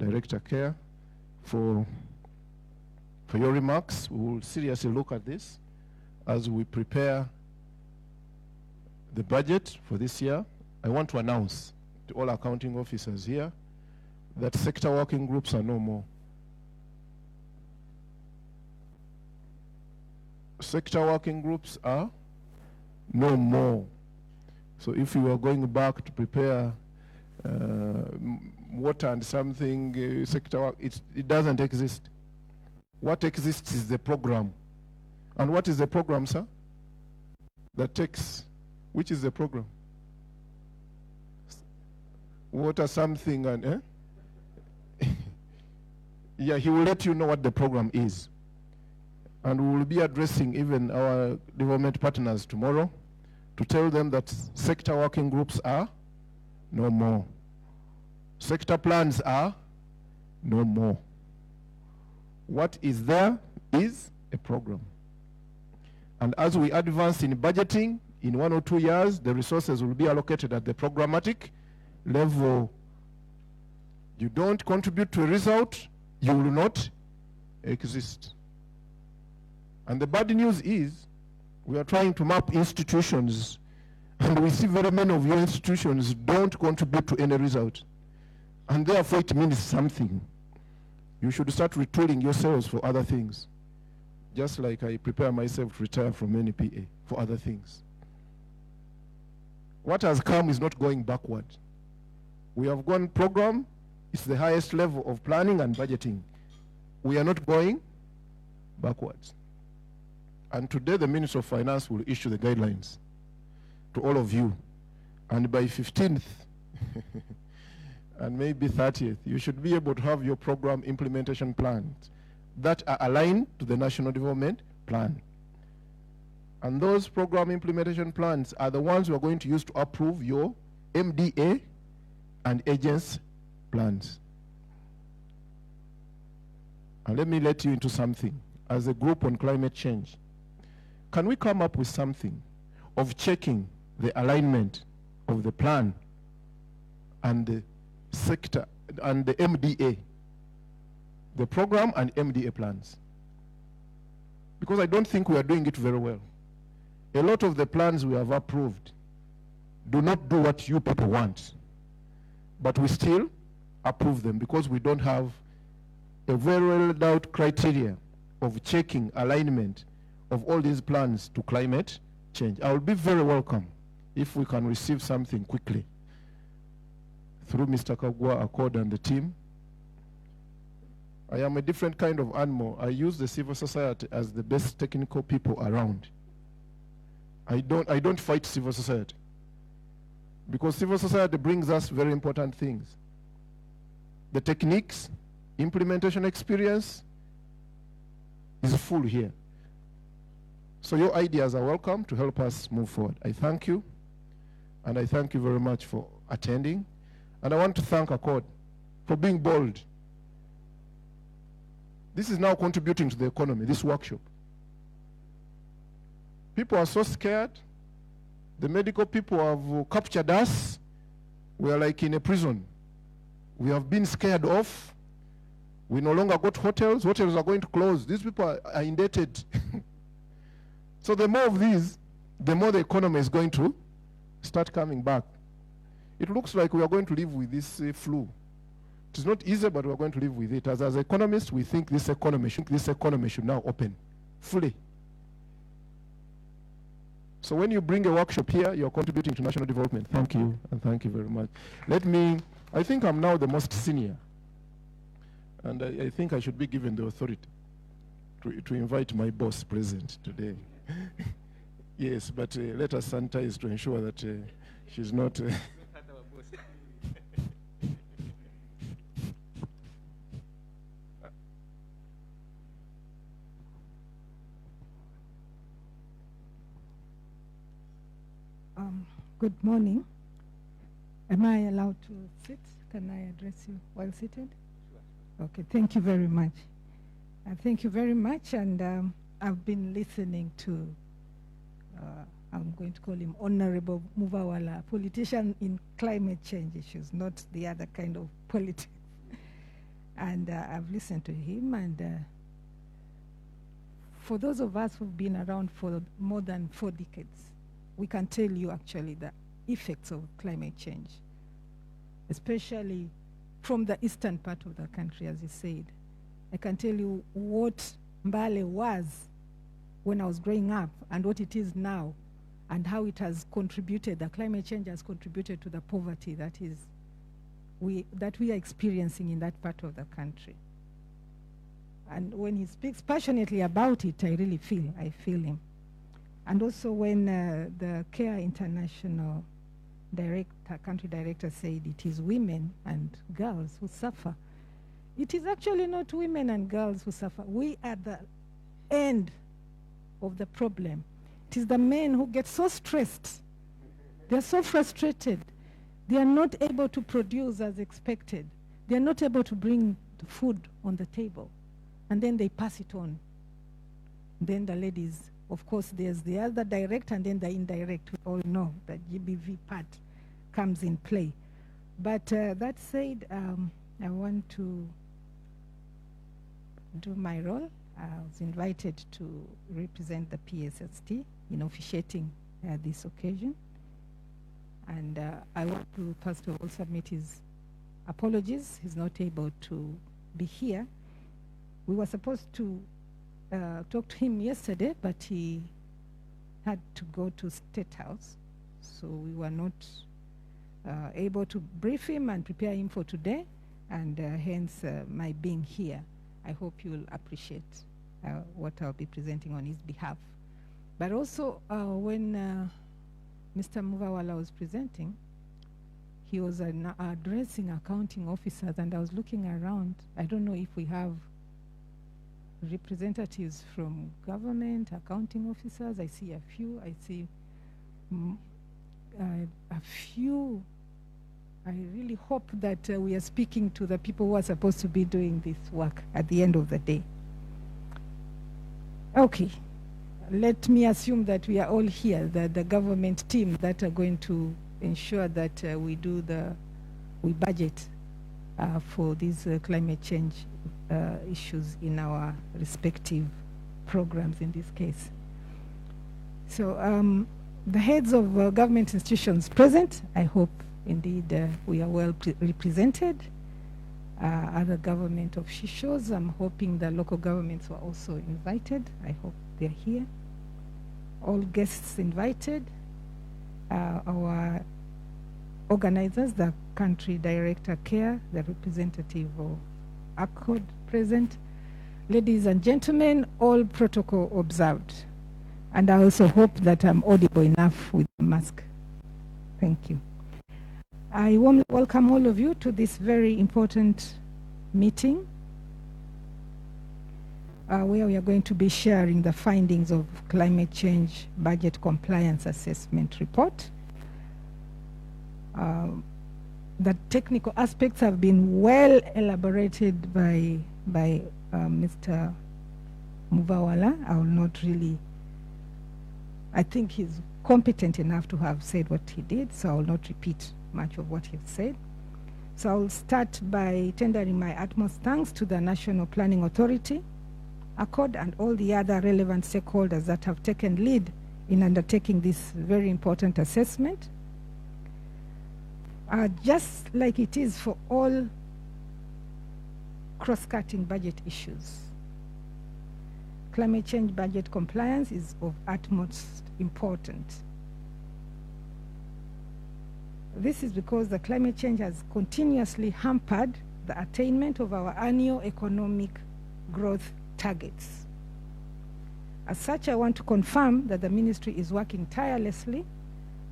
Director Care, for your remarks. We will seriously look at this as we prepare the budget for this year. I want to announce to all accounting officers here that sector working groups are no more. Sector working groups are no more. So if you are going back to prepare water and something, sector work, it doesn't exist. What exists is the program. And what is the program, sir? That takes, which is the program? Water something and, yeah, he will let you know what the program is. And we will be addressing even our development partners tomorrow to tell them that sector working groups are no more. Sector plans are no more. What is there is a program. And as we advance in budgeting, in 1 or 2 years, the resources will be allocated at the programmatic level. You don't contribute to a result, you will not exist. And the bad news is, we are trying to map institutions, and we see very many of your institutions don't contribute to any result. And therefore it means something. You should start retooling yourselves for other things. Just like I prepare myself to retire from NPA for other things. What has come is not going backward. We have gone program, it's the highest level of planning and budgeting. We are not going backwards. And today the Minister of Finance will issue the guidelines to all of you. And by 15th, and maybe 30th, you should be able to have your program implementation plans that are aligned to the National Development Plan. And those program implementation plans are the ones we are going to use to approve your MDA and agents plans. And let me let you into something. As a group on climate change, can we come up with something of checking the alignment of the plan and the sector and the MDA, the program and MDA plans? Because I don't think we are doing it very well. A lot of the plans we have approved do not do what you people want, but we still approve them because we don't have a very well out criteria of checking alignment of all these plans to climate change. I will be very welcome if we can receive something quickly through Mr. Kagwa, ACODE, and the team. I am a different kind of animal. I use the civil society as the best technical people around. I don't fight civil society, because civil society brings us very important things. The techniques, implementation experience is full here. So your ideas are welcome to help us move forward. I thank you, and I thank you very much for attending. And I want to thank ACODE for being bold. This is now contributing to the economy, this workshop. People are so scared. The medical people have captured us. We are like in a prison. We have been scared off. We no longer got hotels. Hotels are going to close. These people are indebted. So the more of these, the more the economy is going to start coming back. It looks like we are going to live with this flu. It is not easy, but we are going to live with it. As economists, we think this economy should now open fully. So when you bring a workshop here, you're contributing to national development. Thank you, and thank you very much. I think I'm now the most senior, and I think I should be given the authority to invite my boss present today. Yes, but let us sanitize to ensure that she's not... Good morning. Am I allowed to sit? Can I address you while seated? Sure. Okay, thank you very much. Thank you very much, and I've been listening to, I'm going to call him Honorable Muvawala, a politician in climate change issues, not the other kind of politics. And I've listened to him, and for those of us who've been around for more than 4 decades, we can tell you actually the effects of climate change, especially from the eastern part of the country, as you said. I can tell you what Mbale was when I was growing up and what it is now, and how it has contributed, the climate change has contributed to the poverty that we are experiencing in that part of the country. And when he speaks passionately about it, I feel him. And also when the CARE International country director said it is women and girls who suffer, it is actually not women and girls who suffer. We are the end of the problem. It is the men who get so stressed. They're so frustrated. They are not able to produce as expected. They are not able to bring the food on the table. And then they pass it on. Then the ladies, of course, there's the other direct and then the indirect. We all know the GBV part comes in play. But that said, I want to do my role. I was invited to represent the PSST in officiating this occasion. And I want to first of all submit his apologies. He's not able to be here. We were supposed to talk to him yesterday, but he had to go to State House. So we were not able to brief him and prepare him for today, and hence my being here. I hope you'll appreciate what I'll be presenting on his behalf. But also when Mr. Muvawala was presenting, he was addressing accounting officers, and I was looking around. I don't know if we have representatives from government, accounting officers. I see a few. I see a few. I really hope that we are speaking to the people who are supposed to be doing this work at the end of the day. Okay. Let me assume that we are all here, the government team that are going to ensure that we budget for these climate change issues in our respective programs in this case. So the heads of government institutions present, I hope indeed we are well represented. Other government officials, I'm hoping the local governments were also invited. I hope they're here. All guests invited. Our organizers, the country director CARE, the representative of ACODE present. Ladies and gentlemen, all protocol observed. And I also hope that I'm audible enough with the mask. Thank you. I warmly welcome all of you to this very important meeting where we are going to be sharing the findings of Climate Change Budget Compliance Assessment Report. The technical aspects have been well elaborated by Mr. Muvawala. I will not really, I think he's competent enough to have said what he did, so I will not repeat much of what he said. So I will start by tendering my utmost thanks to the National Planning Authority, ACODE, and all the other relevant stakeholders that have taken lead in undertaking this very important assessment. Just like it is for all cross-cutting budget issues, climate change budget compliance is of utmost importance. This is because the climate change has continuously hampered the attainment of our annual economic growth targets. As such, I want to confirm that the ministry is working tirelessly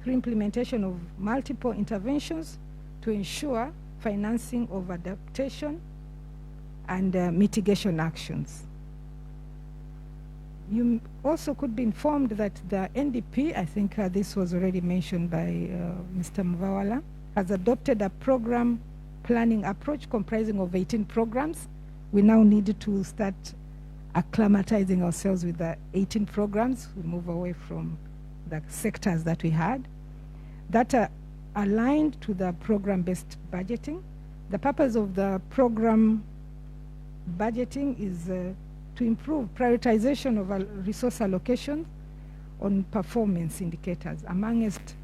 through implementation of multiple interventions to ensure financing of adaptation and mitigation actions. You also could be informed that the NDP, I think this was already mentioned by Mr. Muvawala, has adopted a program planning approach comprising of 18 programs. We now need to start acclimatizing ourselves with the 18 programs. We move away from the sectors that we had that are aligned to the program-based budgeting. The purpose of the program budgeting is to improve prioritization of resource allocation on performance indicators. Amongst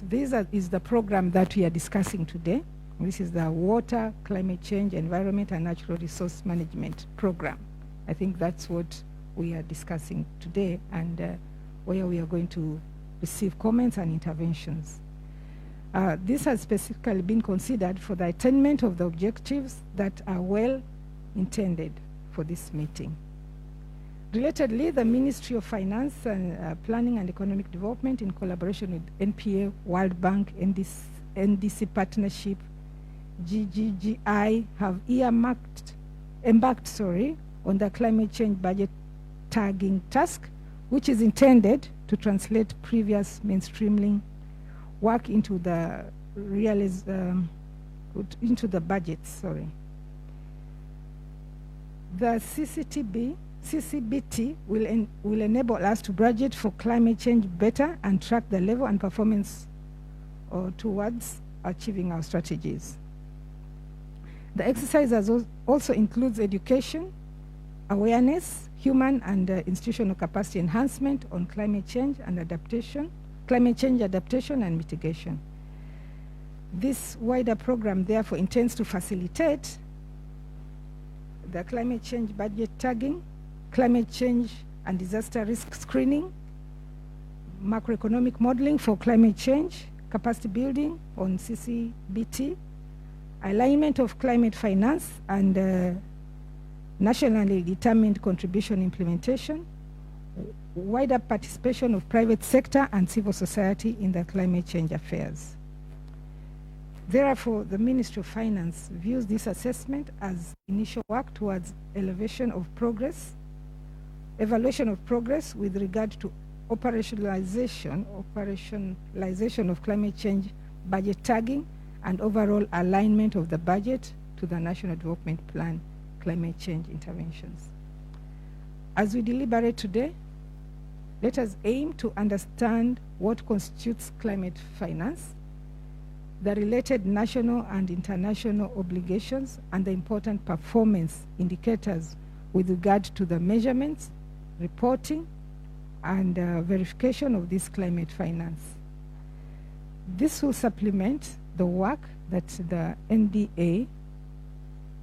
these is the program that we are discussing today. This is the Water, Climate Change, Environment and Natural Resource Management Program. I think that's what we are discussing today, and where we are going to receive comments and interventions. This has specifically been considered for the attainment of the objectives that are well intended for this meeting. Relatedly, the Ministry of Finance and Planning and Economic Development, in collaboration with NPA, World Bank, NDC Partnership, GGGI, have embarked on the climate change budget tagging task, which is intended to translate previous mainstreaming work into the budgets. The CCBT will enable us to budget for climate change better and track the level and performance towards achieving our strategies. The exercise also includes education, awareness, human and institutional capacity enhancement on climate change adaptation and mitigation. This wider program therefore intends to facilitate the climate change budget tagging, climate change and disaster risk screening, macroeconomic modeling for climate change, capacity building on CCBT, alignment of climate finance and nationally determined contribution implementation, wider participation of private sector and civil society in the climate change affairs. Therefore, the Ministry of Finance views this assessment as initial work towards evaluation of progress with regard to operationalization of climate change budget tagging and overall alignment of the budget to the National Development Plan climate change interventions. As we deliberate today, let us aim to understand what constitutes climate finance, the related national and international obligations, and the important performance indicators with regard to the measurements, reporting, and verification of this climate finance. This will supplement the work that the NDA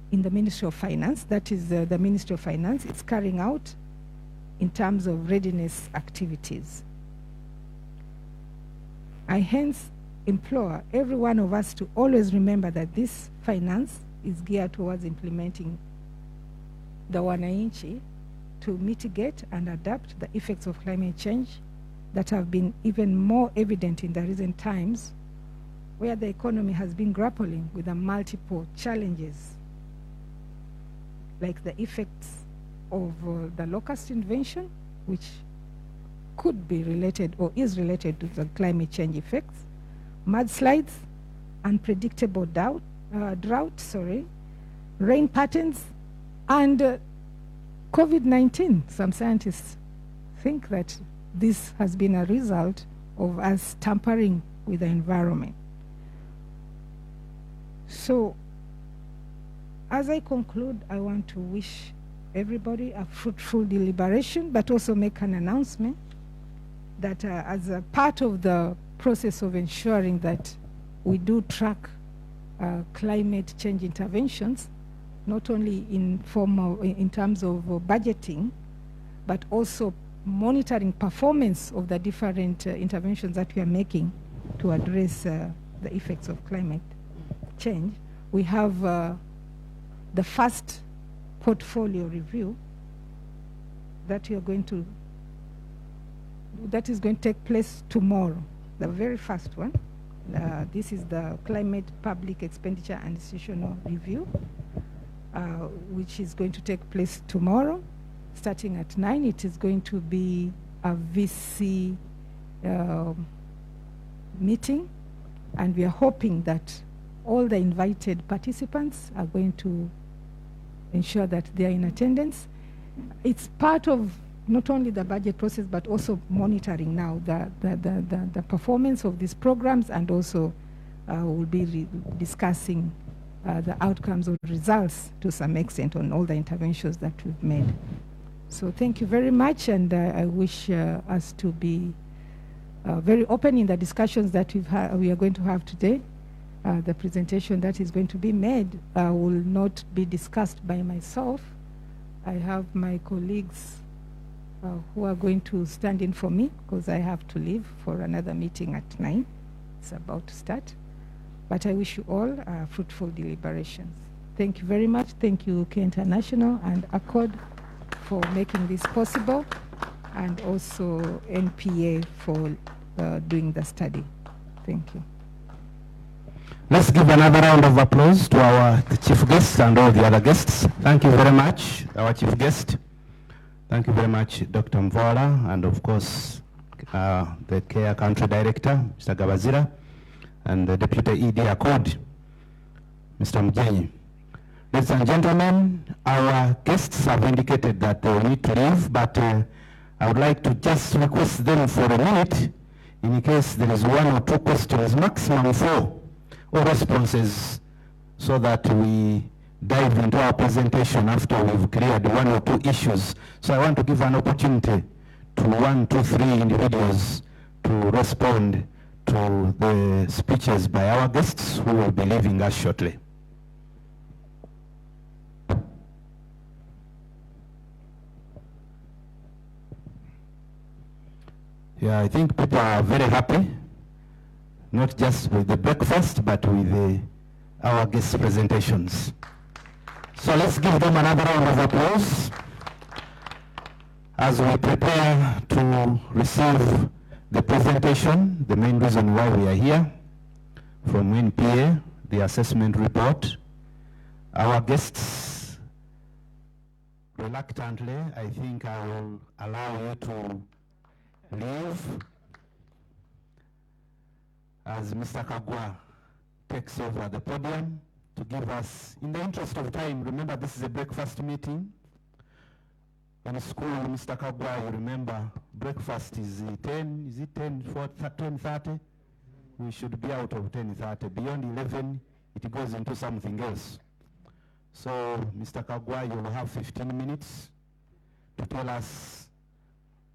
in the Ministry of Finance, that is the Ministry of Finance, is carrying out in terms of readiness activities. I hence implore every one of us to always remember that this finance is geared towards implementing the wananchi to mitigate and adapt the effects of climate change that have been even more evident in the recent times, where the economy has been grappling with the multiple challenges, like the effects of the locust invasion, which could be related or is related to the climate change effects, mudslides, unpredictable drought, rain patterns, and COVID-19. Some scientists think that this has been a result of us tampering with the environment. So, as I conclude, I want to wish everybody a fruitful deliberation, but also make an announcement that as a part of the process of ensuring that we do track climate change interventions, not only in terms of budgeting, but also monitoring performance of the different interventions that we are making to address the effects of climate change. We have the first portfolio review that is going to take place tomorrow, the very first one. This is the Climate Public Expenditure and Institutional Review, which is going to take place tomorrow, starting at 9. It is going to be a VC meeting, and we are hoping that all the invited participants are going to ensure that they are in attendance. It's part of not only the budget process, but also monitoring now the performance of these programs, and also we'll be discussing the outcomes or results to some extent on all the interventions that we've made. So thank you very much, and I wish us to be very open in the discussions that we are going to have today. The presentation that is going to be made will not be discussed by myself. I have my colleagues who are going to stand in for me because I have to leave for another meeting at 9. It's about to start. But I wish you all fruitful deliberations. Thank you very much. Thank you, UK International and ACODE for making this possible, and also NPA for doing the study. Thank you. Let's give another round of applause to our chief guest and all the other guests. Thank you very much, our chief guest. Thank you very much, Dr. Mvola, and of course, the Care Country Director, Mr. Gabazira, and the Deputy ED ACODE, Mr. Mjenyi. Ladies and gentlemen, our guests have indicated that they will need to leave, but I would like to just request them for a minute in case there is 1 or 2 questions, maximum 4, or responses, so that we dive into our presentation after we've cleared 1 or 2 issues. So I want to give an opportunity to 1, 2, 3 individuals to respond to the speeches by our guests who will be leaving us shortly. Yeah, I think people are very happy, not just with the breakfast, but with our guest presentations. So let's give them another round of applause as we prepare to receive the presentation, the main reason why we are here, from NPA, the assessment report. Our guests, reluctantly, I think I will allow you to leave as Mr. Kagwa takes over the podium to give us, in the interest of time, remember this is a breakfast meeting. In school, Mr. Kagwa, you remember breakfast is 10, is it 10:30? We should be out of 10:30. Beyond 11, it goes into something else. So, Mr. Kagwa, you will have 15 minutes to tell us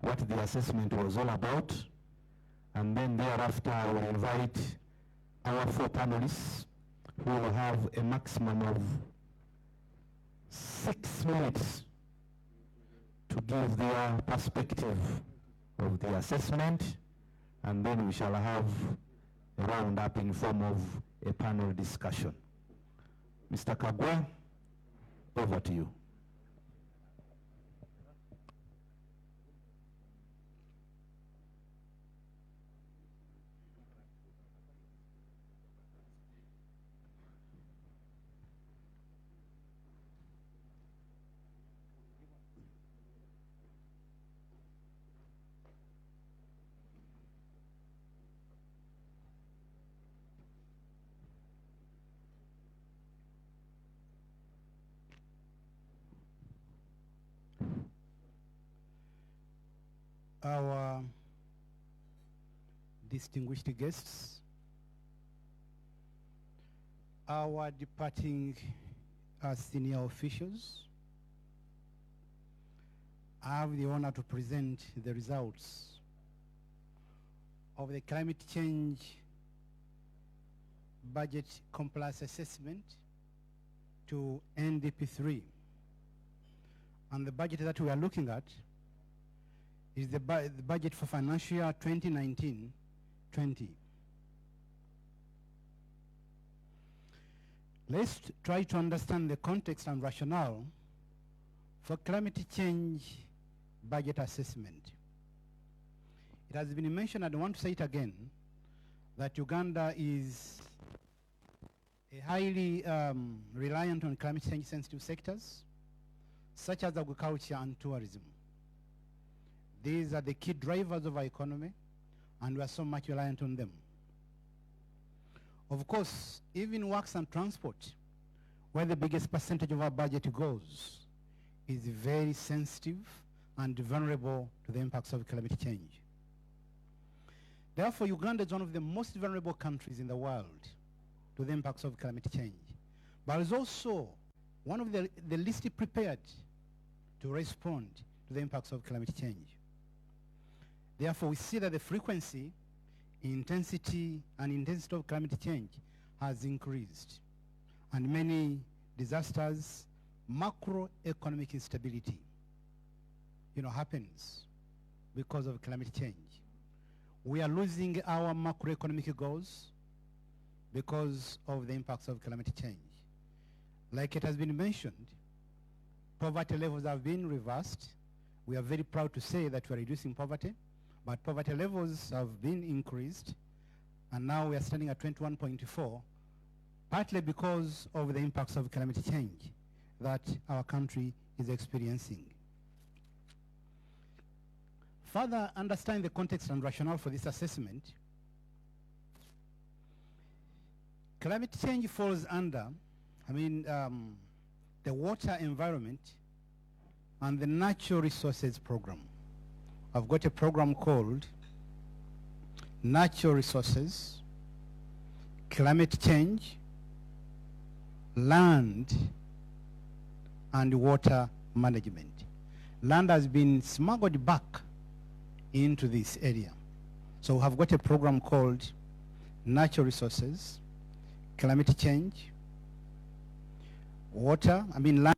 what the assessment was all about, and then thereafter I will invite our 4 panelists who will have a maximum of 6 minutes to give their perspective of the assessment, and then we shall have a round-up in form of a panel discussion. Mr. Kagwa, over to you. Our distinguished guests, our departing senior officials, I have the honor to present the results of the climate change budget compliance assessment to NDP3. And the budget that we are looking at is the budget for financial year 2019-20. Let's try to understand the context and rationale for climate change budget assessment. It has been mentioned, and I want to say it again, that Uganda is a highly reliant on climate change sensitive sectors, such as agriculture and tourism. These are the key drivers of our economy, and we are so much reliant on them. Of course, even works and transport, where the biggest percentage of our budget goes, is very sensitive and vulnerable to the impacts of climate change. Therefore, Uganda is one of the most vulnerable countries in the world to the impacts of climate change. but is also one of the least prepared to respond to the impacts of climate change. Therefore, we see that the frequency, intensity of climate change has increased, and many disasters, macroeconomic instability, happens because of climate change. We are losing our macroeconomic goals because of the impacts of climate change. Like it has been mentioned, poverty levels have been reversed. We are very proud to say that we are reducing poverty, but poverty levels have been increased, and now we are standing at 21.4, partly because of the impacts of climate change that our country is experiencing. Further understanding the context and rationale for this assessment, climate change falls under, the water environment and the natural resources program. I've got a program called Natural Resources, Climate Change, Land, and Water Management. Land has been smuggled back into this area. So we have got a program called Natural Resources, Climate Change, Land.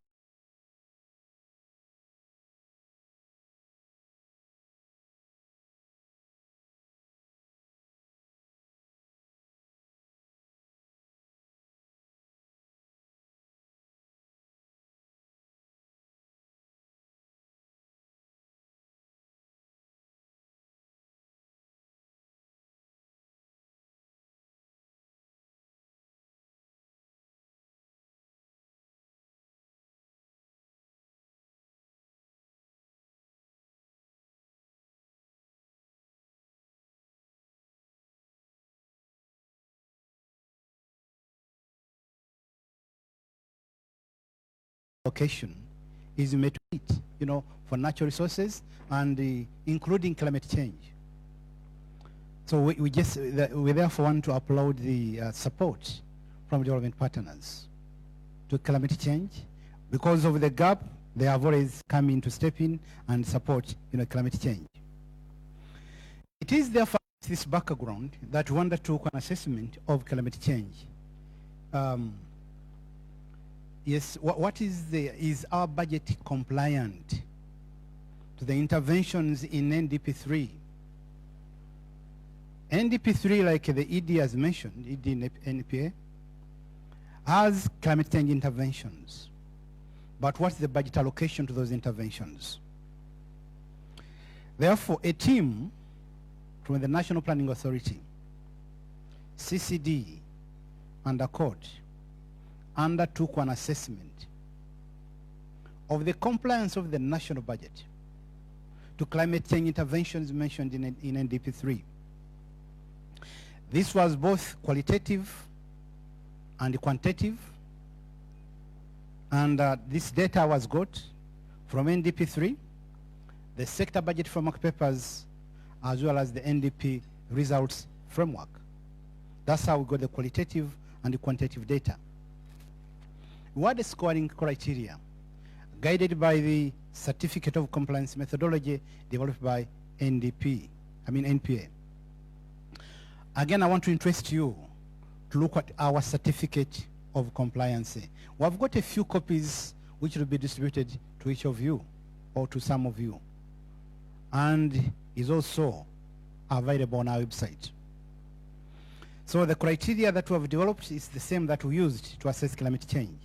Location is made to it, for natural resources and including climate change. So we therefore want to upload the support from development partners to climate change. Because of the gap, they have always come in to step in and support, climate change. It is therefore this background that we undertook an assessment of climate change. Yes, is our budget compliant to the interventions in NDP3? NDP3, like the ED has mentioned, ED and NPA, has climate change interventions. But what's the budget allocation to those interventions? Therefore, a team from the National Planning Authority, CCD, and ACODE undertook an assessment of the compliance of the national budget to climate change interventions mentioned in NDP3. This was both qualitative and quantitative, and this data was got from NDP3, the sector budget framework papers, as well as the NDP results framework. That's how we got the qualitative and the quantitative data. What the scoring criteria, guided by the Certificate of Compliance methodology developed by NPA. Again, I want to interest you to look at our Certificate of Compliance. We've got a few copies which will be distributed to each of you or to some of you, and is also available on our website. So the criteria that we have developed is the same that we used to assess climate change.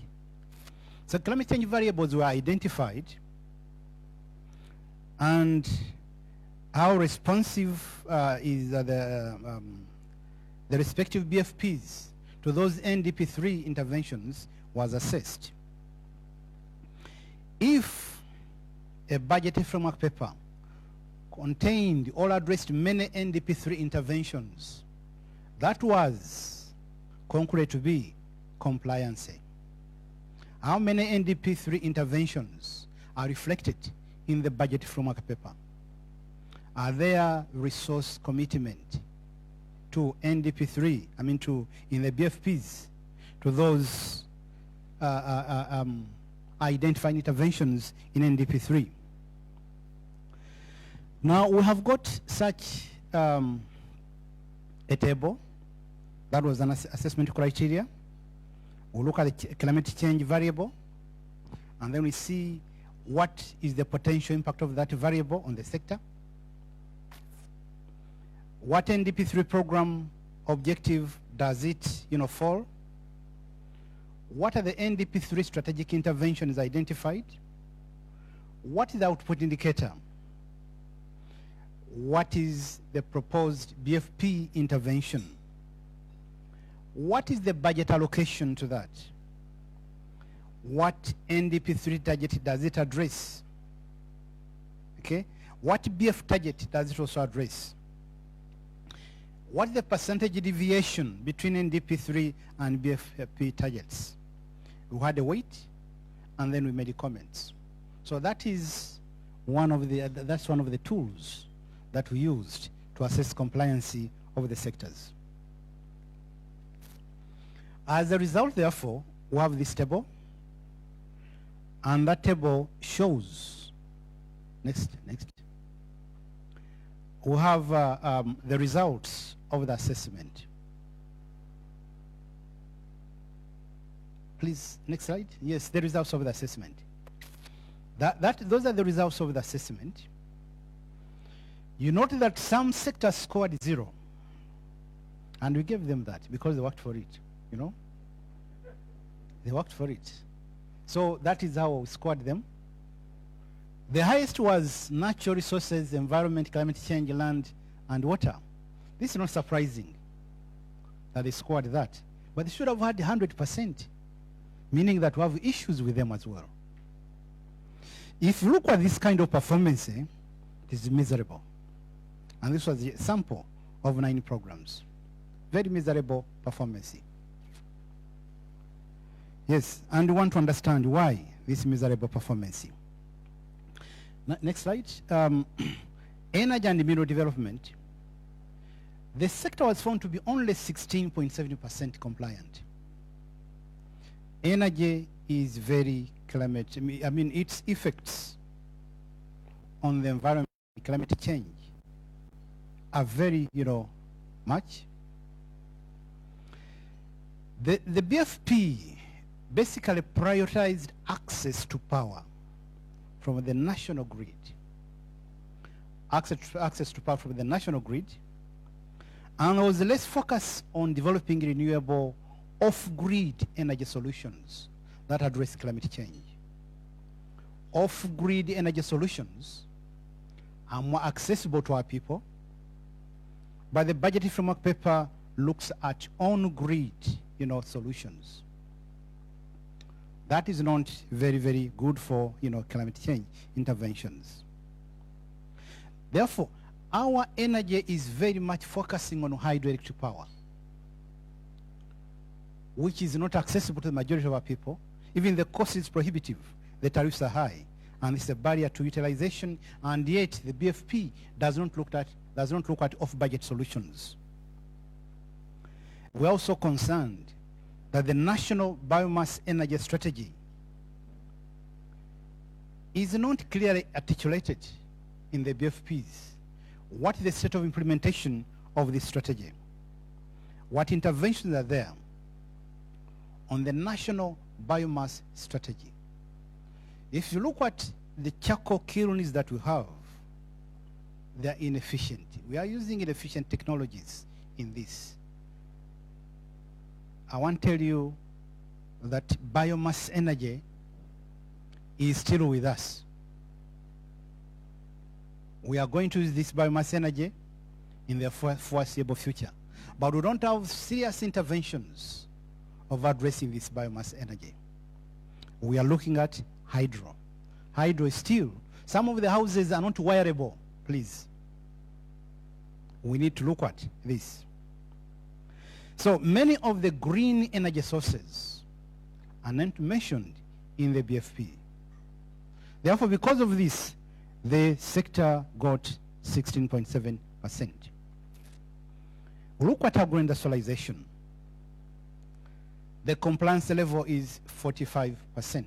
So climate change variables were identified, and how responsive is the respective BFPs to those NDP3 interventions was assessed. If a budget framework paper contained or addressed many NDP3 interventions, that was concluded to be compliance. How many NDP3 interventions are reflected in the budget framework paper? Are there resource commitment to NDP3, in the BFPs, to those identifying interventions in NDP3. Now we have got such a table that was an assessment criteria. We look at the climate change variable, and then we see what is the potential impact of that variable on the sector. What NDP3 program objective does it, fall? What are the NDP3 strategic interventions identified? What is the output indicator? What is the proposed BFP intervention? What is the budget allocation to that? What NDP3 target does it address? Okay. What BF target does it also address? What is the percentage deviation between NDP3 and BFP targets? We had a weight, and then we made the comments. So that is one of the tools that we used to assess compliancy of the sectors. As a result, therefore, we have this table, and that table shows, next. We have the results of the assessment. Please, next slide. Yes, the results of the assessment. Those are the results of the assessment. You note that some sectors scored 0, and we gave them that because they worked for it, They worked for it. So that is how we scored them. The highest was natural resources, environment, climate change, land, and water. This is not surprising that they scored that. But they should have had 100%, meaning that we have issues with them as well. If you look at this kind of performance, it is miserable. And this was a sample of 9 programs. Very miserable performance. Yes, and we want to understand why this miserable performance. Next slide. Energy and mineral development. The sector was found to be only 16.7% compliant. Energy is very its effects on the environment, climate change, are very, much. The BFP basically prioritized access to power from the national grid. Access to power from the national grid, and was less focused on developing renewable off-grid energy solutions that address climate change. Off-grid energy solutions are more accessible to our people, but the budgetary framework paper looks at on-grid, solutions. That is not very, very good for, climate change interventions. Therefore, our energy is very much focusing on hydroelectric power, which is not accessible to the majority of our people. Even the cost is prohibitive. The tariffs are high, and it's a barrier to utilization, and yet the BFP does not look at off-budget solutions. We're also concerned that the national biomass energy strategy is not clearly articulated in the BFPs. What is the state of implementation of this strategy? What interventions are there on the national biomass strategy? If you look at the charcoal kilns that we have, they are inefficient. We are using inefficient technologies in this. I want to tell you that biomass energy is still with us. We are going to use this biomass energy in the foreseeable future. But we don't have serious interventions of addressing this biomass energy. We are looking at hydro. Hydro is still, some of the houses are not wireable, please. We need to look at this. So many of the green energy sources are not mentioned in the BFP. Therefore, because of this, the sector got 16.7%. Look at agro-industrialization. the compliance level is 45%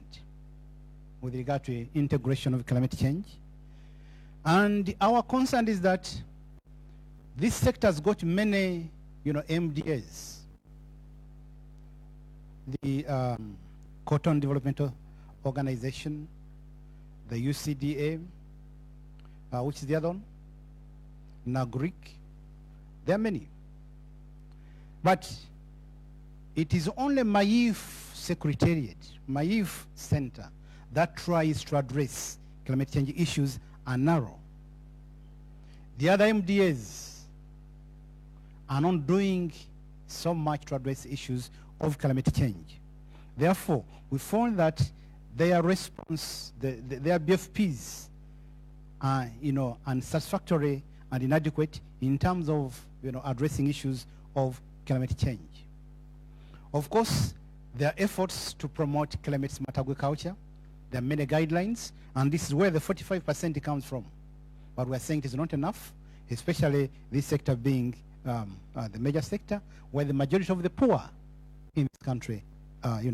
with regard to integration of climate change. And our concern is that this sector has got many, MDAs. The Cotton Developmental Organization, the UCDA, which is the other one? NAGRIC. There are many. But it is only MAIF Secretariat, MAIF Center, that tries to address climate change issues are narrow. The other MDAs are not doing so much to address issues of climate change. Therefore, we found that their response, their BFPs are, unsatisfactory and inadequate in terms of, addressing issues of climate change. Of course, there are efforts to promote climate-smart agriculture. There are many guidelines, and this is where the 45% comes from. But we're saying it is not enough, especially this sector being the major sector, where the majority of the poor in this country,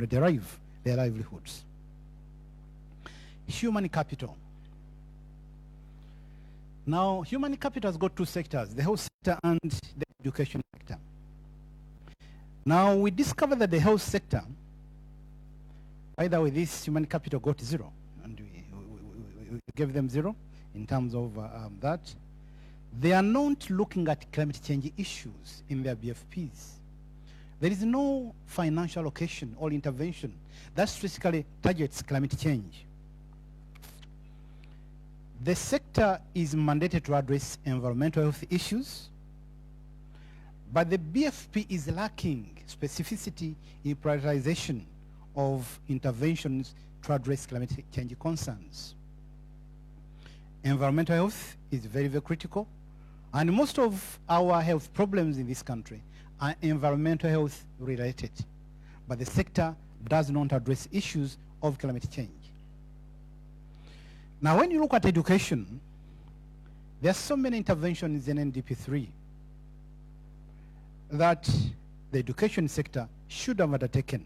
derive their livelihoods. Human capital. Now, human capital has got two sectors, the health sector and the education sector. Now, we discovered that the health sector, either with this human capital got zero, and we gave them zero in terms of that. They are not looking at climate change issues in their BFPs. There is no financial allocation or intervention that specifically targets climate change. The sector is mandated to address environmental health issues, but the BFP is lacking specificity in prioritization of interventions to address climate change concerns. Environmental health is very, very critical, and most of our health problems in this country are environmental health related, but the sector does not address issues of climate change. Now, when you look at education, there are so many interventions in NDP3 that the education sector should have undertaken.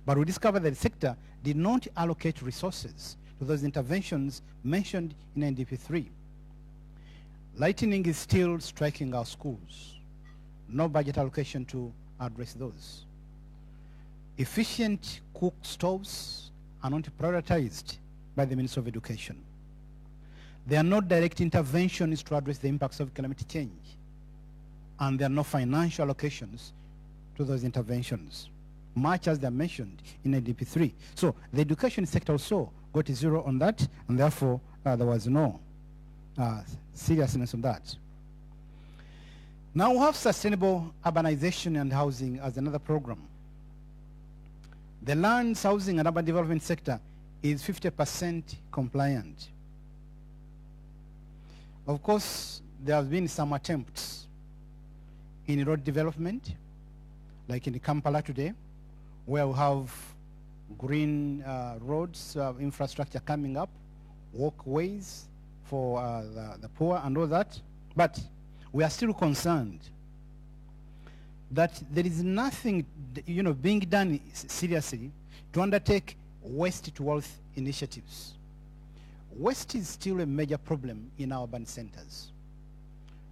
But we discovered that the sector did not allocate resources to those interventions mentioned in NDP3. Lightning is still striking our schools. No budget allocation to address those. Efficient cook stoves are not prioritized by the Ministry of Education. There are no direct interventions to address the impacts of climate change, and there are no financial allocations to those interventions, much as they're mentioned in NDP3. So the education sector also got a zero on that, and therefore there was no seriousness on that. Now we have sustainable urbanization and housing as another program. The lands, housing, and urban development sector is 50% compliant. Of course, there have been some attempts in road development, like in Kampala today, where we have green roads, infrastructure coming up, walkways for the poor and all that. But we are still concerned that there is nothing, being done seriously to undertake waste to wealth initiatives. Waste is still a major problem in our urban centers.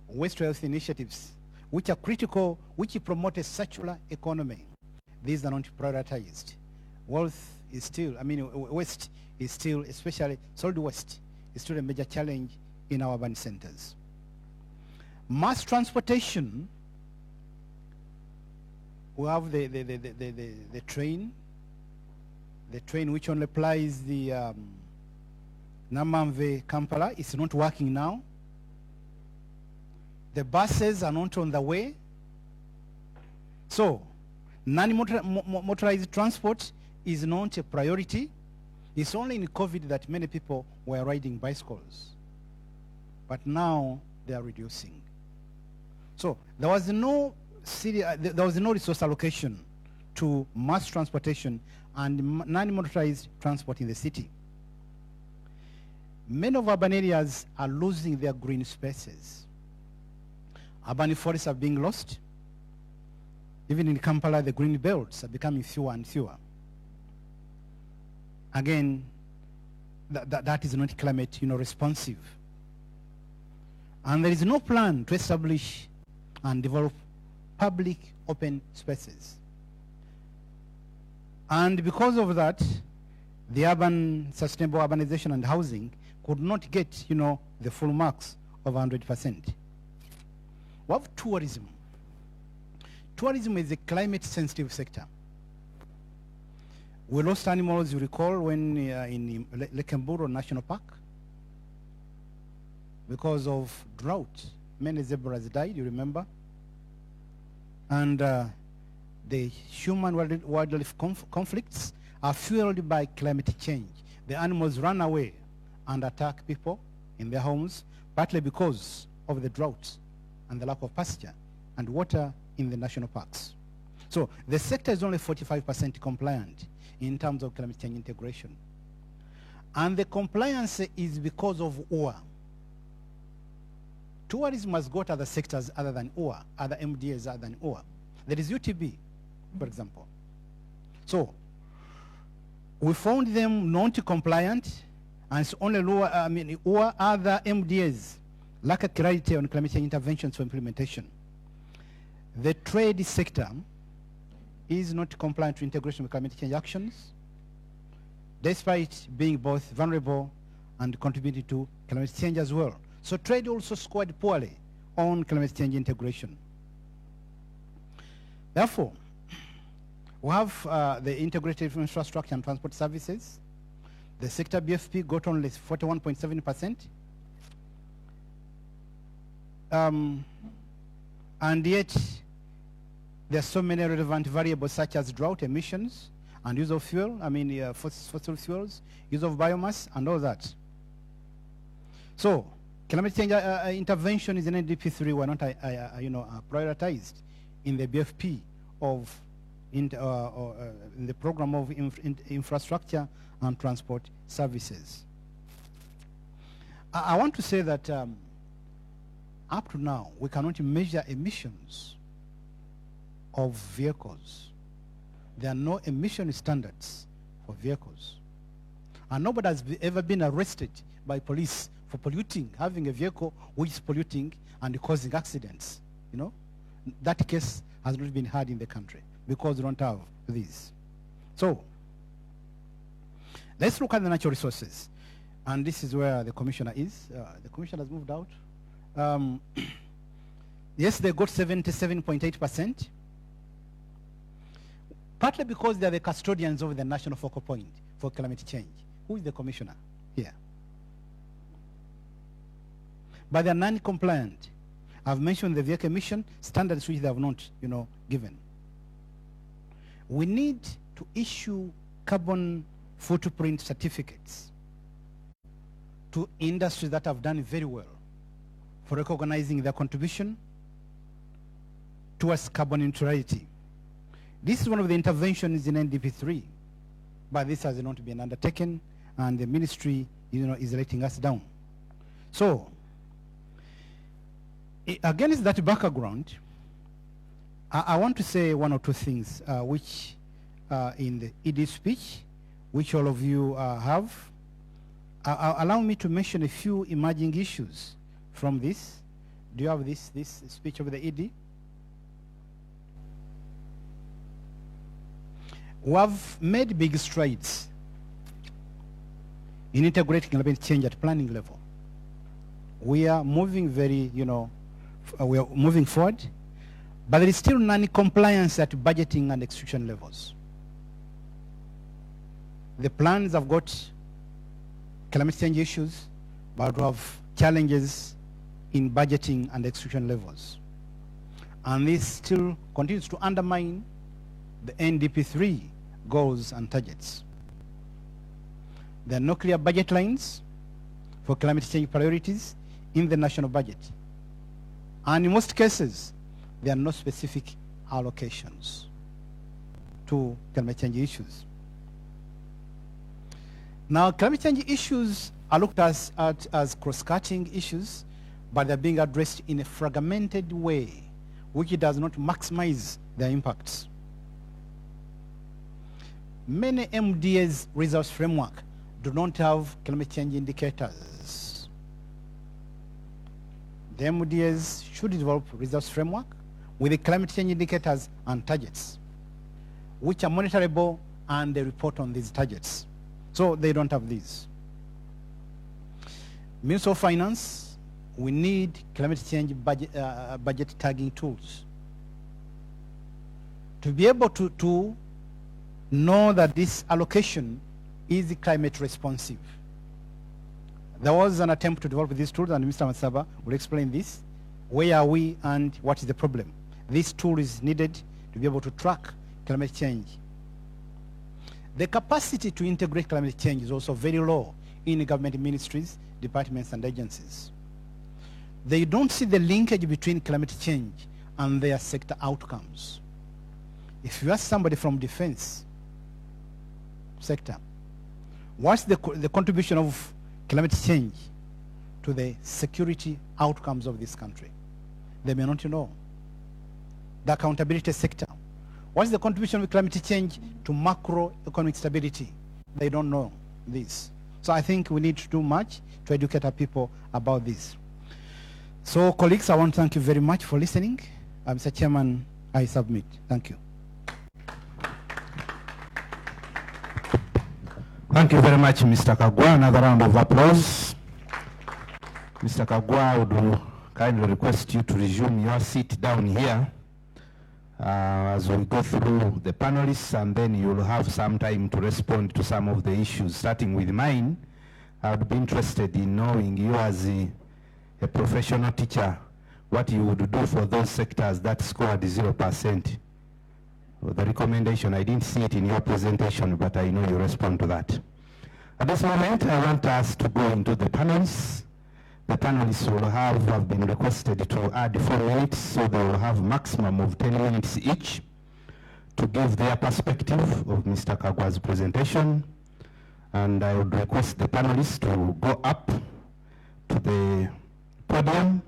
Waste to wealth initiatives, which are critical, which promote a circular economy, these are not prioritized. Wealth is still, waste is still, especially solid waste, is still a major challenge in our urban centers. Mass transportation, we have the train which only applies the Namamve Kampala. It's not working now. The buses are not on the way. So non-motorized transport is not a priority. It's only in COVID that many people were riding bicycles, but now they are reducing. So there was no resource allocation to mass transportation and non-motorized transport in the city. Many of urban areas are losing their green spaces. Urban forests are being lost. Even in Kampala, the green belts are becoming fewer and fewer. Again, that is not climate, responsive. And there is no plan to establish and develop public open spaces. And because of that, the urban, sustainable urbanization and housing could not get, the full marks of 100%. We have tourism. Tourism is a climate-sensitive sector. We lost animals, you recall, when in Lekemburo National Park, because of drought. Many zebras died, you remember? And the human-wildlife conflicts are fueled by climate change. The animals run away and attack people in their homes, partly because of the drought and the lack of pasture and water in the national parks. So the sector is only 45% compliant in terms of climate change integration. And the compliance is because of OA. Tourism must go to other sectors other than OA, other MDAs other than OA. There is UTB, for example. So we found them not compliant, and it's only OA, other MDAs lack a clarity on climate change interventions for implementation. The trade sector is not compliant to integration with climate change actions, despite being both vulnerable and contributing to climate change as well. So trade also scored poorly on climate change integration. Therefore, we have the integrated infrastructure and transport services. The sector BFP got only 41.7%. And yet, there are so many relevant variables such as drought, emissions, and use of fuel, fossil fuels, use of biomass, and all that. So, climate change intervention is an NDP3 were not prioritized in the BFP of in the program of infrastructure and transport services. I want to say that up to now, we cannot measure emissions of vehicles. There are no emission standards for vehicles. And nobody has ever been arrested by police for polluting, having a vehicle which is polluting and causing accidents. That case has not been heard in the country because we don't have these. So, let's look at the natural resources. And this is where the commissioner is. The commissioner has moved out. Yes, they got 77.8%, partly because they are the custodians of the national focal point for climate change. Who is the commissioner here? But they are non-compliant. I've mentioned the vehicle emission standards which they have not, given. We need to issue carbon footprint certificates to industries that have done very well for recognizing their contribution towards carbon neutrality. This is one of the interventions in NDP3, but this has not been undertaken, and the ministry, is letting us down. So, against that background, I want to say one or two things which in the ED speech, which all of you have. Allow me to mention a few emerging issues from this. Do you have this speech of the ED? We have made big strides in integrating climate change at planning level. We are moving we are moving forward, but there is still non-compliance at budgeting and execution levels. The plans have got climate change issues, but we have challenges in budgeting and execution levels. And this still continues to undermine the NDP3 goals and targets. There are no clear budget lines for climate change priorities in the national budget. And in most cases, there are no specific allocations to climate change issues. Now, climate change issues are looked at as cross-cutting issues, but they're being addressed in a fragmented way which does not maximize their impacts. Many MDA's resource framework do not have climate change indicators. The MDAs should develop resource framework with the climate change indicators and targets, which are monitorable, and they report on these targets. So they don't have these. Ministry of Finance, we need climate change budget tagging tools to be able to know that this allocation is climate responsive. There was an attempt to develop these tools, and Mr. Masaba will explain this. Where are we and what is the problem? This tool is needed to be able to track climate change. The capacity to integrate climate change is also very low in government ministries, departments, and agencies. They don't see the linkage between climate change and their sector outcomes. If you ask somebody from defense sector, what's the contribution of climate change to the security outcomes of this country? They may not know. The accountability sector, what's the contribution of climate change to macroeconomic stability? They don't know this. So I think we need to do much to educate our people about this. So colleagues, I want to thank you very much for listening. Mr. Chairman, I submit. Thank you. Thank you very much, Mr. Kagwa. Another round of applause. Mr. Kagwa, I would kindly request you to resume your seat down here as we go through the panelists, and then you'll have some time to respond to some of the issues. Starting with mine, I would be interested in knowing you as a professional teacher, what you would do for those sectors that scored 0%. The recommendation, I didn't see it in your presentation, but I know you respond to that. At this moment, I want us to go into the panelists. The panelists will have been requested to add 4 minutes, so they will have maximum of 10 minutes each to give their perspective of Mr. Kagwa's presentation. And I would request the panelists to go up to the podium,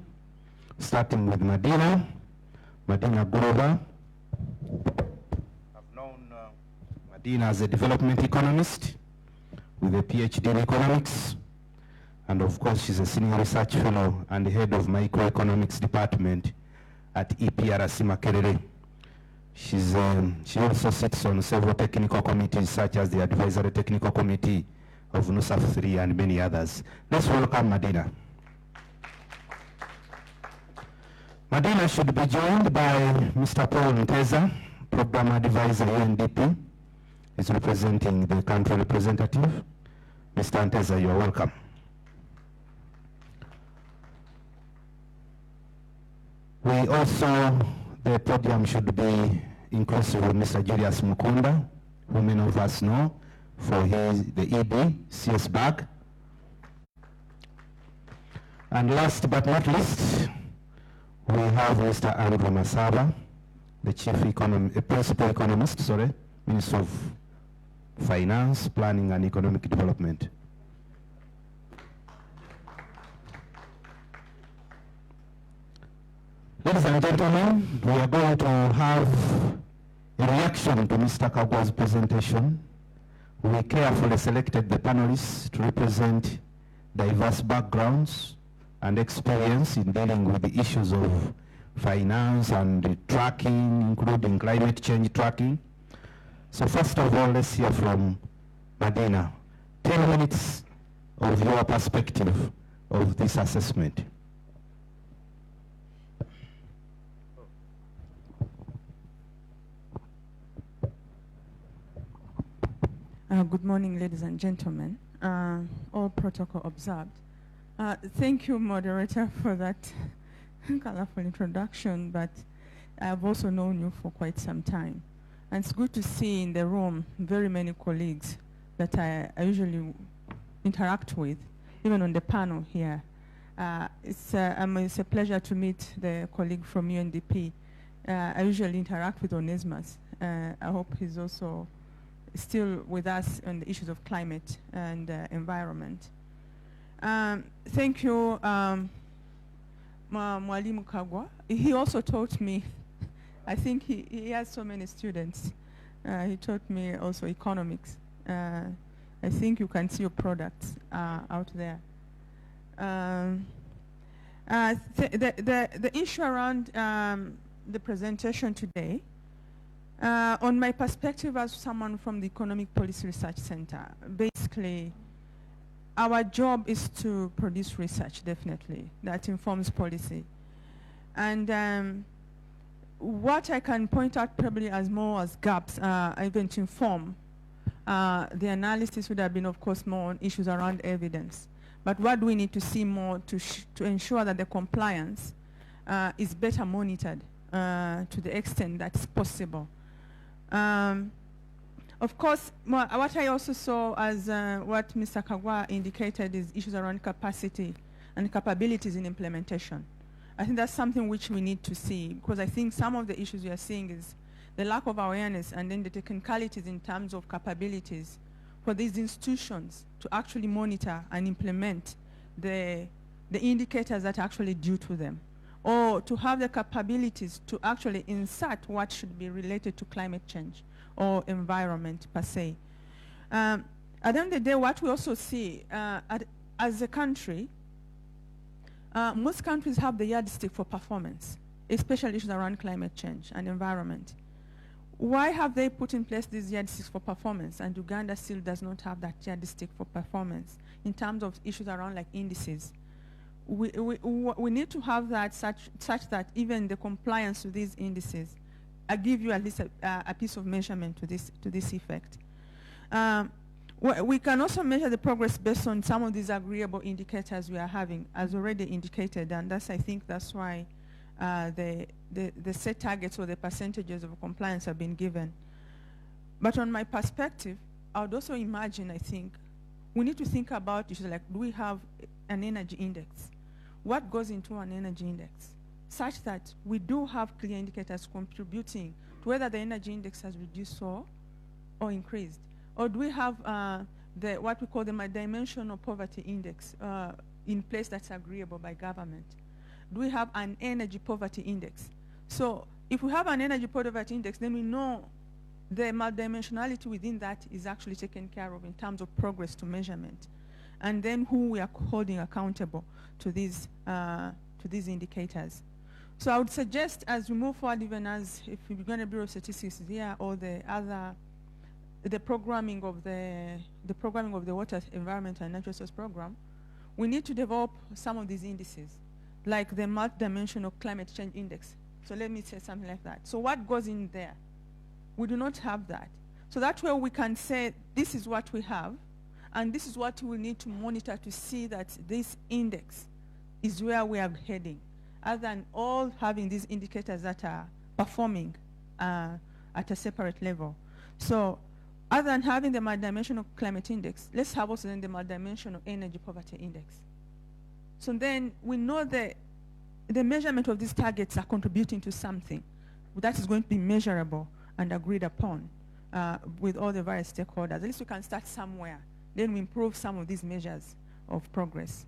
starting with Madina Grover. I've known Madina as a development economist with a PhD in economics. And of course, she's a senior research fellow and head of microeconomics department at EPRC Makerere. She also sits on several technical committees, such as the Advisory Technical Committee of NUSAF 3 and many others. Let's welcome Madina. Madina should be joined by Mr. Paul Nteza, Program Advisor UNDP. He's representing the country representative. Mr. Nteza, you're welcome. We also, the podium should be inclusive of Mr. Julius Mukunda, who many of us know for the EB CS bag. And last but not least, we have Mr. Andrew Masaba, the principal economist, Minister of Finance, Planning and Economic Development. Ladies and gentlemen, we are going to have a reaction to Mr. Kagwa's presentation. We carefully selected the panelists to represent diverse backgrounds and experience in dealing with the issues of finance and tracking, including climate change tracking. So first of all, let's hear from Madina. 10 minutes of your perspective of this assessment. Good morning, ladies and gentlemen. All protocol observed. Thank you, moderator, for that colorful introduction, but I've also known you for quite some time. And it's good to see in the room very many colleagues that I usually interact with, even on the panel here. It's a pleasure to meet the colleague from UNDP. I usually interact with Onesmus. I hope he's also still with us on the issues of climate and environment. Thank you. Mwalimu Kagwa, he also taught me, I think he has so many students. He taught me also economics. I think you can see your products out there. The issue around the presentation today, on my perspective as someone from the Economic Policy Research Center, basically our job is to produce research, definitely, that informs policy. And what I can point out probably as more as gaps, even to inform, the analysis would have been, of course, more on issues around evidence. But what do we need to see more to ensure that the compliance is better monitored to the extent that's possible? Of course, what I also saw as what Mr. Kagwa indicated is issues around capacity and capabilities in implementation. I think that's something which we need to see, because I think some of the issues we are seeing is the lack of awareness and then the technicalities in terms of capabilities for these institutions to actually monitor and implement the indicators that are actually due to them, or to have the capabilities to actually insert what should be related to climate change or environment per se. At the end of the day, what we also see as a country, most countries have the yardstick for performance, especially issues around climate change and environment. Why have they put in place these yardsticks for performance, and Uganda still does not have that yardstick for performance in terms of issues around like indices? We need to have that such that even the compliance to these indices, I give you at least a piece of measurement to this effect. We can also measure the progress based on some of these agreeable indicators we are having, as already indicated, and I think that's why the set targets or the percentages of compliance have been given. But on my perspective, I would also imagine, I think, we need to think about issues like, do we have an energy index? What goes into an energy index? Such that we do have clear indicators contributing to whether the energy index has reduced or increased. Or do we have what we call the dimensional poverty index in place that's agreeable by government? Do we have an energy poverty index? So if we have an energy poverty index, then we know the multidimensionality within that is actually taken care of in terms of progress to measurement. And then who we are holding accountable to these indicators. So I would suggest as we move forward, even as if we're going to Bureau of Statistics here or the programming of the Water, Environment and Natural Resource Program, we need to develop some of these indices, like the multidimensional climate change index. So let me say something like that. So what goes in there? We do not have that. So that way we can say, this is what we have, and this is what we need to monitor to see that this index is where we are heading, other than all having these indicators that are performing at a separate level. So other than having the multidimensional climate index, let's have also then the multidimensional energy poverty index. So then we know that the measurement of these targets are contributing to something that is going to be measurable and agreed upon with all the various stakeholders. At least we can start somewhere. Then we improve some of these measures of progress.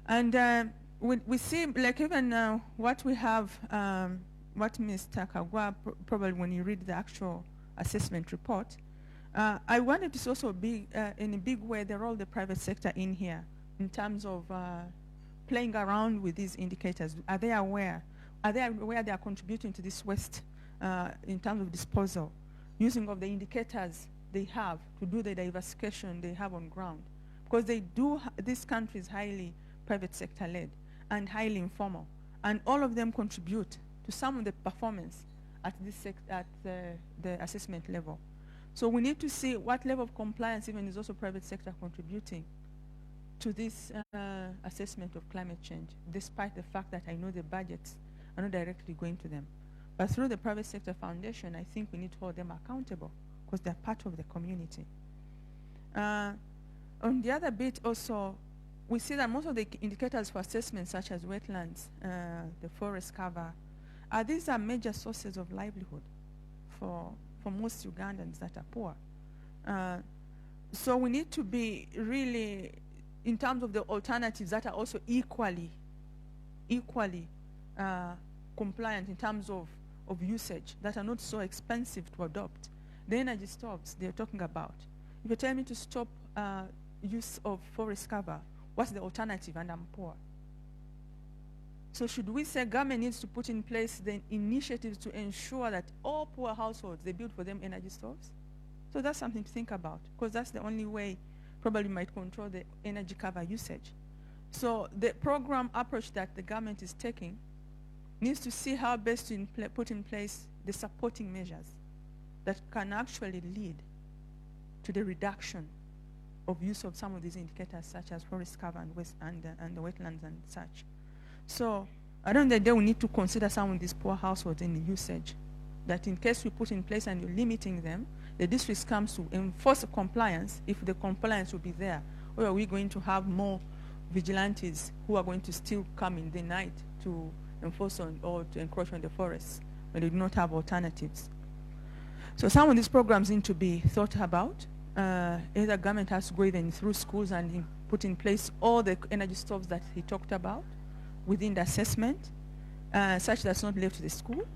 And we see, like even what we have, what Mr. Kagwa, probably when you read the actual assessment report, I wanted to also be, in a big way, the role of the private sector in here, in terms of playing around with these indicators. Are they aware? Are they aware they are contributing to this waste in terms of disposal, using of the indicators they have to do the diversification they have on ground? Because they do, this country is highly private sector led and highly informal, and all of them contribute to some of the performance at this at the assessment level. So we need to see what level of compliance even is also private sector contributing to this assessment of climate change, despite the fact that I know the budgets are not directly going to them. But through the private sector foundation, I think we need to hold them accountable because they're part of the community. On the other bit also, we see that most of the indicators for assessment, such as wetlands, the forest cover, these are major sources of livelihood for most Ugandans that are poor. So we need to be really, in terms of the alternatives that are also equally equally compliant in terms of usage, that are not so expensive to adopt. The energy stoves they're talking about. If you tell me to stop use of forest cover, what's the alternative? And I'm poor. So should we say government needs to put in place the initiatives to ensure that all poor households, they build for them energy stoves? So that's something to think about, because that's the only way probably might control the energy cover usage. So the program approach that the government is taking needs to see how best to put in place the supporting measures that can actually lead to the reduction of use of some of these indicators, such as forest cover and the wetlands and such. So at the end of the day, we need to consider some of these poor households in the usage, that in case we put in place and you're limiting them, the district comes to enforce compliance if the compliance will be there. Or are we going to have more vigilantes who are going to still come in the night to enforce on or to encroach on the forests when they do not have alternatives? So some of these programs need to be thought about. Either government has to go even through schools and put in place all the energy stoves that he talked about within the assessment, such that it's not left to the school.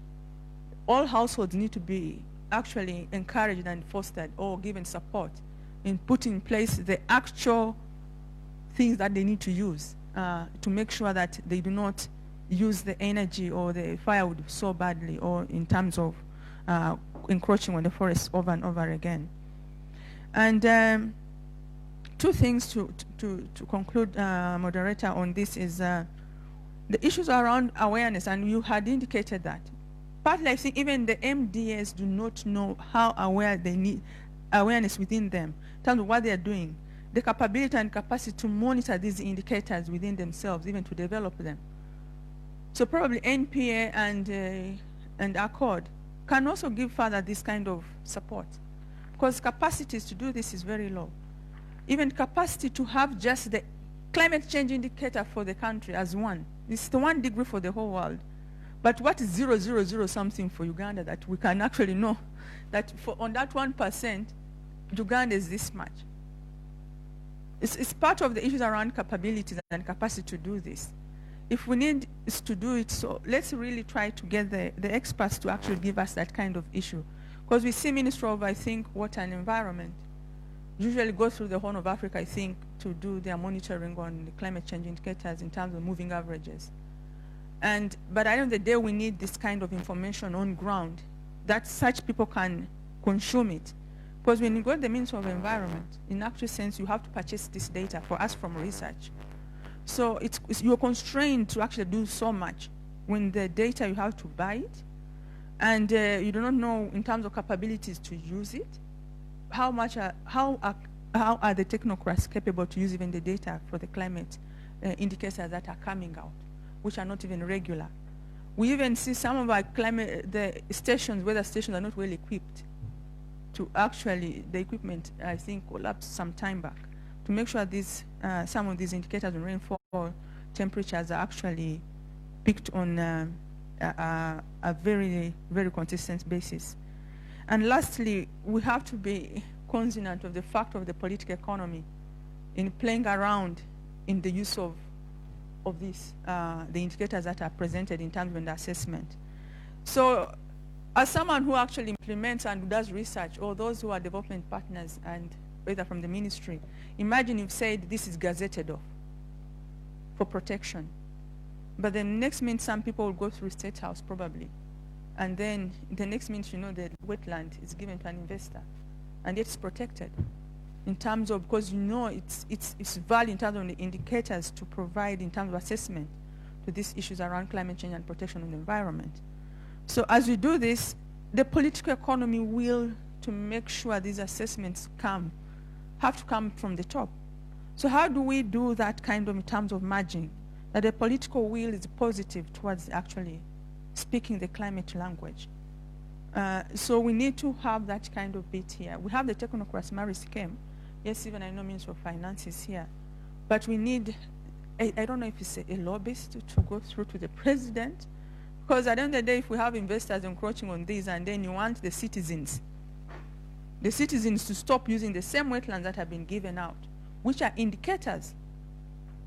All households need to be actually encouraged and fostered or given support in putting in place the actual things that they need to use to make sure that they do not use the energy or the firewood so badly, or in terms of encroaching on the forest over and over again. And two things to conclude, moderator, on this is the issues around awareness, and you had indicated that. Partly I think even the MDAs do not know how aware they need awareness within them in terms of what they are doing, the capability and capacity to monitor these indicators within themselves, even to develop them. So probably NPA and ACODE can also give further this kind of support, because capacities to do this is very low. Even capacity to have just the climate change indicator for the country as one. It's the 1 degree for the whole world. But what is 000 something for Uganda, that we can actually know that on that 1%, Uganda is this much? It's part of the issues around capabilities and capacity to do this. If we need is to do it, so let's really try to get the experts to actually give us that kind of issue. Because we see Ministry of, I think, Water and Environment usually go through the Horn of Africa, I think, to do their monitoring on the climate change indicators in terms of moving averages. But at the end of the day, we need this kind of information on ground that such people can consume it. Because when you go to the Ministry of Environment, in actual sense, you have to purchase this data for us from research. So you're constrained to actually do so much when the data, you have to buy it, and you do not know in terms of capabilities to use it. How are the technocrats capable to use even the data for the climate indicators that are coming out, which are not even regular? We even see some of our the stations, weather stations, are not well equipped to actually, the equipment, I think, collapsed some time back, to make sure these, some of these indicators on rainfall temperatures are actually picked on a very, very consistent basis. And lastly, we have to be cognizant of the fact of the political economy in playing around in the use of these, the indicators that are presented in terms of the assessment. So as someone who actually implements and does research, or those who are development partners and whether from the ministry, imagine you've said this is gazetted off for protection. But the next minute some people will go through State House probably. And then the next minute, you know, the wetland is given to an investor, and yet it's protected in terms of, because you know it's value in terms of the indicators to provide in terms of assessment to these issues around climate change and protection of the environment. So as we do this, the political economy will, to make sure these assessments have to come from the top. So how do we do that kind of in terms of merging, that the political will is positive towards actually speaking the climate language? So we need to have that kind of bit here. We have the technocrats, Maris came. Yes, even I know Minister of Finance is here. But we need, I don't know if it's a lobbyist to go through to the president, because at the end of the day, if we have investors encroaching on this, and then you want the citizens to stop using the same wetlands that have been given out, which are indicators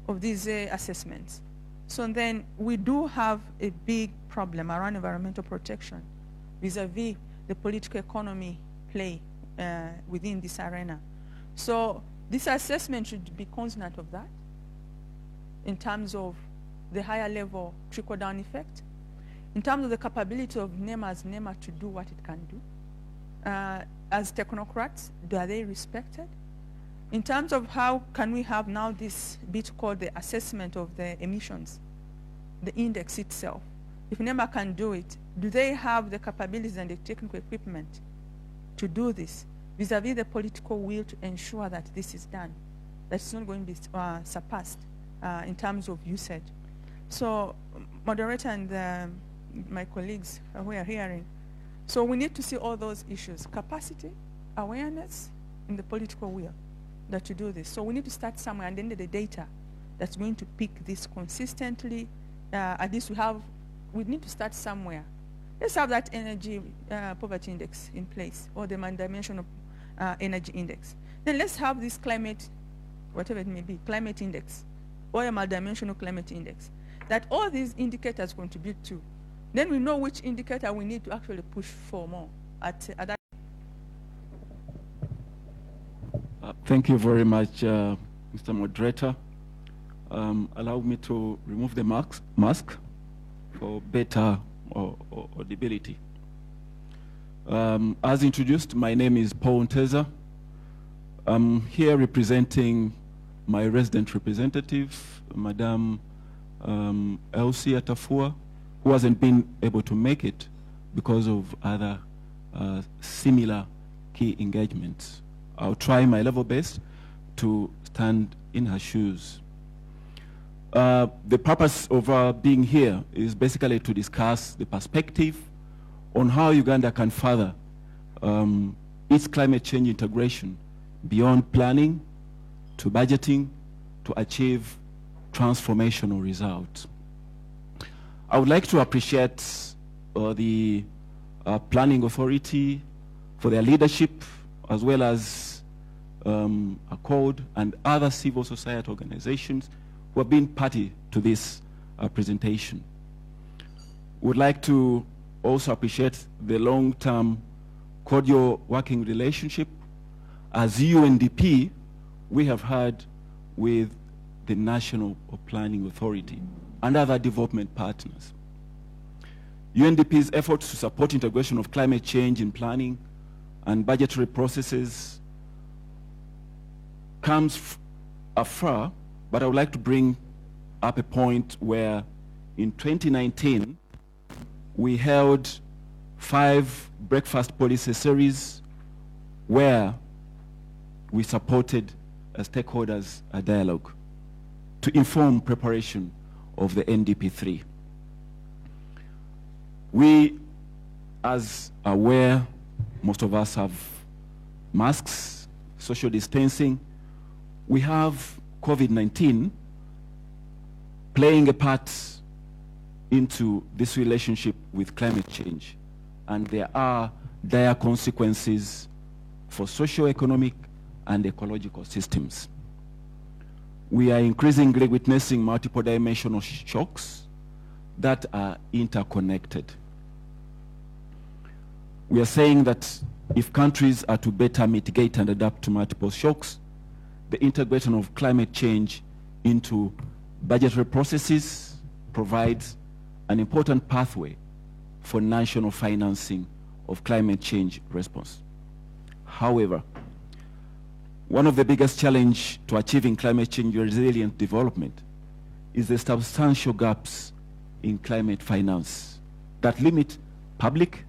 of these assessments. So then we do have a big problem around environmental protection vis-a-vis the political economy play within this arena. So this assessment should be consonant of that in terms of the higher level trickle-down effect, in terms of the capability of NEMA to do what it can do. As technocrats, are they respected? In terms of how can we have now this bit called the assessment of the emissions, the index itself. If NEMA can do it, do they have the capabilities and the technical equipment to do this vis-a-vis the political will to ensure that this is done, that it's not going to be surpassed in terms of usage? So, moderator and my colleagues who are hearing, so we need to see all those issues: capacity, awareness, and the political will that to do this. So we need to start somewhere, and then the data that's going to pick this consistently. At least we need to start somewhere. Let's have that energy poverty index in place, or the dimensional energy index. Then let's have this climate, whatever it may be, climate index, or a multidimensional climate index, that all these indicators contribute to. Then we know which indicator we need to actually push for more at that. Thank you very much, Mr. Moderator. Allow me to remove the mask for better audibility. As introduced, my name is Paul Nteza. I'm here representing my resident representative, Madame Elsie Atafua, who hasn't been able to make it because of other similar key engagements. I'll try my level best to stand in her shoes. The purpose of being here is basically to discuss the perspective on how Uganda can further its climate change integration beyond planning to budgeting to achieve transformational results. I would like to appreciate the Planning Authority for their leadership, as well as ACODE and other civil society organizations who have been party to this presentation. Would like to also appreciate the long-term cordial working relationship as UNDP we have had with the National Planning Authority and other development partners. UNDP's efforts to support integration of climate change in planning and budgetary processes comes afar, but I would like to bring up a point where in 2019, we held 5 breakfast policy series where we supported stakeholders a dialogue to inform preparation of the NDP3. We, as aware, most of us have masks, social distancing. We have COVID-19 playing a part into this relationship with climate change. And there are dire consequences for socio-economic and ecological systems. We are increasingly witnessing multiple dimensional shocks that are interconnected. We are saying that if countries are to better mitigate and adapt to multiple shocks, the integration of climate change into budgetary processes provides an important pathway for national financing of climate change response. However, one of the biggest challenges to achieving climate change resilient development is the substantial gaps in climate finance that limit public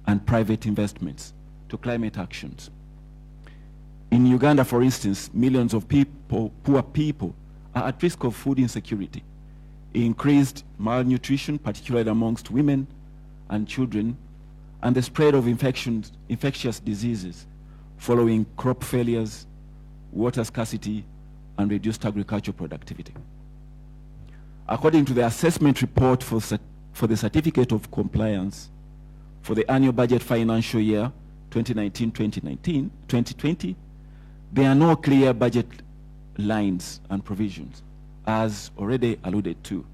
and private investments to climate actions. In Uganda, for instance, millions of people, poor people, are at risk of food insecurity, increased malnutrition, particularly amongst women and children, and the spread of infectious diseases following crop failures, water scarcity, and reduced agricultural productivity. According to the assessment report for the Certificate of Compliance for the annual budget financial year 2019-2020, there are no clear budget lines and provisions, as already alluded to.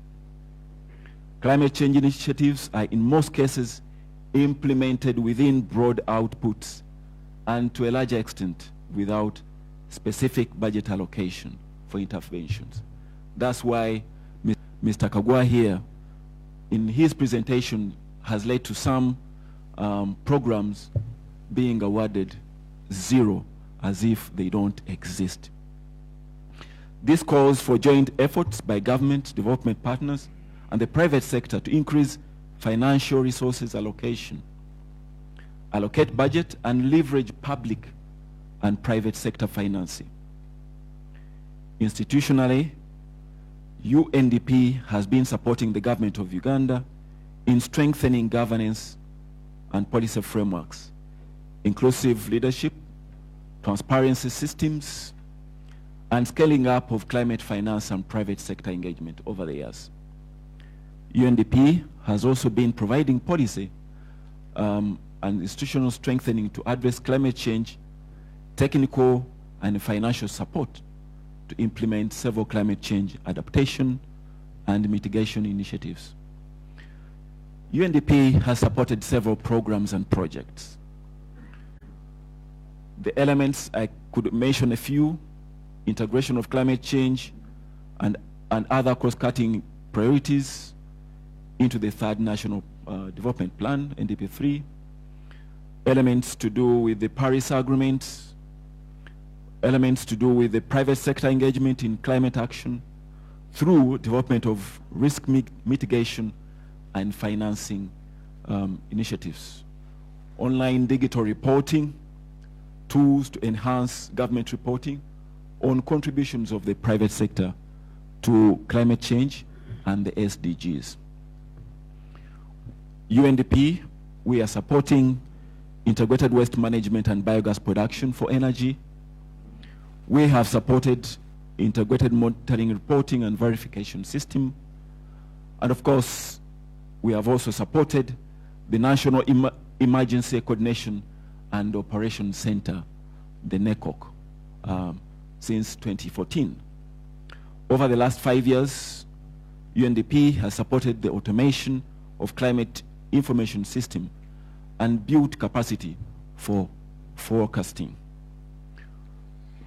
Climate change initiatives are in most cases implemented within broad outputs and to a larger extent without specific budget allocation for interventions. That's why Mr. Kagwa here, in his presentation, has led to some programs being awarded zero, as if they don't exist. This calls for joint efforts by government, development partners, and the private sector to increase financial resources allocation, allocate budget, and leverage public and private sector financing. Institutionally, UNDP has been supporting the government of Uganda in strengthening governance and policy frameworks, inclusive leadership, transparency systems, and scaling up of climate finance and private sector engagement over the years. UNDP has also been providing policy and institutional strengthening to address climate change, technical and financial support to implement several climate change adaptation and mitigation initiatives. UNDP has supported several programs and projects. The elements, I could mention a few: integration of climate change and other cross-cutting priorities into the third National Development Plan, NDP3, elements to do with the Paris Agreement, elements to do with the private sector engagement in climate action through development of risk mitigation and financing initiatives, online digital reporting, tools to enhance government reporting on contributions of the private sector to climate change and the SDGs. UNDP, we are supporting integrated waste management and biogas production for energy. We have supported integrated monitoring, reporting, and verification system. And of course, we have also supported the National Emergency Coordination and Operations Center, the NECOC, since 2014. Over the last 5 years, UNDP has supported the automation of climate information system and built capacity for forecasting.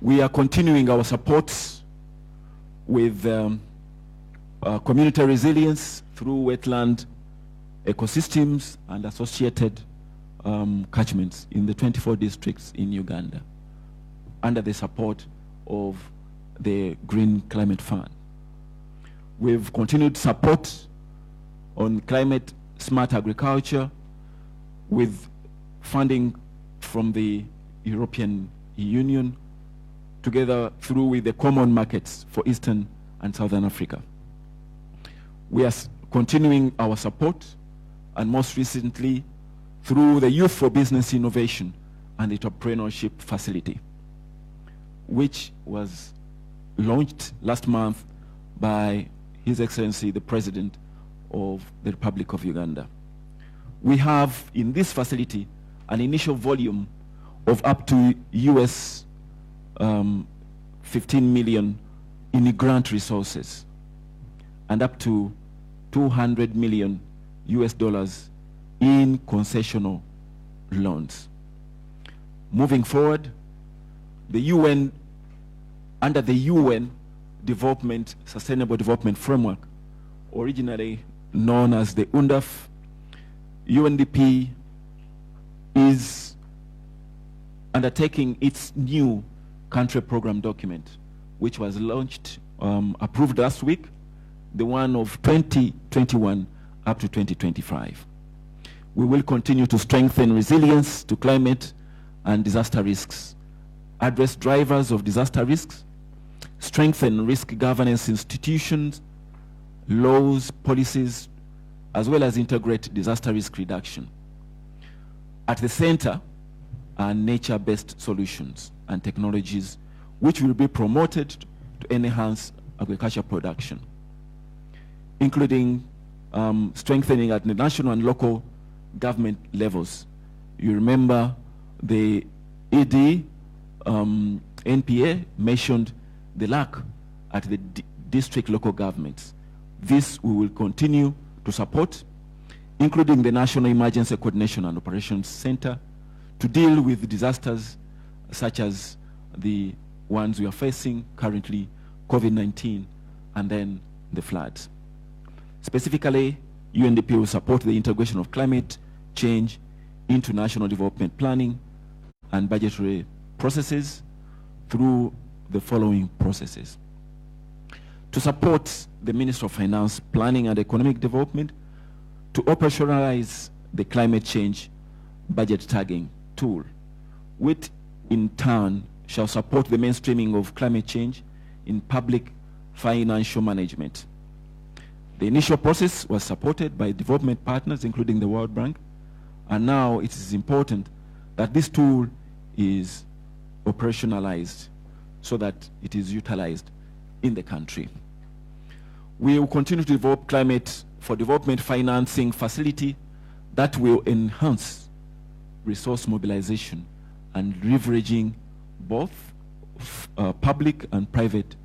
We are continuing our supports with community resilience through wetland ecosystems and associated catchments in the 24 districts in Uganda under the support of the Green Climate Fund. We've continued support on climate smart agriculture with funding from the European Union, together through with the common markets for Eastern and Southern Africa. We are continuing our support, and most recently through the Youth for Business Innovation and Entrepreneurship Facility, which was launched last month by His Excellency the President of the Republic of Uganda. We have in this facility an initial volume of up to US 15 million in grant resources and up to 200 million US dollars in concessional loans. Moving forward, the UN, under the UN Sustainable Development Framework, originally known as the UNDAF, UNDP is undertaking its new country program document, which was launched, approved last week, the one of 2021 up to 2025. We will continue to strengthen resilience to climate and disaster risks, address drivers of disaster risks, strengthen risk governance institutions, laws, policies, as well as integrate disaster risk reduction. At the center are nature-based solutions and technologies which will be promoted to enhance agriculture production, including strengthening at the national and local government levels. You remember the ED, NPA mentioned the lack at the district local governments. This we will continue to support, including the National Emergency Coordination and Operations Center, to deal with disasters such as the ones we are facing currently, COVID-19, and then the floods. Specifically, UNDP will support the integration of climate change into national development planning and budgetary processes through the following processes. To support the Ministry of Finance Planning and Economic Development to operationalize the climate change budget tagging tool, which in turn shall support the mainstreaming of climate change in public financial management. The initial process was supported by development partners, including the World Bank, and now it is important that this tool is operationalized so that it is utilized in the country. We will continue to develop climate for development financing facility that will enhance resource mobilization and leveraging both public and private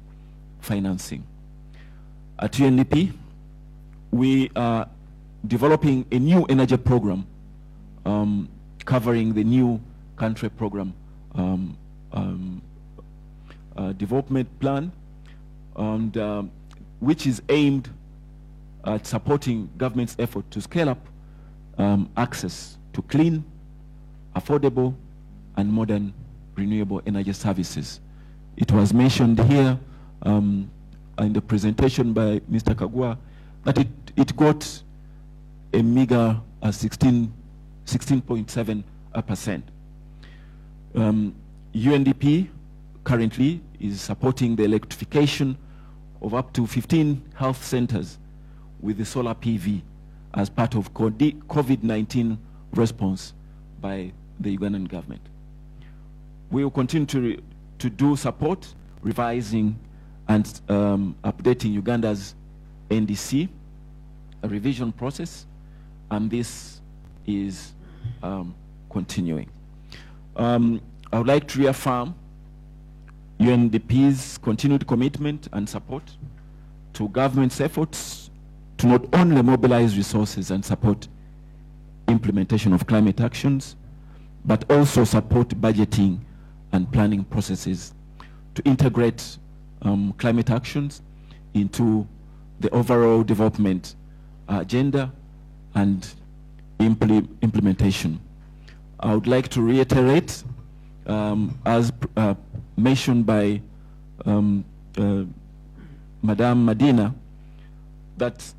financing. At UNDP, we are developing a new energy program covering the new country program development plan, and which is aimed at supporting government's effort to scale up access to clean, affordable, and modern renewable energy services. It was mentioned here in the presentation by Mr. Kagwa that it got a meager 16.7%. UNDP currently is supporting the electrification of up to 15 health centers with the solar PV as part of COVID-19 response by the Ugandan government. We will continue to do support, revising and updating Uganda's NDC, a revision process, and this is continuing. I would like to reaffirm UNDP's continued commitment and support to government's efforts to not only mobilize resources and support implementation of climate actions, but also support budgeting and planning processes to integrate climate actions into the overall development agenda and implementation. I would like to reiterate, as mentioned by Madame Medina, that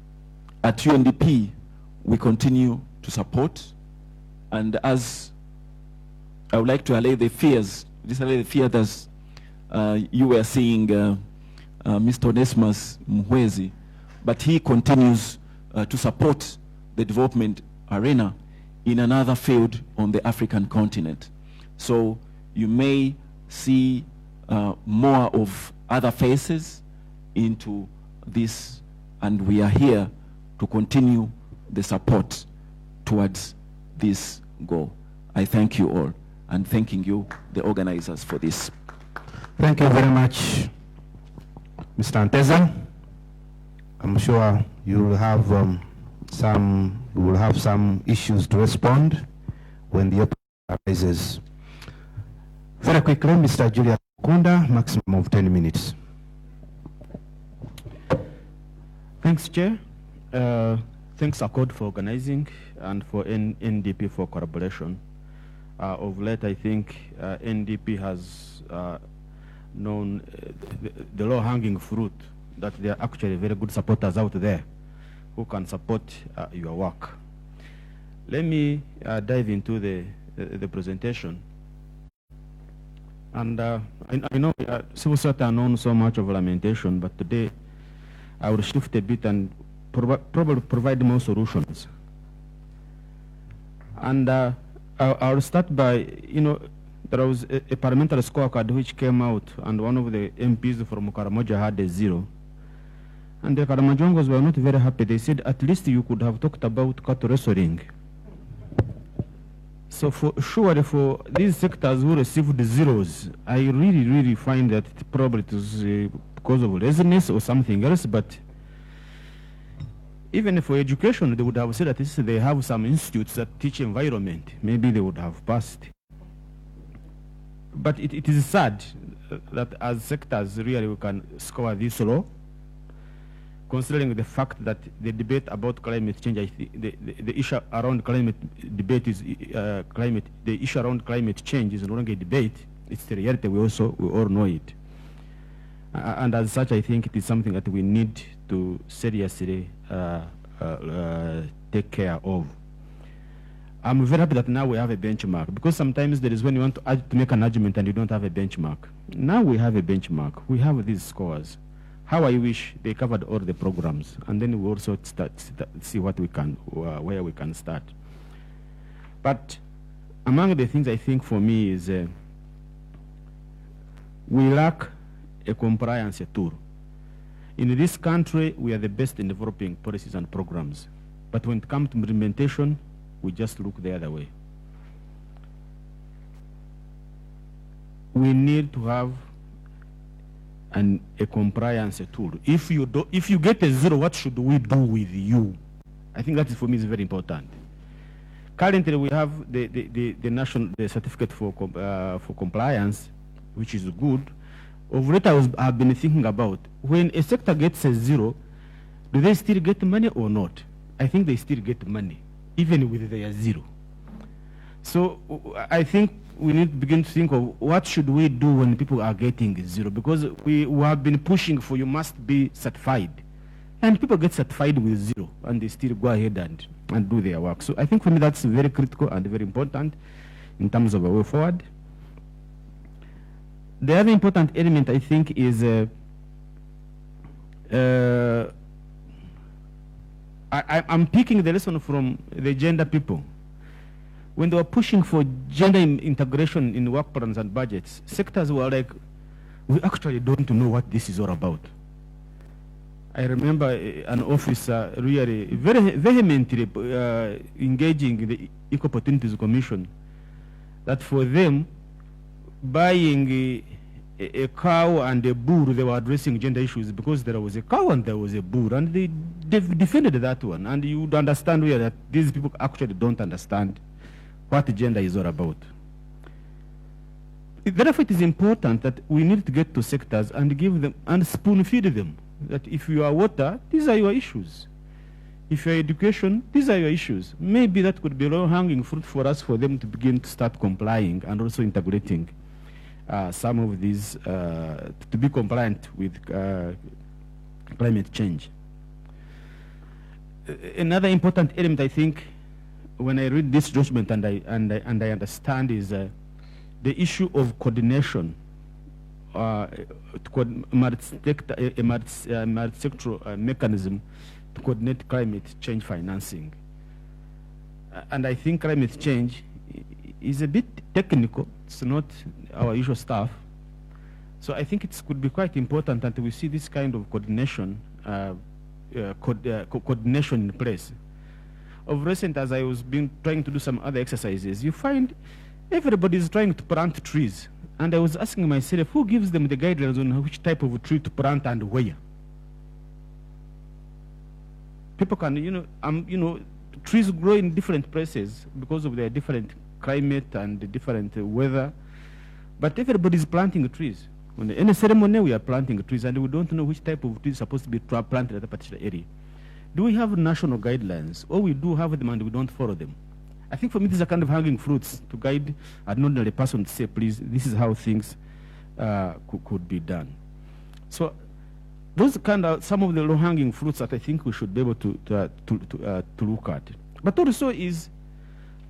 at UNDP we continue to support, and as I would like to allay the fears, that you were seeing Mr. Onesmus Muhwezi, but he continues to support the development arena in another field on the African continent. So you may see more of other faces into this, and we are here to continue the support towards this goal. I thank you all, and thanking you, the organizers, for this. Thank you very much, Mr. Anteza. I'm sure you will have some issues to respond when the opportunity arises. Very quickly, Mr. Julius Kunda, maximum of 10 minutes. Thanks, Chair. Thanks, ACODE, for organizing, and for NDP for collaboration. Of late, I think NDP has known the low-hanging fruit, that there are actually very good supporters out there who can support your work. Let me dive into the presentation. And I know civil society are known so much of lamentation, but today I will shift a bit and probably provide more solutions. And I'll start by, there was a parliamentary scorecard which came out, and one of the MPs from Karamoja had a 0. And the Karamojongos were not very happy. They said, at least you could have talked about cattle wrestling. So surely for these sectors who received the zeros, I really find that probably it was because of laziness or something else, but even for education, they would have said that they have some institutes that teach environment. Maybe they would have passed. But it is sad that as sectors really we can score this low, considering the fact that the debate about climate change, I think the issue around climate debate is the issue around climate change is no longer a debate. It's the reality. We all know it. And as such, I think it is something that we need to seriously take care of. I'm very happy that now we have a benchmark, because sometimes there is when you want to make an argument and you don't have a benchmark. Now we have a benchmark. We have these scores. How I wish they covered all the programs, and then we also see what we can, where we can start. But among the things I think for me is we lack a compliance tool. In this country, we are the best in developing policies and programs. But when it comes to implementation, we just look the other way. We need to have a compliance tool. If you get a 0, what should we do with you? I think that is, for me, is very important. Currently, we have the certificate for compliance, which is good. Of late, I've been thinking about, when a sector gets a 0, do they still get money or not? I think they still get money, even with their 0. So I think we need to begin to think of what should we do when people are getting 0, because we have been pushing for you must be certified. And people get certified with 0, and they still go ahead and do their work. So I think for me that's very critical and very important in terms of a way forward. The other important element, I think, is I'm picking the lesson from the gender people. When they were pushing for gender integration in work plans and budgets, sectors were like, we actually don't know what this is all about. I remember an officer really very vehemently engaging in the Equal Opportunities Commission that for them, buying a cow and a bull, they were addressing gender issues because there was a cow and there was a bull, and they defended that one. And you would understand really that these people actually don't understand what gender is all about. Therefore, it is important that we need to get to sectors and give them and spoon feed them that if you are water, these are your issues. If you are education, these are your issues. Maybe that could be low-hanging fruit for us, for them to begin to start complying and also integrating some of these to be compliant with climate change. Another important element, I think, when I read this document and I understand, is the issue of coordination, multi-sectoral mechanism to coordinate climate change financing. And I think climate change is a bit technical. It's not our usual stuff. So I think it could be quite important that we see this kind of coordination, coordination in place. Of recent, as I was trying to do some other exercises, you find everybody is trying to plant trees. And I was asking myself, who gives them the guidelines on which type of tree to plant and where? People can, trees grow in different places because of their different climate and the different weather. But everybody is planting trees. In a ceremony, we are planting trees, and we don't know which type of tree is supposed to be planted at a particular area. Do we have national guidelines, or we do have them and we don't follow them? I think for me, these are kind of hanging fruits to guide an ordinary person to say, please, this is how things could be done. So those some of the low-hanging fruits that I think we should be able to look at. But also is,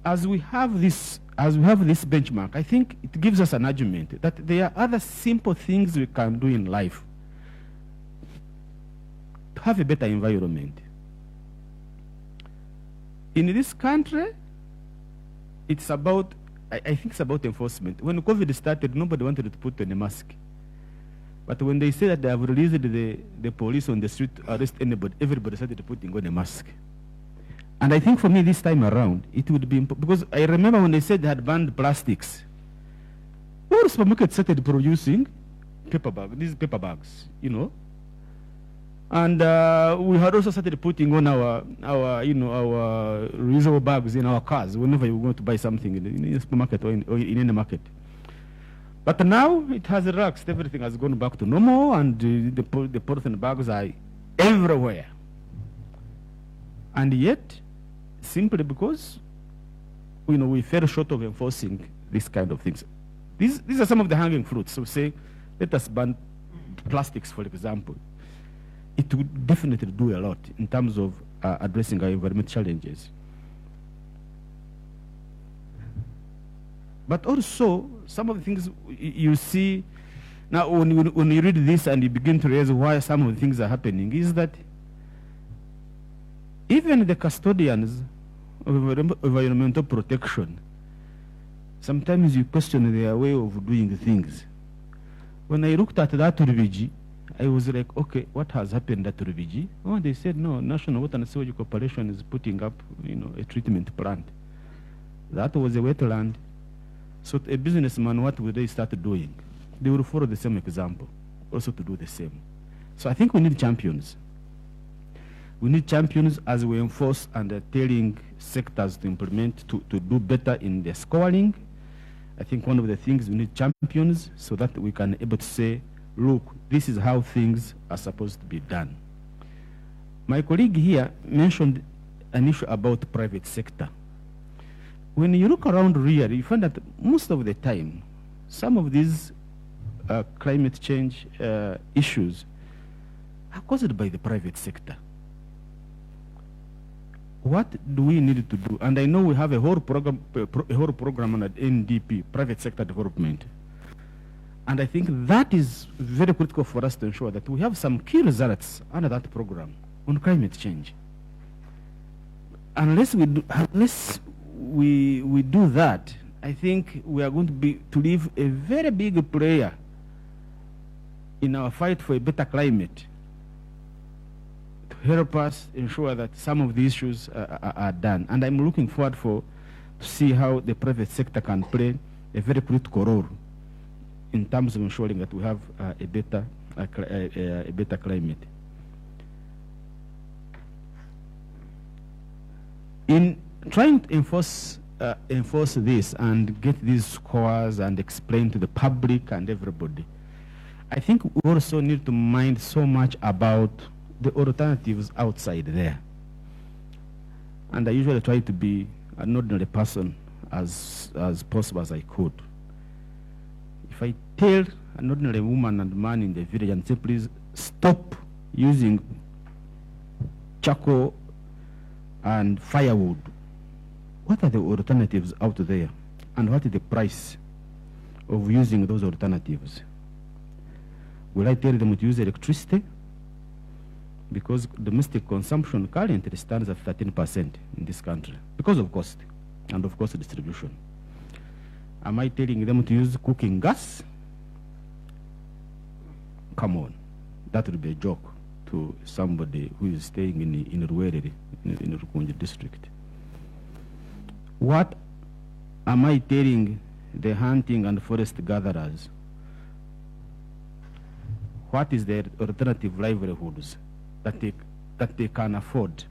as we have this benchmark, I think it gives us an argument that there are other simple things we can do in life to have a better environment. In this country, it's about, I think it's about enforcement. When COVID started, nobody wanted to put on a mask. But when they say that they have released the police on the street to arrest anybody, everybody started putting on a mask. And I think for me this time around, it would be important, because I remember when they said they had banned plastics, all supermarkets started producing these paper bags, And we had also started putting on our reusable bags in our cars whenever you want to buy something in a supermarket or in any market. But now it has relaxed. Everything has gone back to normal, and the polythene bags are everywhere. And yet, simply because we fell short of enforcing these kind of things. These are some of the hanging fruits. So say, let us ban plastics, for example. It would definitely do a lot in terms of addressing our environmental challenges. But also, some of the things you see, now when you read this and you begin to realize why some of the things are happening, is that even the custodians of environmental protection, sometimes you question their way of doing things. When I looked at that Rubiji, I was like, okay, what has happened at Rubiji? Oh, they said, no, National Water and Sewage Corporation is putting up, a treatment plant. That was a wetland. So a businessman, what would they start doing? They will follow the same example, also to do the same. So I think we need champions. We need champions as we enforce and telling sectors to implement, to do better in their scoring. I think one of the things we need champions so that we can able to say, look, this is how things are supposed to be done. My colleague here mentioned an issue about the private sector. When you look around really, you find that most of the time, some of these climate change issues are caused by the private sector. What do we need to do? And I know we have a whole program on NDP, private sector development. And I think that is very critical for us to ensure that we have some key results under that program on climate change. Unless we do that, I think we are going to leave a very big player in our fight for a better climate to help us ensure that some of the issues are done. And I'm looking forward to see how the private sector can play a very critical role in terms of ensuring that we have a better climate. In trying to enforce this and get these scores and explain to the public and everybody, I think we also need to mind so much about the alternatives outside there. And I usually try to be an ordinary person as possible as I could. If I tell an ordinary woman and man in the village and say, please stop using charcoal and firewood, what are the alternatives out there? And what is the price of using those alternatives? Will I tell them to use electricity? Because domestic consumption currently stands at 13% in this country because of cost and of course distribution. Am I telling them to use cooking gas? Come on, that would be a joke to somebody who is staying in Ruweri, in Rukunji district. What am I telling the hunting and forest gatherers? What is their alternative livelihoods that they can afford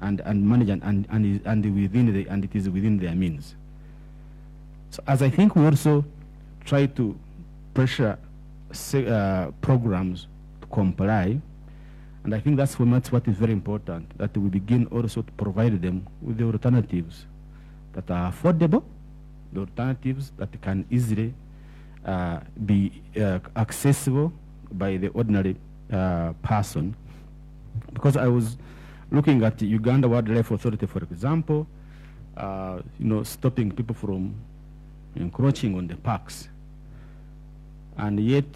and manage and it is within their means? So as I think we also try to pressure programs to comply, and I think that's what is very important, that we begin also to provide them with the alternatives that are affordable, the alternatives that can easily be accessible by the ordinary person. Because I was looking at the Uganda Wildlife Authority, for example, stopping people from encroaching on the parks. And yet,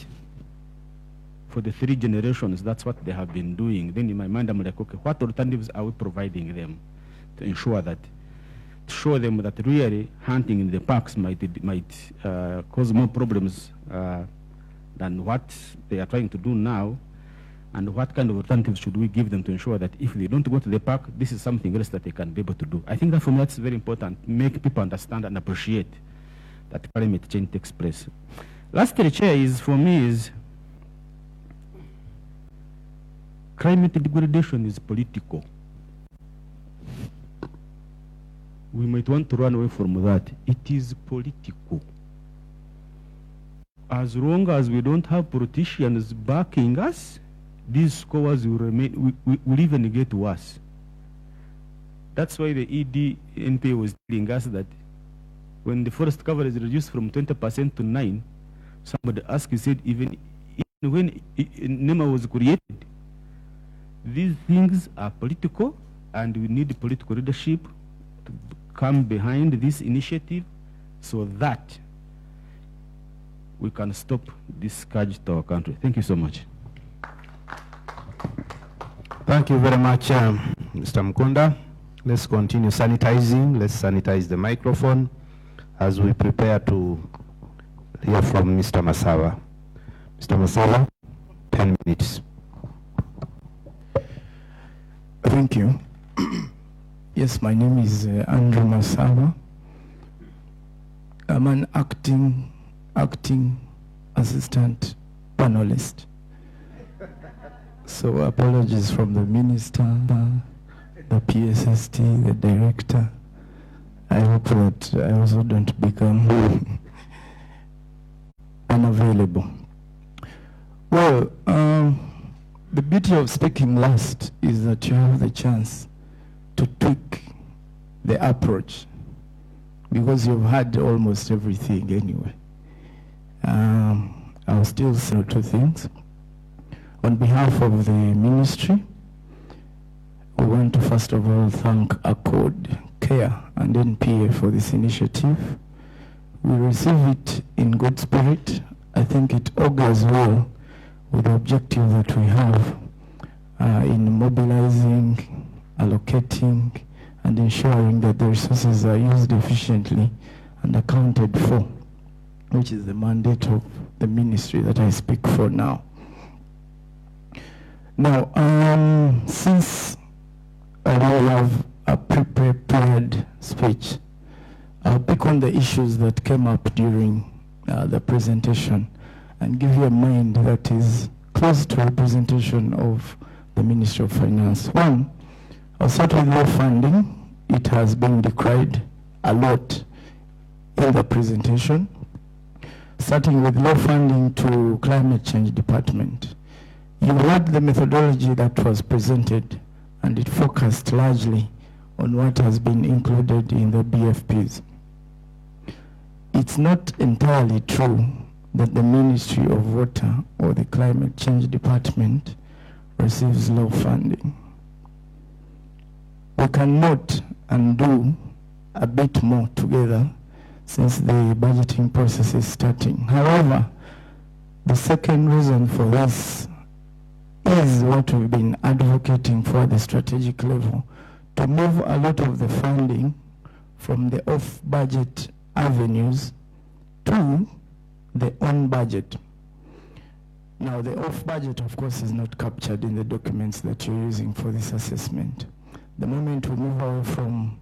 for the 3 generations, that's what they have been doing. Then in my mind, I'm like, okay, what alternatives are we providing them to ensure that, to show them that really hunting in the parks might cause more problems than what they are trying to do now, and what kind of alternatives should we give them to ensure that if they don't go to the park, this is something else that they can be able to do. I think that for me that's very important, make people understand and appreciate that climate change takes place. Lastly, Chair, for me, climate degradation is political. We might want to run away from that. It is political. As long as we don't have politicians backing us, these scores will remain, will even get worse. That's why the NPA was telling us that when the forest cover is reduced from 20% to 9%, somebody asked, he said, even when NEMA was created, these things are political, and we need political leadership to come behind this initiative so that we can stop this scourge to our country. Thank you so much. Thank you very much, Mr. Mkunda. Let's continue sanitizing. Let's sanitize the microphone as we prepare to hear from Mr. Masawa. Mr. Masawa, 10 minutes. Thank you. Yes, my name is Andrew Masawa. I'm an acting assistant panelist. So apologies from the minister, the PSST, the director. I hope that I also don't become unavailable. Well, the beauty of speaking last is that you have the chance to tweak the approach, because you've had almost everything anyway. I'll still say two things. On behalf of the ministry, we want to first of all thank ACODE, CARE, and NPA for this initiative. We receive it in good spirit. I think it augurs well with the objective that we have in mobilizing, allocating, and ensuring that the resources are used efficiently and accounted for, which is the mandate of the ministry that I speak for now. Now, since I will have a pre-prepared speech, I'll pick on the issues that came up during the presentation and give you a mind that is close to a representation of the Ministry of Finance. One, I'll start with low funding. It has been decried a lot in the presentation, starting with low funding to climate change department. You heard the methodology that was presented, and it focused largely on what has been included in the BFPs. It's not entirely true that the Ministry of Water or the Climate Change Department receives low funding. We can note and do a bit more together since the budgeting process is starting. However, the second reason for this is what we've been advocating for at the strategic level, to move a lot of the funding from the off-budget avenues to the on-budget. Now, the off-budget, of course, is not captured in the documents that you're using for this assessment. The moment we move away from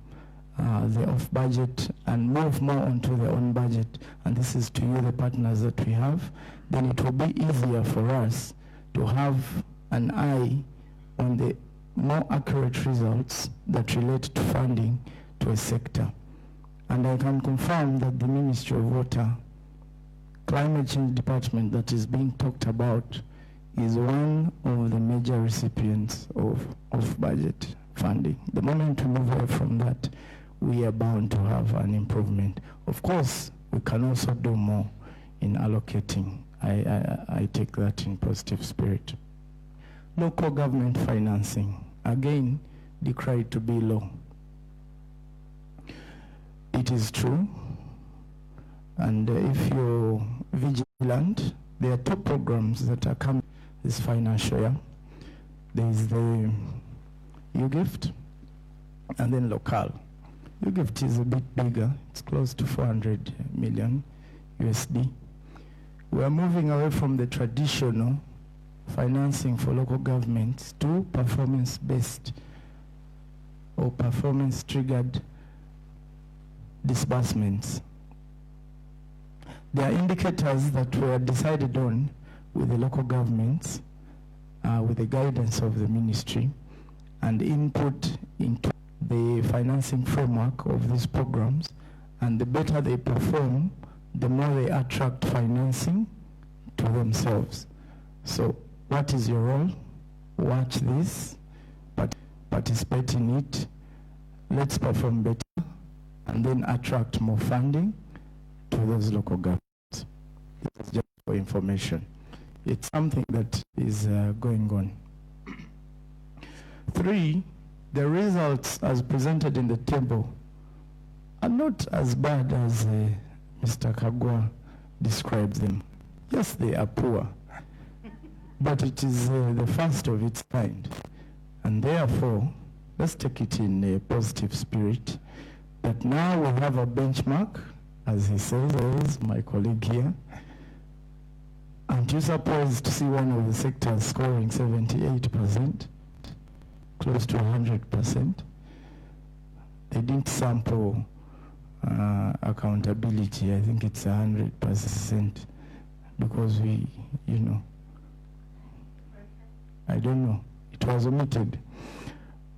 the off-budget and move more onto the on-budget, and this is to you, the partners that we have, then it will be easier for us to have an eye on the more accurate results that relate to funding to a sector. And I can confirm that the Ministry of Water Climate Change Department that is being talked about is one of the major recipients of off-budget funding. The moment we move away from that, we are bound to have an improvement. Of course, we can also do more in allocating. I take that in positive spirit. Local government financing, again, decried to be low. It is true, and if you're vigilant, there are two programs that are coming this financial year. There is the U-Gift and then local. U-Gift is a bit bigger, it's close to 400 million USD. We are moving away from the traditional financing for local governments to performance-based or performance-triggered disbursements. There are indicators that were decided on with the local governments with the guidance of the ministry and input into the financing framework of these programs. And the better they perform, the more they attract financing to themselves. So what is your role? Watch this, participate in it. Let's perform better and then attract more funding to those local governments. This is just for information. It's something that is going on. 3, the results as presented in the table are not as bad as Mr. Kagwa describes them. Yes, they are poor, but it is the first of its kind. And therefore, let's take it in a positive spirit, that now we have a benchmark, as he says, my colleague here. Aren't you surprised to see one of the sectors scoring 78%, close to 100%? They didn't sample accountability. I think it's 100% because we, I don't know. It was omitted.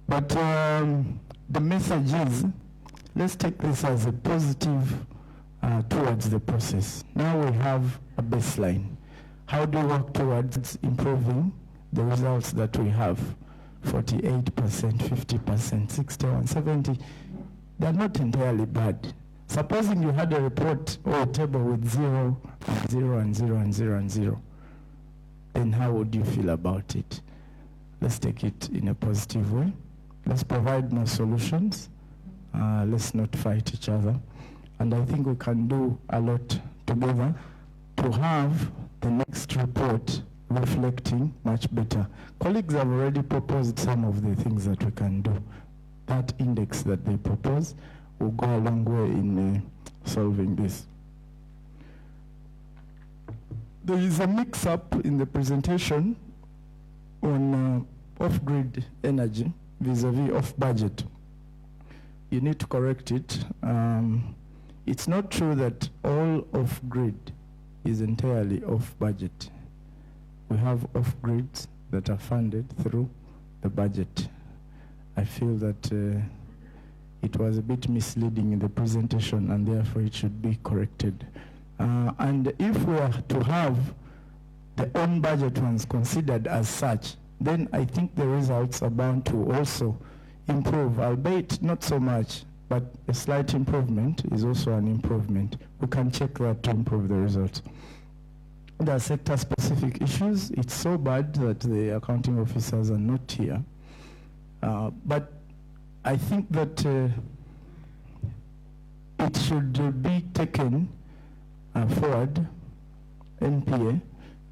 But the message is, let's take this as a positive towards the process. Now we have a baseline. How do we work towards improving the results that we have? 48%, 50%, 61, 70. They're not entirely bad. Supposing you had a report or a table with 0 and 0 and 0 and 0 and 0, then how would you feel about it? Let's take it in a positive way. Let's provide more solutions. Let's not fight each other. And I think we can do a lot together to have the next report reflecting much better. Colleagues have already proposed some of the things that we can do. That index that they propose will go a long way in solving this. There is a mix-up in the presentation on off-grid energy vis-a-vis off-budget. You need to correct it. It's not true that all off-grid is entirely off-budget. We have off-grids that are funded through the budget. I feel that it was a bit misleading in the presentation, and therefore it should be corrected. And if we are to have the on-budget ones considered as such, then I think the results are bound to also improve, albeit not so much, but a slight improvement is also an improvement. We can check that to improve the results. There are sector-specific issues. It's so bad that the accounting officers are not here. But I think that it should be taken forward, NPA,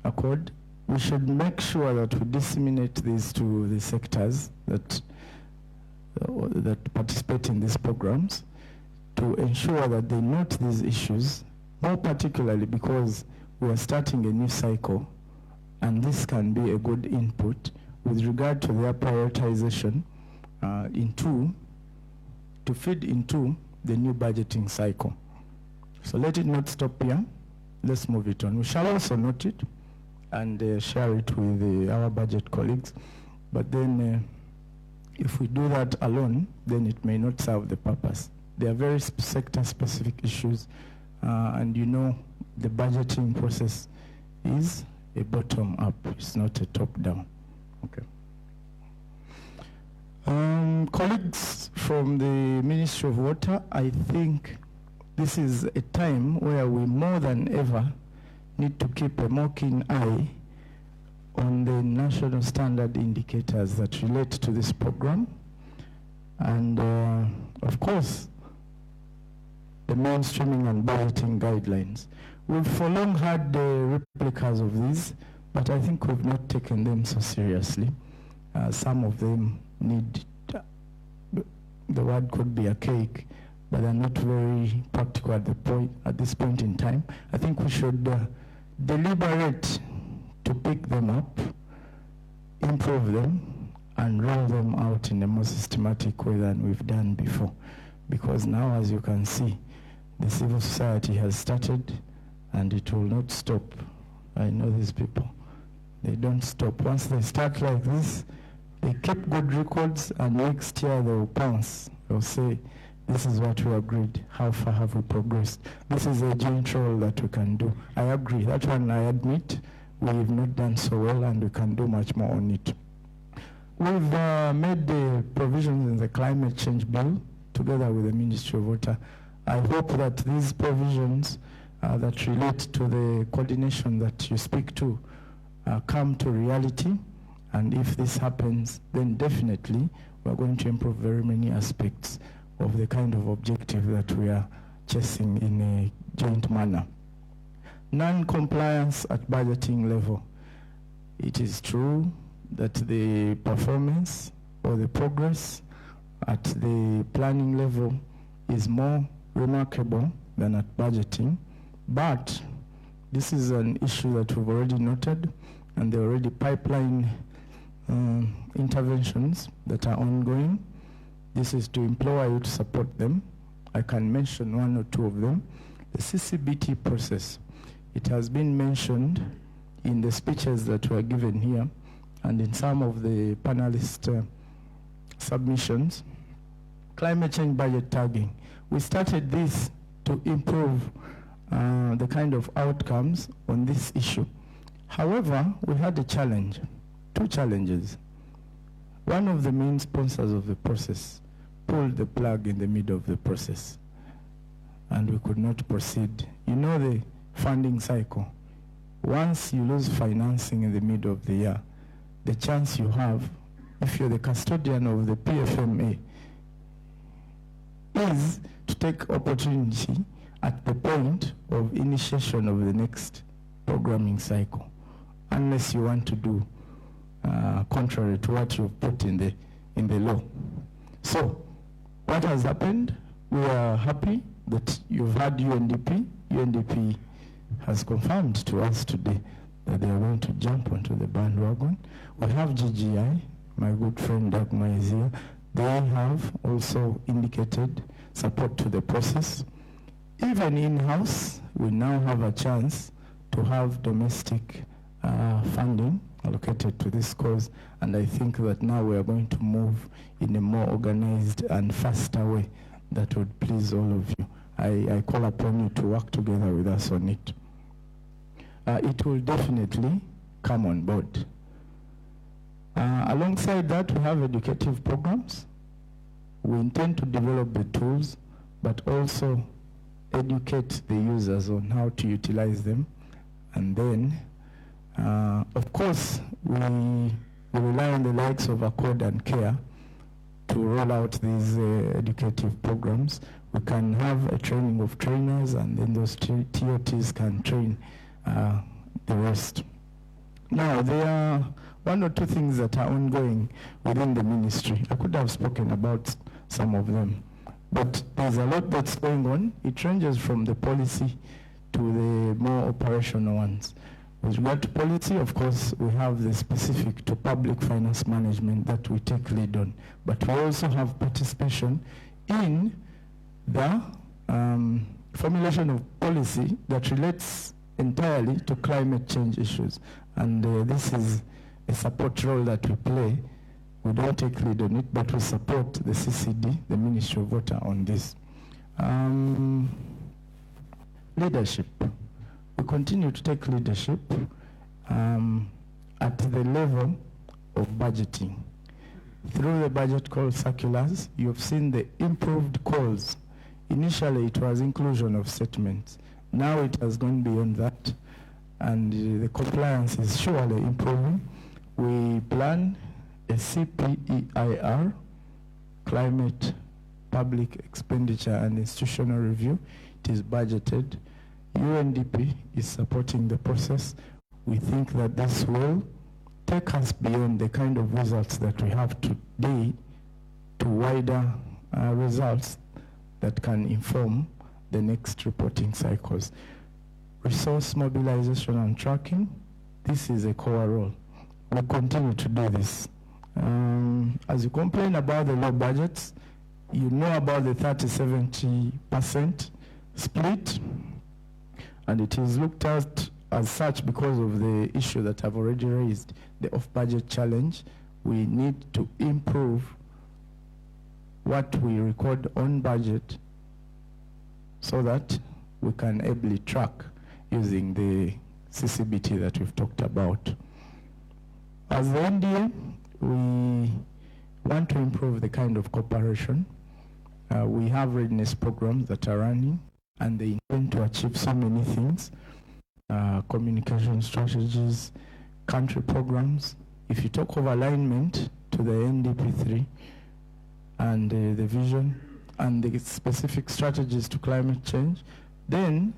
ACODE. We should make sure that we disseminate these to the sectors that participate in these programs to ensure that they note these issues, more particularly because we are starting a new cycle, and this can be a good input with regard to their prioritization to feed into the new budgeting cycle. So let it not stop here. Let's move it on. We shall also note it and share it with our budget colleagues. But then if we do that alone, then it may not serve the purpose. There are very sector-specific issues, and the budgeting process is a bottom-up. It's not a top-down. Okay. Colleagues from the Ministry of Water, I think this is a time where we more than ever need to keep a more keen eye on the national standard indicators that relate to this program. And of course, the mainstreaming and budgeting guidelines. We've for long had replicas of these, but I think we've not taken them so seriously. Some of them need, the word could be archaic, but they're not very practical at this point in time. I think we should deliberate to pick them up, improve them, and roll them out in a more systematic way than we've done before. Because now, as you can see, the civil society has started, and it will not stop. I know these people. They don't stop. Once they start like this, they keep good records, and next year they will pounce. They'll say, this is what we agreed. How far have we progressed? This is a joint role that we can do. I agree. That one I admit we've not done so well, and we can do much more on it. We've made the provisions in the climate change bill together with the Ministry of Water. I hope that these provisions that relate to the coordination that you speak to come to reality. And if this happens, then definitely we're going to improve very many aspects of the kind of objective that we are chasing in a joint manner. Non-compliance at budgeting level. It is true that the performance or the progress at the planning level is more remarkable than at budgeting, but this is an issue that we've already noted, and there are already pipeline interventions that are ongoing. This is to implore you to support them. I can mention one or two of them. The CCBT process. It has been mentioned in the speeches that were given here and in some of the panelist submissions. Climate change budget tagging. We started this to improve the kind of outcomes on this issue. However, we had a challenge, two challenges. One of the main sponsors of the process pulled the plug in the middle of the process, and we could not proceed. You know the funding cycle. Once you lose financing in the middle of the year, the chance you have, if you're the custodian of the PFMA, is to take opportunity at the point of initiation of the next programming cycle, unless you want to do contrary to what you've put in the law. So, what has happened? We are happy that you've had UNDP. UNDP has confirmed to us today that they are going to jump onto the bandwagon. We have GGI, my good friend Dagmar is here. They have also indicated support to the process. Even in-house, we now have a chance to have domestic funding allocated to this cause, and I think that now we are going to move in a more organized and faster way that would please all of you. I call upon you to work together with us on it. It will definitely come on board. Alongside that, we have educative programs. We intend to develop the tools, but also educate the users on how to utilize them. And then, of course, we rely on the likes of ACODE and CARE to roll out these educative programs. We can have a training of trainers, and then those TOTs can train the rest. Now, there are one or two things that are ongoing within the ministry. I could have spoken about some of them, but there's a lot that's going on. It ranges from the policy to the more operational ones. With regard to policy, of course, we have the specific to public finance management that we take lead on, but we also have participation in the formulation of policy that relates entirely to climate change issues. And this is a support role that we play. We don't take lead on it, but we support the CCD, the Ministry of Water, on this. Leadership. We continue to take leadership at the level of budgeting. Through the budget call circulars, you've seen the improved calls. Initially, it was inclusion of statements. Now it has gone beyond that, and the compliance is surely improving. We plan a CPEIR, Climate, Public Expenditure and Institutional Review. It is budgeted. UNDP is supporting the process. We think that this will take us beyond the kind of results that we have today to wider results that can inform the next reporting cycles. Resource mobilization and tracking, this is a core role. We'll continue to do this. As you complain about the low budgets, you know about the 30-70% split, and it is looked at as such, because of the issue that I've already raised, the off-budget challenge, we need to improve what we record on budget so that we can ably track using the CCBT that we've talked about. As the NDA, we want to improve the kind of cooperation. We have readiness programs that are running, and they intend to achieve so many things. Communication strategies, country programs. If you talk of alignment to the NDP3 and the vision and the specific strategies to climate change, then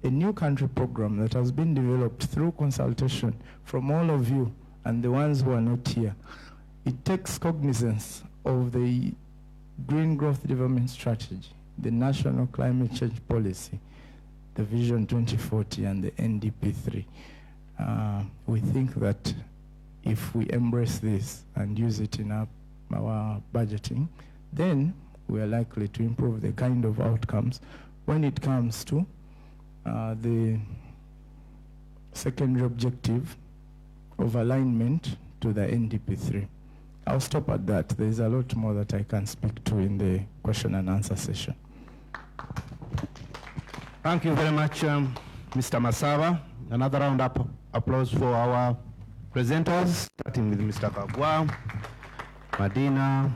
a new country program that has been developed through consultation from all of you and the ones who are not here, it takes cognizance of the Green Growth Development Strategy, the National Climate Change Policy, the Vision 2040 and the NDP3. We think that if we embrace this and use it in our budgeting, then we are likely to improve the kind of outcomes when it comes to the secondary objective of alignment to the NDP3. I'll stop at that. There's a lot more that I can speak to in the question and answer session. Thank you very much, Mr. Masaba. Another round of applause for our presenters, starting with Mr. Kagwa, Madina,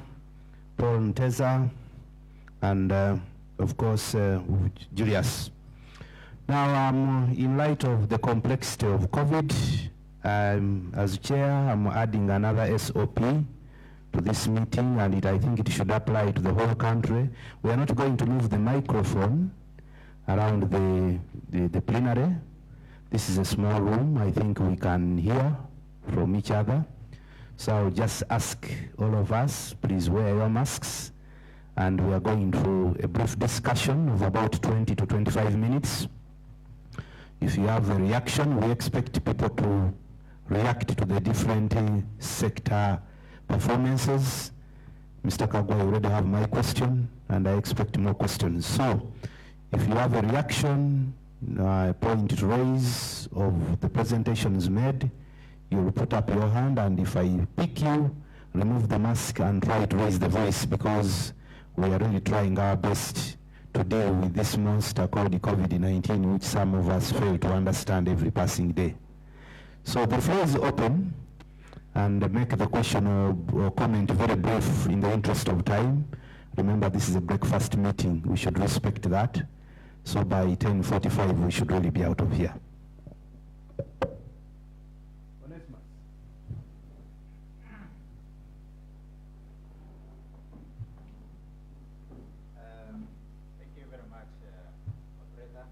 Paul Nteza, and of course, Julius. Now, in light of the complexity of COVID, as chair, I'm adding another SOP to this meeting, and I think it should apply to the whole country. We are not going to move the microphone around the plenary. This is a small room. I think we can hear from each other. So I'll just ask all of us, please wear your masks, and we are going through a brief discussion of about 20 to 25 minutes. If you have a reaction, we expect people to react to the different sector performances. Mr. Kagwa, I already have my question, and I expect more questions. So, if you have a reaction, a point to raise of the presentations made, you'll put up your hand, and if I pick you, remove the mask and try to raise the voice, because we are really trying our best to deal with this monster called COVID-19, which some of us fail to understand every passing day. So the floor is open, and make the question or comment very brief in the interest of time. Remember, this is a breakfast meeting. We should respect that. So by 10:45, we should really be out of here. Thank you very much, operator.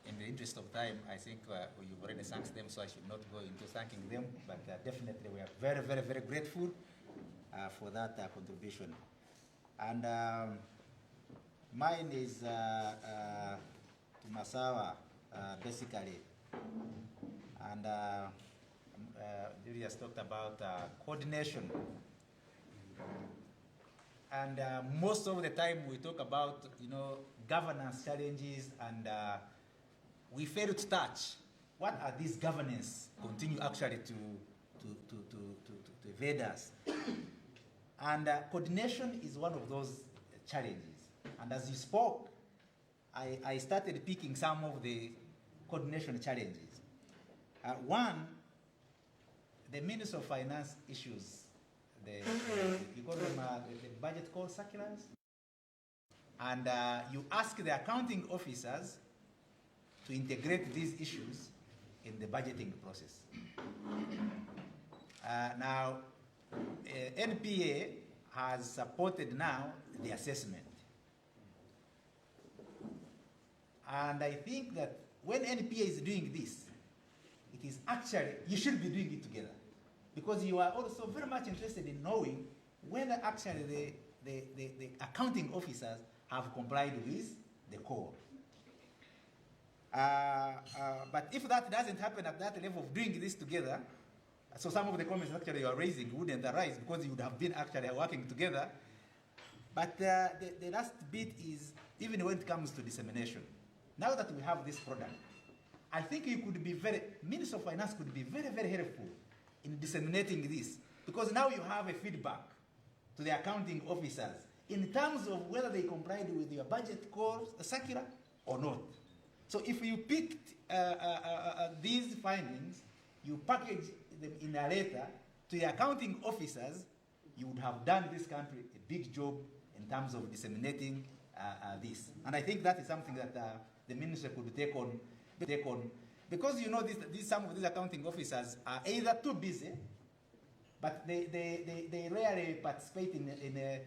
In the interest of time, I think you've already thanked them, so I should not go into thanking them, but definitely we are very, very, very grateful for that contribution. And mine is to Masawa, basically. And Julius talked about coordination. And most of the time we talk about, governance challenges, and we fail to touch what are these governance continue actually to evade us. And coordination is one of those challenges. And as you spoke, I started picking some of the coordination challenges. One, the Minister of Finance issues you call them the budget call circulars, and you ask the accounting officers to integrate these issues in the budgeting process. Now, NPA has supported now the assessment. And I think that when NPA is doing this, it is actually, you should be doing it together. Because you are also very much interested in knowing whether actually the accounting officers have complied with the call. But if that doesn't happen at that level of doing this together, so some of the comments actually you are raising wouldn't arise because you would have been actually working together. But the last bit is, even when it comes to dissemination, now that we have this product, I think Minister of Finance could be very, very helpful in disseminating this, because now you have a feedback to the accounting officers in terms of whether they complied with your budget calls, circular or not. So if you picked these findings, you package them in a letter to the accounting officers, you would have done this country a big job in terms of disseminating this. And I think that is something that the minister could take on, because you know some of these accounting officers are either too busy, but they rarely participate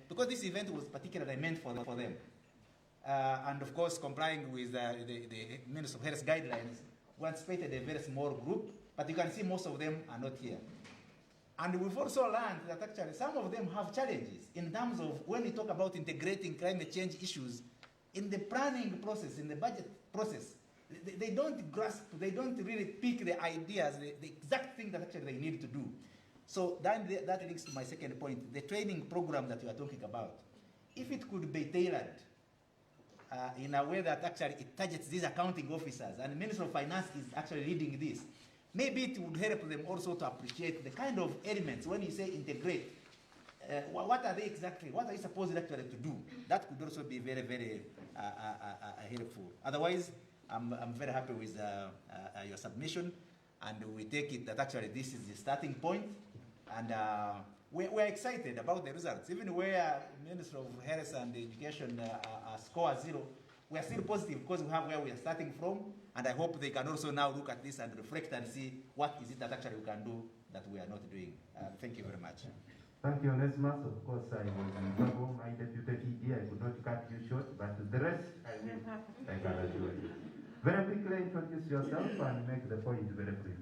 because this event was particularly meant for them. And of course, complying with the Minister of Health guidelines, we anticipated a very small group, but you can see most of them are not here. And we've also learned that actually some of them have challenges in terms of when we talk about integrating climate change issues in the planning process, in the budget process. They don't grasp, they don't really pick the ideas, the exact thing that actually they need to do. So that links to my second point, the training program that you are talking about. If it could be tailored in a way that actually it targets these accounting officers, and the Minister of Finance is actually leading this, maybe it would help them also to appreciate the kind of elements, when you say integrate, what are they exactly, what are you supposed actually to do? That could also be very, very helpful. Otherwise, I'm very happy with your submission, and we take it that actually this is the starting point, and we're excited about the results. Even where Minister of Health and Education score 0, we are still positive because we have where we are starting from, and I hope they can also now look at this and reflect and see what is it that actually we can do that we are not doing. Thank you very much. Thank you, Onesimus. Of course, I was in trouble. My deputy TD, I could not cut you short, but the rest, I can assure you. Very quickly introduce yourself and make the point very brief.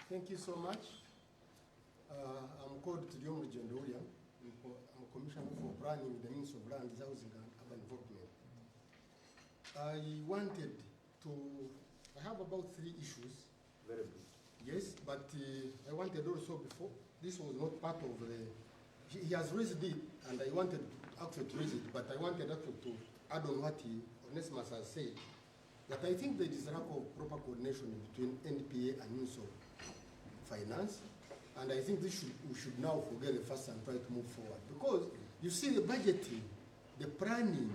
Thank you so much. I'm called Tidiom William. I'm a Commissioner for Planning in the Ministry of Land, Housing and Urban Development. I have about 3 issues. Very good. Yes, but I wanted also before, this was not part of he has raised it, and I wanted actually to raise it, but I wanted actually to add on what Onesimus has said, that I think there is a lack of proper coordination between NPA and Ministry of Finance, and I think we should now forget the first and try to move forward. Because you see the budgeting, the planning,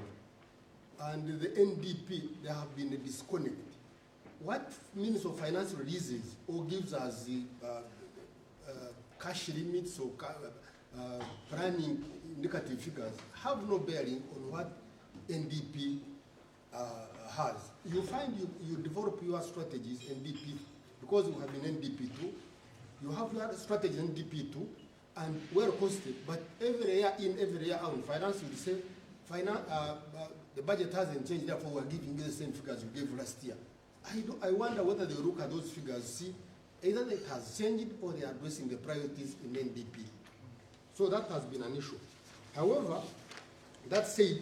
and the NDP, there have been a disconnect. What Ministry of Finance releases or gives us the cash limits or planning indicative figures have no bearing on what NDP has. You find you develop your strategies NDP, because you have been NDP2, you have your strategy NDP2, and well costed, but every year in, every year out, finance will say, the budget hasn't changed, therefore we're giving you the same figures you gave last year. I wonder whether they look at those figures, see, either it has changed or they are addressing the priorities in NDP. So that has been an issue. However, that said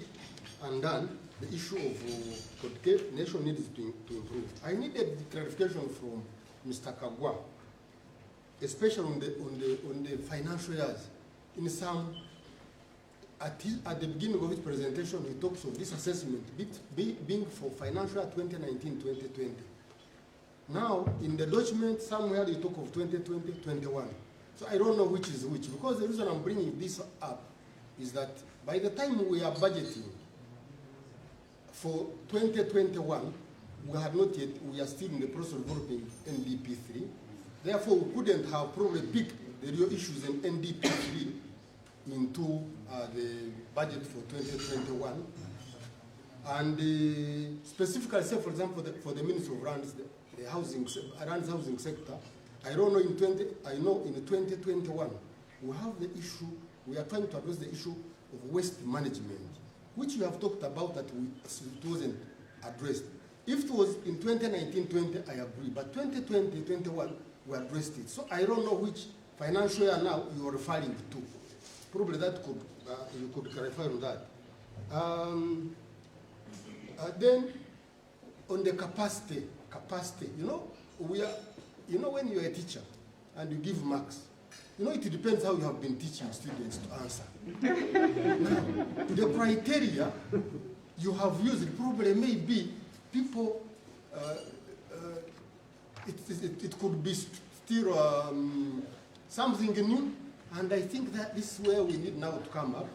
and done, the issue of coordination needs to improve. I needed clarification from Mr. Kagwa, especially on the financial years. In some, at the beginning of his presentation, he talks of this assessment being for financial year 2019-2020. Now, in the document, somewhere they talk of 2020-21. So I don't know which is which, because the reason I'm bringing this up is that by the time we are budgeting for 2021, we are still in the process of developing NDP3. Therefore, we couldn't have probably picked the real issues in NDP3 into the budget for 2021. And specifically, say, for example, for the Ministry of Lands, the housing sector, I know in 2021, we have the issue, we are trying to address the issue of waste management, which we have talked about that it wasn't addressed. If it was in 2019-20, I agree, but 2020-21, we addressed it. So I don't know which financial year now you are referring to. Probably that could, you could clarify on that. Then, on the capacity, you know, when you're a teacher and you give marks, You know, it depends how you have been teaching students to answer. Now, the criteria you have used probably may be people, it could be still something new, and I think that this is where we need now to come up.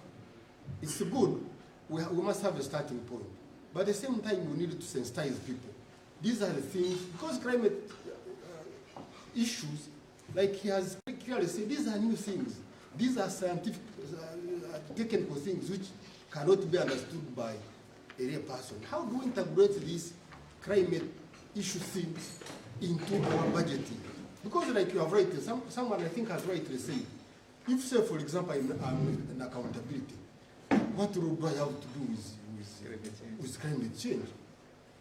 It's good, we must have a starting point, but at the same time we need to sensitize people. These are the things, because climate issues, like he has clearly said, these are new things. These are scientific, technical things which cannot be understood by a real person. How do we integrate these climate issue things into our budgeting? Because like you have rightly, someone I think has rightly said, if say for example in accountability, what role do I have to do with climate change?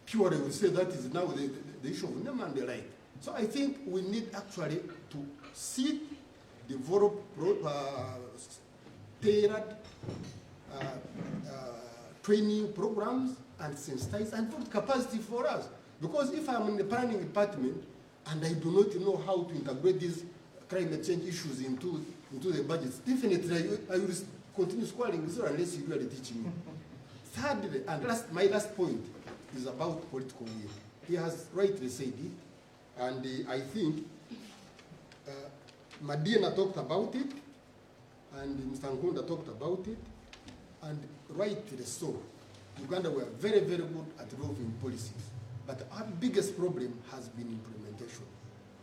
Purely we say that is now the issue of NEMA and the like. So I think we need actually to see, develop tailored training programs and sensitize and put capacity for us. Because if I'm in the planning department and I do not know how to integrate these climate change issues into the budgets, definitely I will continue squalling zero unless you really teaching me. Thirdly, and my last point is about political will. He has rightly said it, and I think Madina talked about it, and Mr. Nkunda talked about it, and rightly so. Uganda were very, very good at developing policies, but our biggest problem has been implementation.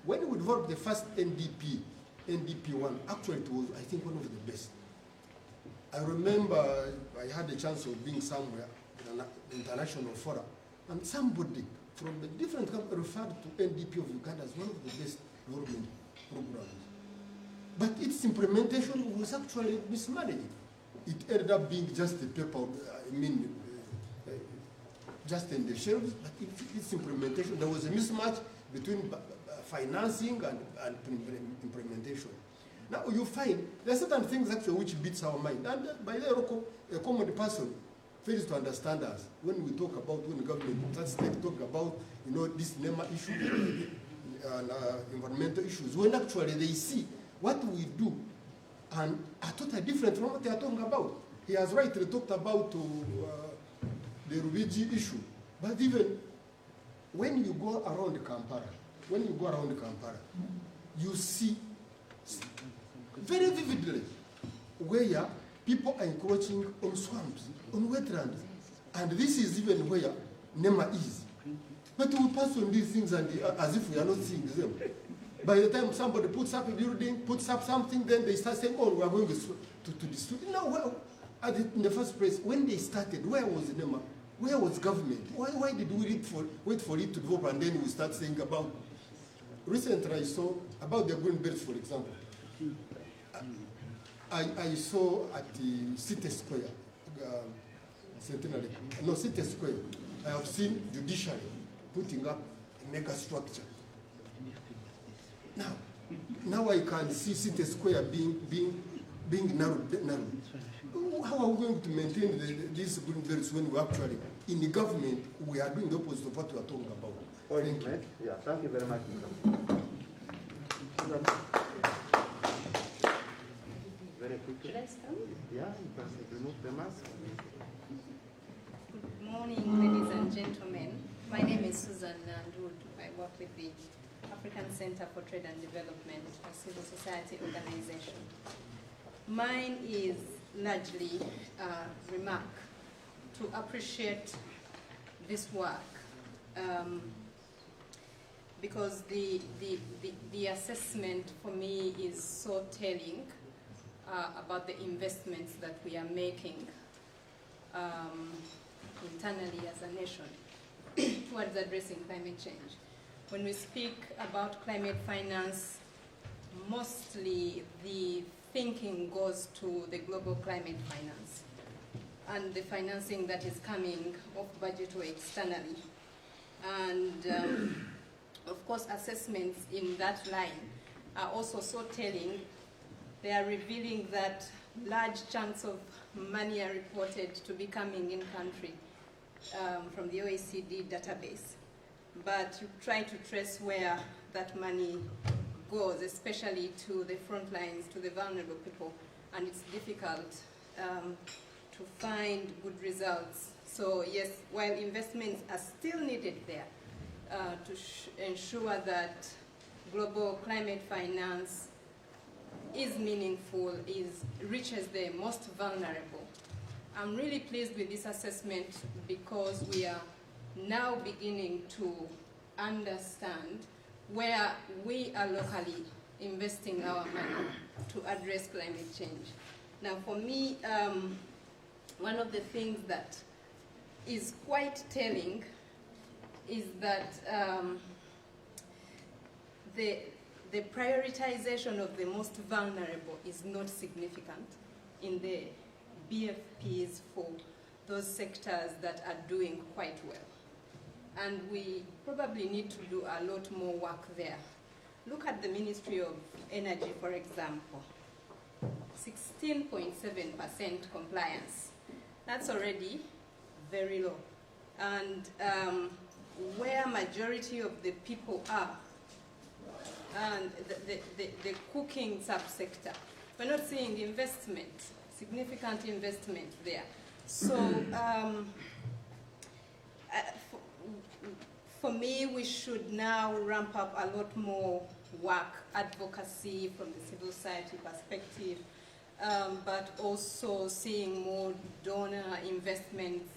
When we developed the first NDP 1, actually it was, I think, one of the best. I remember I had the chance of being somewhere in an international forum, and somebody from a different country referred to NDP of Uganda as one of the best development programs. But its implementation was actually mismanaged. It ended up being just a paper, just in the shelves, but its implementation, there was a mismatch between financing and implementation. Now you find there are certain things actually which beats our mind, and by the way, a common person fails to understand us when we talk about, when the government starts talk about, you know, this NEMA issue and environmental issues, when actually they see what we do and are totally different from what they are talking about. He has rightly talked about the Rubiji issue, but even when you go around Kampala, you see very vividly where people are encroaching on swamps, on wetlands, and this is even where NEMA is. But we pass on these things and as if we are not seeing them. By the time somebody puts up a building, puts up something, then they start saying, oh, we are going to destroy. No, well, in the first place, when they started, where was NEMA? Where was government? Why did we wait for it to develop and then we start saying about? Recently I saw about the green belts, for example. I saw at the City Square, Centenary, no, City Square, I have seen judiciary putting up a mega structure. Now I can see City Square being narrowed. How are we going to maintain these green belts when we actually, in the government, we are doing the opposite of what we are talking about? Thank you. Yeah, thank you very much. Very quickly. Should I start? Yeah, you can remove the mask. Good morning, ladies and gentlemen. My name is Susan Nandud. I work with the African Center for Trade and Development, a civil society organization. Mine is largely a remark to appreciate this work because the assessment for me is so telling about the investments that we are making internally as a nation towards addressing climate change. When we speak about climate finance, mostly the thinking goes to the global climate finance and the financing that is coming off budget or externally. And of course, assessments in that line are also so telling. They are revealing that large chunks of money are reported to be coming in country from the OECD database. But you try to trace where that money goes, especially to the front lines, to the vulnerable people, and it's difficult to find good results. So yes, while investments are still needed there to ensure that global climate finance is meaningful, reaches the most vulnerable. I'm really pleased with this assessment because we are now beginning to understand where we are locally investing our money to address climate change. Now for me, one of the things that is quite telling is that the prioritization of the most vulnerable is not significant in the BFPs for those sectors that are doing quite well. And we probably need to do a lot more work there. Look at the Ministry of Energy, for example. 16.7% compliance. That's already very low. And where majority of the people are, and the cooking subsector, we're not seeing investment, significant investment there. So for me, we should now ramp up a lot more work, advocacy from the civil society perspective, but also seeing more donor investments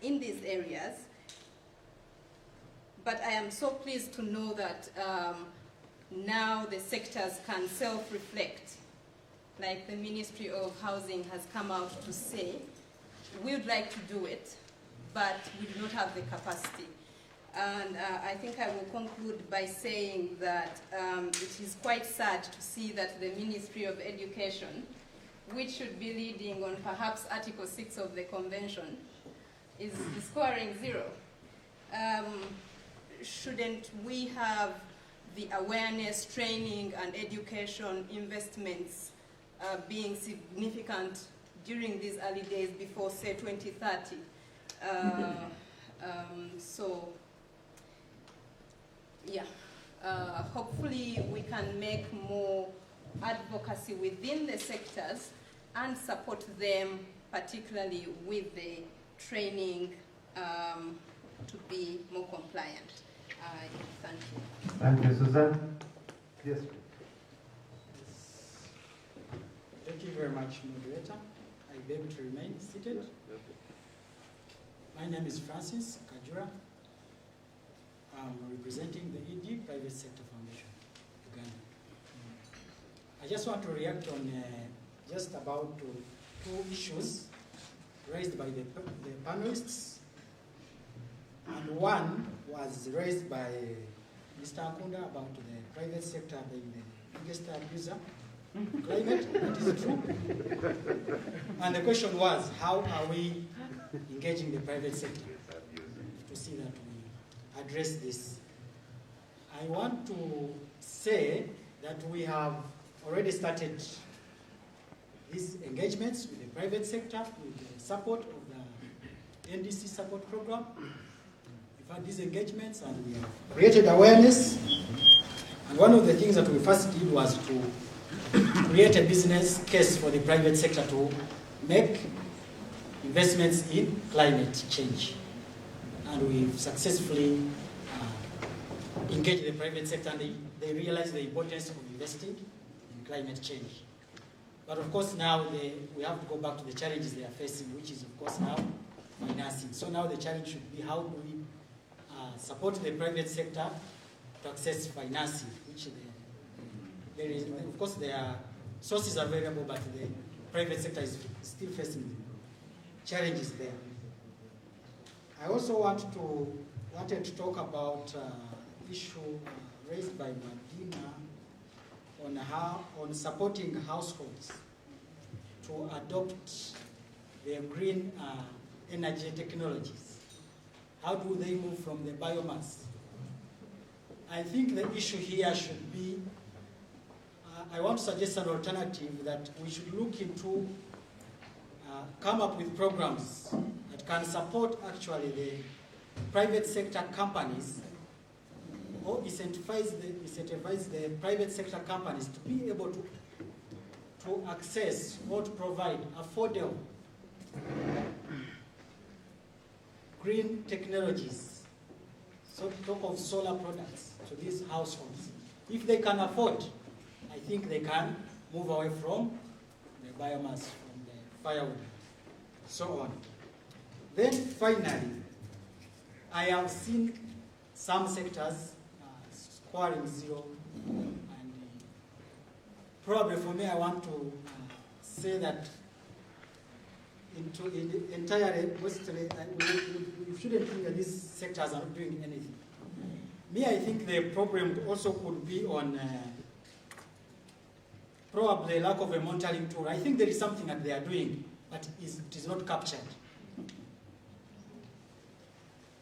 in these areas. But I am so pleased to know that now the sectors can self-reflect, like the Ministry of Housing has come out to say, we would like to do it, but we do not have the capacity. And I think I will conclude by saying that it is quite sad to see that the Ministry of Education, which should be leading on perhaps Article 6 of the Convention, is scoring 0. Shouldn't we have the awareness, training, and education investments being significant during these early days before, say, 2030? So, yeah, hopefully we can make more advocacy within the sectors and support them, particularly with the training to be more compliant. Thank you. Thank you, Susan. Yes, please. Thank you very much, moderator. I beg to remain seated. My name is Francis Kajura. I'm representing the ED Private Sector Foundation, Uganda. I just want to react on just about two issues raised by the panelists. And one was raised by Mr. Akunda about the private sector being the biggest abuser of climate. That is true. And the question was, how are we engaging the private sector to see that we address this? I want to say that we have already started these engagements with the private sector, with the support of the NDC support program. We've had these engagements and we have created awareness. And one of the things that we first did was to create a business case for the private sector to make investments in climate change. And we've successfully engaged the private sector, and they realize the importance of investing in climate change. But of course now we have to go back to the challenges they are facing, which is of course now financing. So now the challenge should be, how do we support the private sector to access financing, which there is, of course there are sources available, but the private sector is still facing challenges there. I also wanted to talk about issue raised by Madina on supporting households to adopt their green energy technologies. How do they move from the biomass? I think the issue here should be, I want to suggest an alternative that we should look into, come up with programs that can support actually the private sector companies or incentivize the private sector companies to be able to access or to provide affordable green technologies, so talk of solar products to these households. If they can afford, I think they can move away from the biomass, from the firewood, so on. Then finally, I have seen some sectors scoring zero, and probably for me, I want to say that entirely, mostly, we shouldn't think that these sectors are not doing anything. Me, I think the problem also could be on probably lack of a monitoring tool. I think there is something that they are doing, but it is not captured.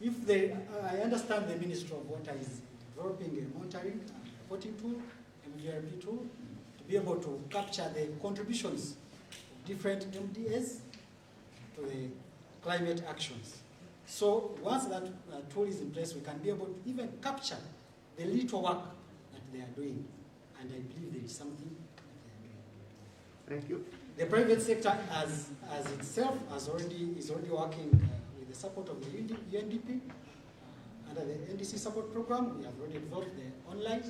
If they, I understand the Ministry of Water is developing a monitoring and reporting tool, MGRP tool, to be able to capture the contributions of different MDAs to the climate actions. So once that tool is in place, we can be able to even capture the little work that they are doing. And I believe there is something that they are doing. Thank you. The private sector as itself is already working with the support of the UNDP. Under the NDC support program, we have already developed the online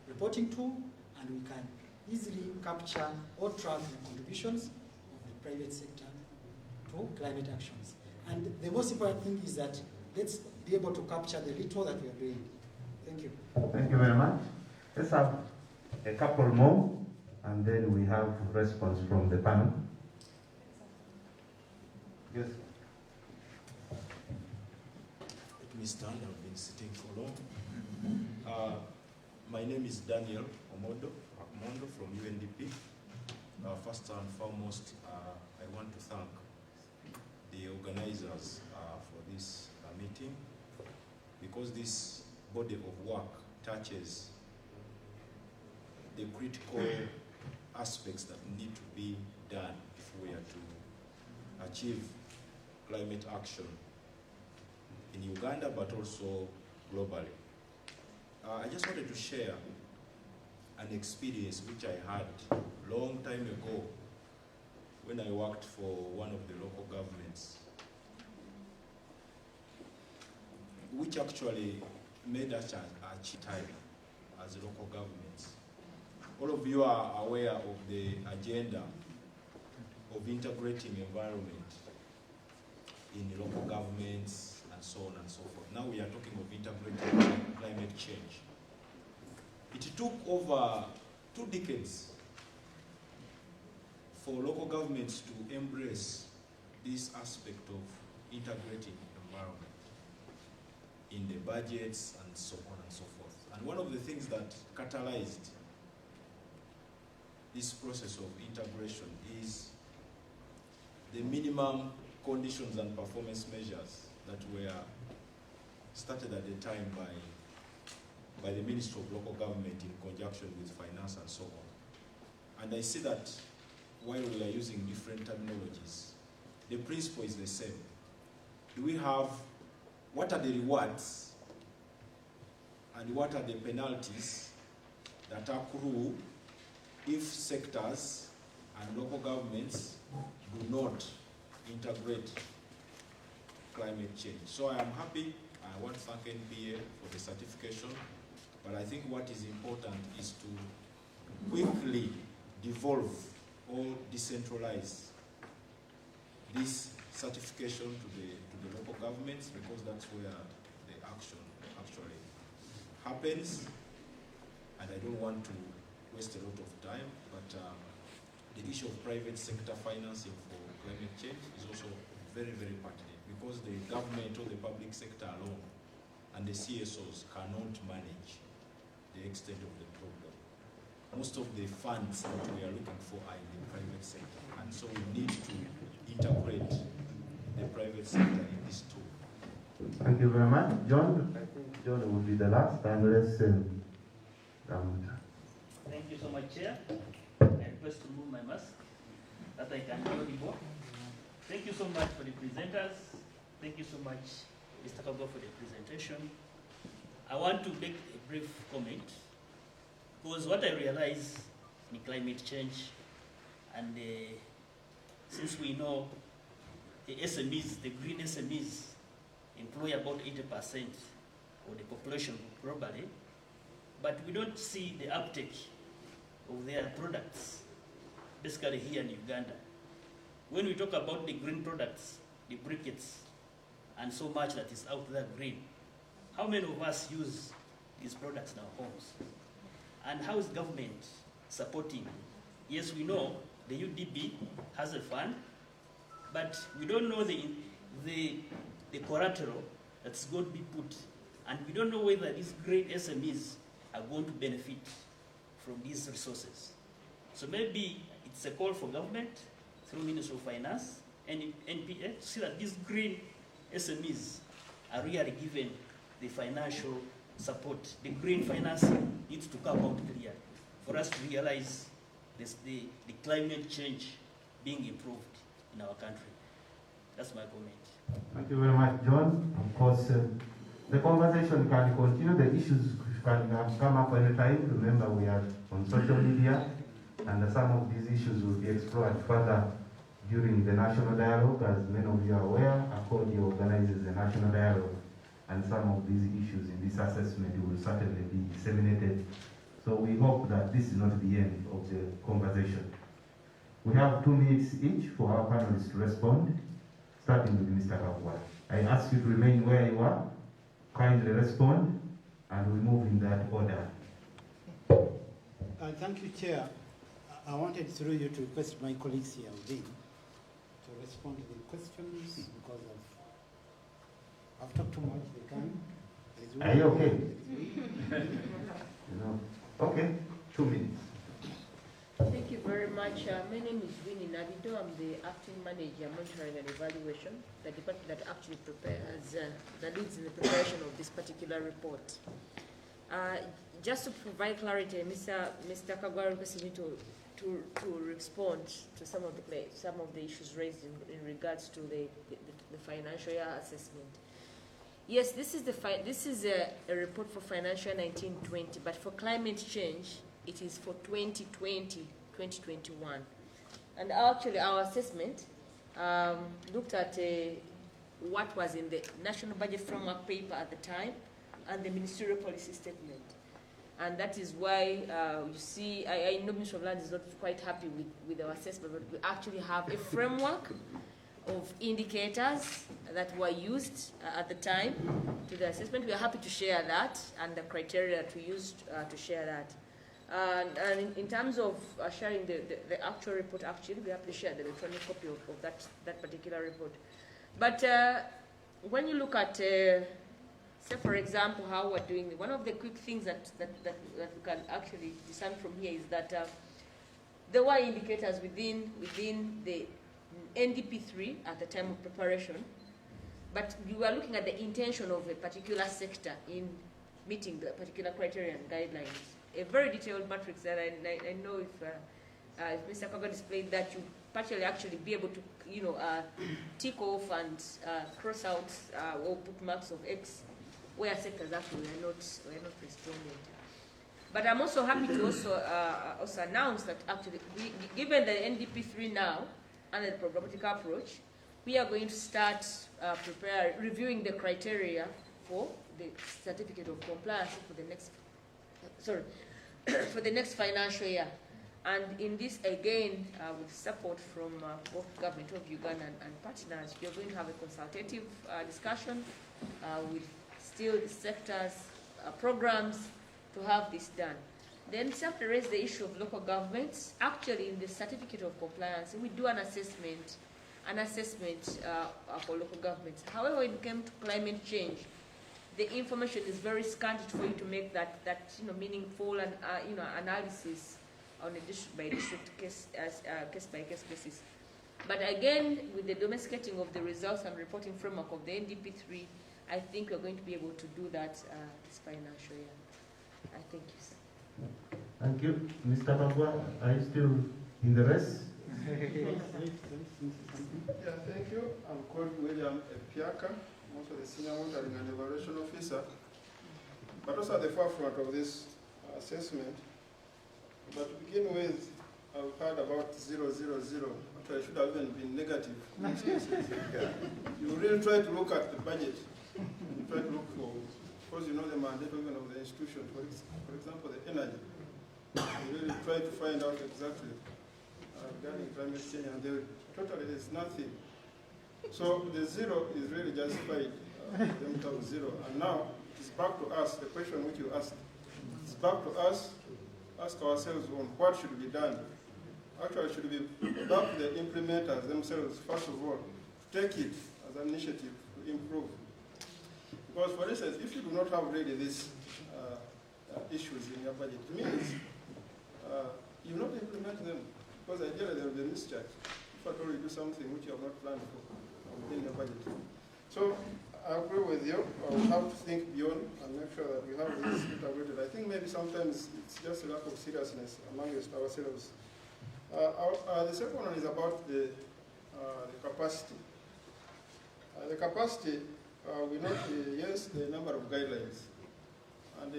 reporting tool, and we can easily capture or track the contributions of the private sector to climate actions. And the most important thing is that let's be able to capture the little that we are doing. Thank you. Thank you very much. Let's have a couple more, and then we have response from the panel. Yes. Let me stand. I've been sitting for long. My name is Daniel Omondo from UNDP. First and foremost, I want to thank the organizers for this meeting, because this body of work touches the critical aspects that need to be done if we are to achieve climate action in Uganda, but also globally. I just wanted to share an experience which I had a long time ago when I worked for one of the local governments, which actually made us achieve time as local governments. All of you are aware of the agenda of integrating environment in the local governments and so on and so forth. Now we are talking of integrating climate change. It took over 2 decades for local governments to embrace this aspect of integrating environment in the budgets and so on and so forth. And one of the things that catalyzed this process of integration is the minimum conditions and performance measures that were started at the time by the Ministry of Local Government in conjunction with finance and so on. And I see that while we are using different terminologies, the principle is the same. Do we have, what are the rewards and what are the penalties that accrue if sectors and local governments do not integrate climate change? So I am happy. I want to thank NPA for the certification, but I think what is important is to quickly devolve or decentralize this certification to the local governments, because that's where the action actually happens. And I don't want to waste a lot of time, but the issue of private sector financing for climate change is also very, very pertinent, because the government or the public sector alone and the CSOs cannot manage the extent of the problem. Most of the funds that we are looking for are in the private sector, and so we need to integrate the private sector in this tool. Thank you very much. John, I think John will be the last, and let's Thank you so much, Chair. I request to remove my mask that I can hear the board. Thank you so much for the presenters. Thank you so much, Mr. Kago, for the presentation. I want to make a brief comment, because what I realize in climate change, and since we know the SMEs, the green SMEs, employ about 80% of the population globally, but we don't see the uptake of their products, basically here in Uganda. When we talk about the green products, the briquettes, and so much that is out there green, how many of us use these products in our homes? And how is government supporting? Yes, we know the UDB has a fund, but we don't know the collateral that's going to be put, and we don't know whether these great SMEs are going to benefit from these resources. So maybe it's a call for government through Ministry of Finance and NPA to see that these green SMEs are really given the financial support. The green financing needs to come out clear for us to realize the climate change being improved in our country. That's my comment. Thank you very much, John. Of course, the conversation can continue. The issues can come up anytime. Remember, we are on social media, and some of these issues will be explored further during the national dialogue. As many of you are aware, ACODE organizes a national dialogue, and some of these issues in this assessment will certainly be disseminated. So we hope that this is not the end of the conversation. We have 2 minutes each for our panelists to respond, starting with Mr. Kagwa. I ask you to remain where you are, kindly respond, and we move in that order. Thank you, Chair. I wanted through you to request my colleagues here within to respond to the questions because I've talked too much. They can. Are you okay? Okay, 2 minutes. Thank you very much. My name is Winnie Nabido. I'm the acting manager, monitoring and evaluation, the department that actually prepares, that leads in the preparation of this particular report. Just to provide clarity, Mr. Kagwa requested me to respond to some of the issues raised in regards to the financial year assessment. Yes, this is a report for financial year 1920, but for climate change, it is for 2020, 2021. And actually, our assessment looked at what was in the National Budget Framework paper at the time and the Ministerial Policy Statement. And that is why you see, I know Minister of Land is not quite happy with our assessment, but we actually have a framework of indicators that were used at the time to the assessment. We are happy to share that and the criteria to use to share that. And in terms of sharing the actual report, actually, we have to share the electronic copy of that particular report. But when you look at, say, for example, how we're doing, one of the quick things that we can actually discern from here is that there were indicators within the NDP3 at the time of preparation, but we were looking at the intention of a particular sector in meeting the particular criteria and guidelines. A very detailed matrix that I know if Mr. Kaga displayed that, you partially actually be able to, tick off and cross out or put marks of X where sectors actually were not responding. But I'm also happy to also announce that actually, given the NDP3 now and the programmatic approach, we are going to start reviewing the criteria for the certificate of compliance for the next, for the next financial year. And in this, again, with support from both government of Uganda and partners, we are going to have a consultative discussion with still the sectors, programs to have this done. Then we have to raise the issue of local governments. Actually, in the certificate of compliance, we do an assessment for local governments. However, when it came to climate change, the information is very scanty for you to make that meaningful and analysis on a district by district case by case basis. But again, with the domesticating of the results and reporting framework of the NDP3, I think we're going to be able to do that this financial year. I thank you, sir. Thank you. Mr. Bagwa, are you still in the race? Yeah, thank you. I'm called William Epiaka. I'm also the Senior Monitoring and Evaluation Officer. but also at the forefront of this assessment. But to begin with, I've heard about 000. Actually, I should have even been negative in these cases. You really try to look at the budget. You try to look for, because you know the mandate even of the institution. For example, the energy. You really try to find out exactly regarding climate change, and there totally is nothing. So the zero is really justified, them to have zero. And now it's back to us, the question which you asked. It's back to us, ask ourselves on what should be done. Actually, it should be back to the implementers themselves, first of all, to take it as an initiative to improve. Because, for instance, if you do not have really these issues in your budget, it means you not implement them, because ideally there will be a mischarge if at all you do something which you have not planned for within your budget. So I agree with you. We have to think beyond and make sure that we have this integrated. I think maybe sometimes it's just a lack of seriousness amongst ourselves. The second one is about the capacity. The capacity, we note, yes, the number of guidelines. And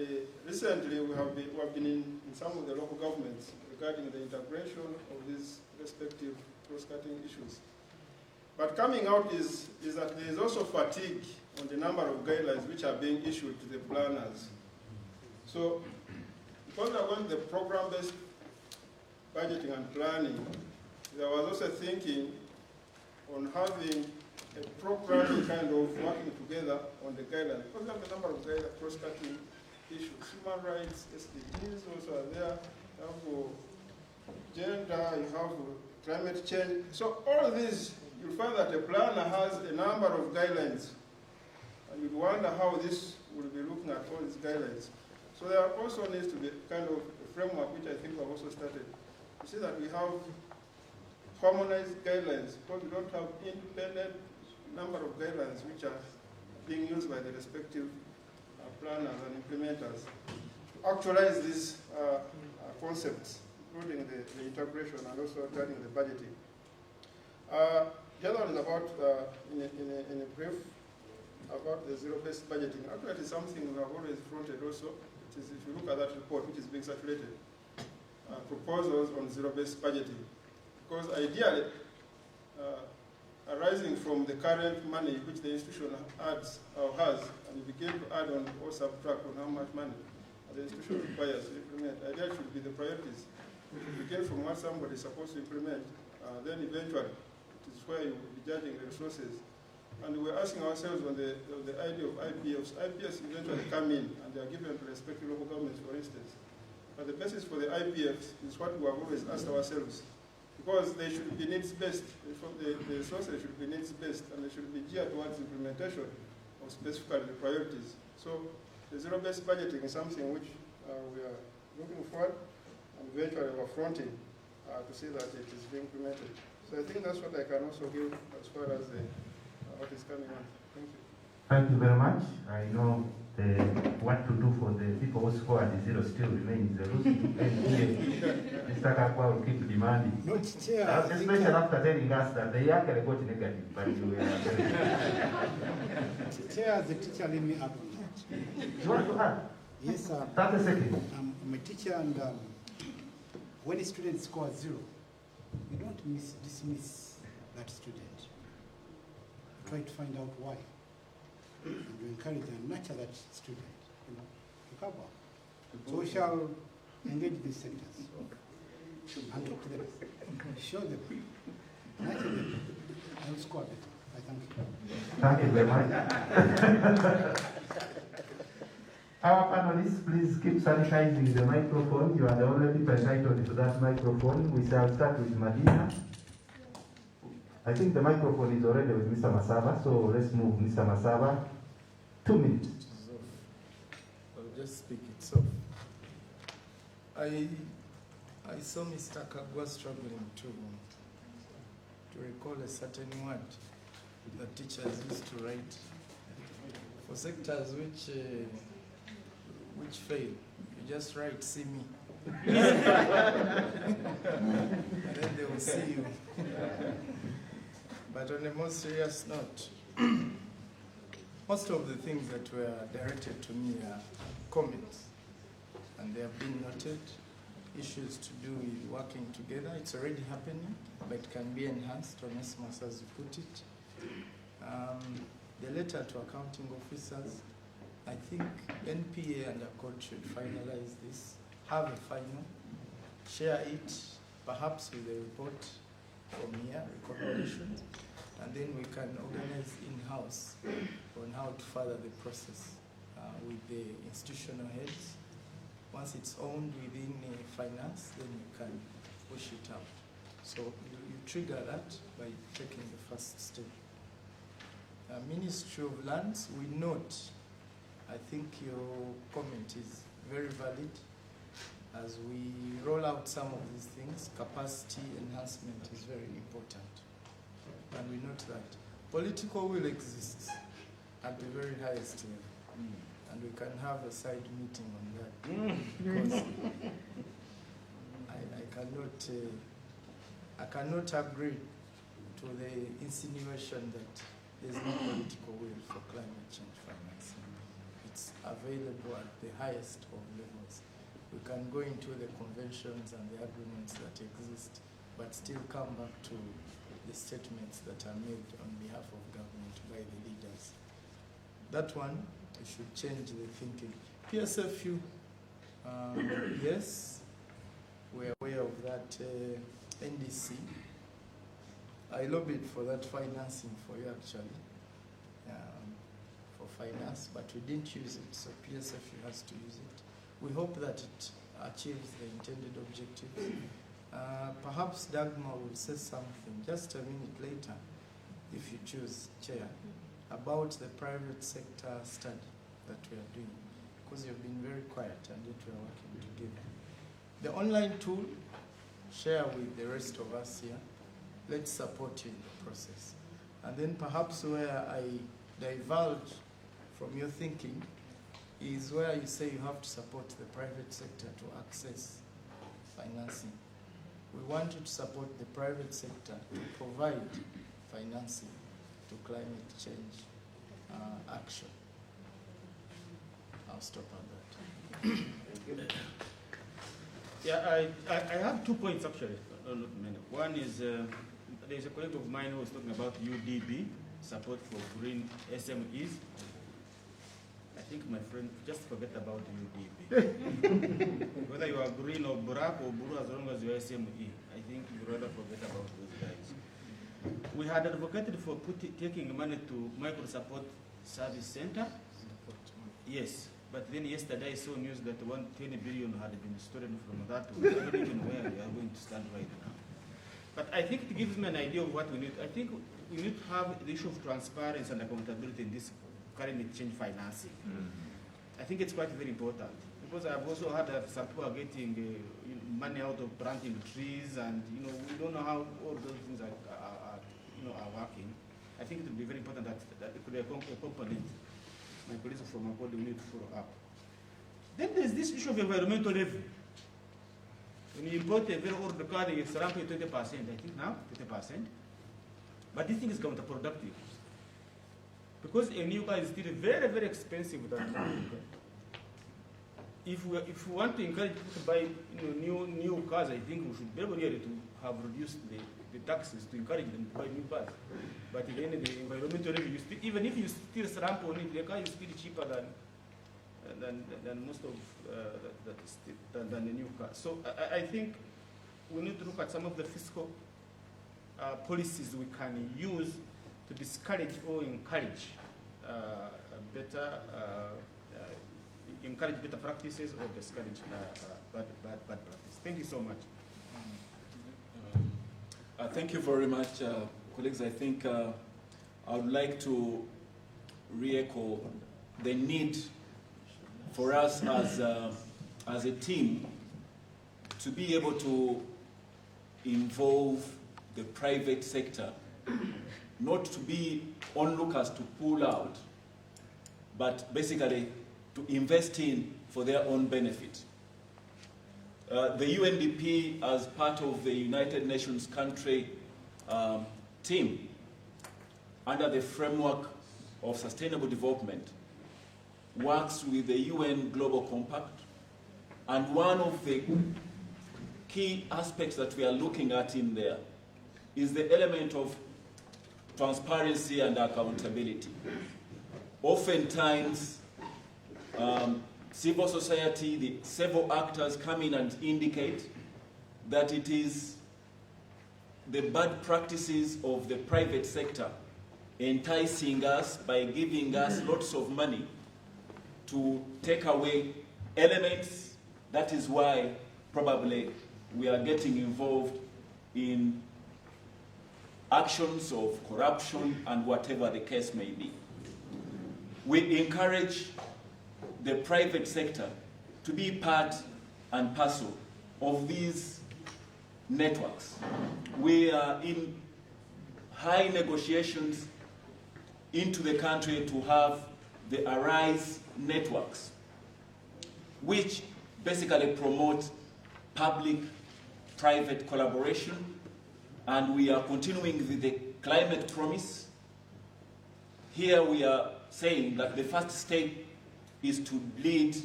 recently we have been in some of the local governments regarding the integration of these respective cross-cutting issues. But coming out is that there is also fatigue on the number of guidelines which are being issued to the planners. So, because I want the program-based budgeting and planning, there was also thinking on having a programming kind of working together on the guidelines. Because we have a number of guidelines, cross-cutting issues. Human rights, SDGs also are there. You have gender, you have climate change. So all these, you'll find that a planner has a number of guidelines. And you'd wonder how this will be looking at all these guidelines. So there also needs to be kind of a framework which I think we've also started. You see that we have harmonized guidelines, because we don't have independent number of guidelines which are being used by the respective planners and implementers to actualize these concepts, including the integration and also regarding the budgeting. The other one is about, in a brief, about the zero-based budgeting. Actually, it is something we have always fronted also. It is, if you look at that report, which is being circulated, proposals on zero-based budgeting. Because ideally, arising from the current money which the institution adds or has, and you begin to add on or subtract on how much money the institution requires to implement, ideally should be the priorities. If you begin from what somebody is supposed to implement, then eventually it is where you will be judging the resources. And we're asking ourselves on the idea of IPFs. IPFs eventually come in and they are given to respective local governments, for instance. But the basis for the IPFs is what we have always asked ourselves. Because they should be needs-based. The resources should be needs-based, and they should be geared towards implementation of specifically the priorities. So the zero-based budgeting is something which we are looking forward and eventually we're fronting to see that it is being implemented. So I think that's what I can also give as far as what is coming on. Thank you. Thank you very much. I know what to do for the people who scored the zero still remains the losing NPA. Mr. Kakwa will keep demanding. No, Chair. Especially after telling us that they actually got negative, but we were very Chair, the teacher, let me add on that. You want to add? Yes, sir. 30 seconds. I'm a teacher, and when a student scores zero, you don't dismiss that student. Try to find out why. And you encourage and nurture that student, to cover. So we shall engage these sectors and talk to them, show them, nurture them, and score better. I thank you. Thank you very much. Our panelists, please keep sanitizing the microphone. You are the only people entitled to that microphone. We shall start with Madina. I think the microphone is already with Mr. Masaba, so let's move Mr. Masaba. 2 minutes. I'll just speak itself. I saw Mr. Kagwa struggling to recall a certain word that teachers used to write for sectors which fail. You just write, "See me," and then they will see you. But on a more serious note, most of the things that were directed to me are comments, and they have been noted. Issues to do with working together, it's already happening, but it can be enhanced, Onesimus, as you put it. The letter to accounting officers, I think NPA and ACODE should finalize this, have a final, share it, perhaps with a report from here, recommendations, and then we can organize in-house on how to further the process with the institutional heads. Once it's owned within finance, then you can push it out. So you trigger that by taking the first step. Ministry of Lands, we note, I think your comment is very valid. As we roll out some of these things, capacity enhancement is very important. And we note that political will exists at the very highest level. And we can have a side meeting on that. Because I cannot agree to the insinuation that there's no political will for climate change financing. It's available at the highest of levels. We can go into the conventions and the agreements that exist, but still come back to the statements that are made on behalf of government by the leaders. That one, we should change the thinking. PSFU, yes, we're aware of that NDC. I lobbied for that financing for you actually, for finance, but we didn't use it, so PSFU has to use it. We hope that it achieves the intended objective. Perhaps Dagmar will say something just a minute later, if you choose, Chair, about the private sector study that we are doing, because you've been very quiet and yet we are working together. The online tool, share with the rest of us here. Let's support you in the process. And then perhaps where I divulge from your thinking is where you say you have to support the private sector to access financing. We want you to support the private sector to provide financing to climate change action. I'll stop on that. Yeah, I have 2 points actually, not many. One is there's a colleague of mine who was talking about UDB, support for green SMEs. I think my friend, just forget about UDB. Whether you are green or black or blue, as long as you are SME, I think you'd rather forget about those guys. We had advocated for taking money to Micro Support Service Center. Yes, but then yesterday I saw news that 120 billion had been stolen from that. I don't even know where we are going to stand right now. But I think it gives me an idea of what we need. I think we need to have the issue of transparency and accountability in this climate change financing. I think it's quite very important, because I've also heard that some people are getting money out of planting trees, and we don't know how all those things are working. I think it would be very important that it could be a component. My colleagues from ACODE will need to follow up. Then there's this issue of environmental levy. When you import a very old car, it's around 20%, I think now, 20%. But this thing is counterproductive. Because a new car is still very, very expensive than if we want to encourage people to buy new cars, I think we should be able really to have reduced the taxes to encourage them to buy new cars. But again, the environmental review, even if you still stamp on it, the car is still cheaper than most of than the new car. So I think we need to look at some of the fiscal policies we can use to discourage or encourage better practices or discourage bad practices. Thank you so much. Thank you very much, colleagues. I think I would like to re-echo the need for us as a team to be able to involve the private sector, not to be onlookers to pull out, but basically to invest in for their own benefit. The UNDP, as part of the United Nations country team, under the framework of Sustainable Development works with the UN Global Compact, and one of the key aspects that we are looking at in there is the element of transparency and accountability. Oftentimes, civil society, the several actors come in and indicate that it is the bad practices of the private sector enticing us by giving us lots of money to take away elements. That is why probably we are getting involved in actions of corruption and whatever the case may be. We encourage the private sector to be part and parcel of these networks. We are in high negotiations into the country to have the ARISE networks, which basically promote public-private collaboration, and we are continuing with the climate promise. Here we are saying that the first step is to lead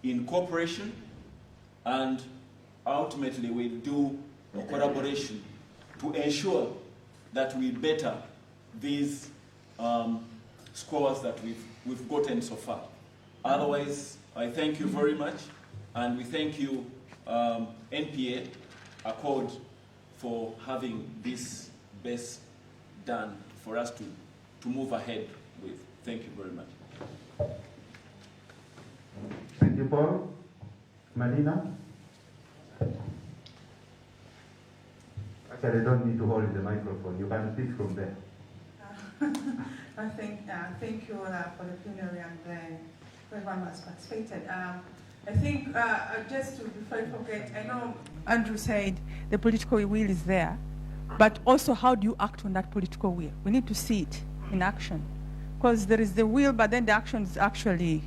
in cooperation, and ultimately we'll do a collaboration to ensure that we better these scores that we've gotten so far. Otherwise, I thank you very much, and we thank you, NPA, ACODE, for having this best done for us to move ahead with. Thank you very much. Thank you, Paul. Marina? Actually, I don't need to hold the microphone. You can speak from there. Thank you for the plenary and for everyone who has participated. I think just to, before I forget, I know Andrew said the political will is there, but also how do you act on that political will? We need to see it in action, because there is the will, but then the actions actually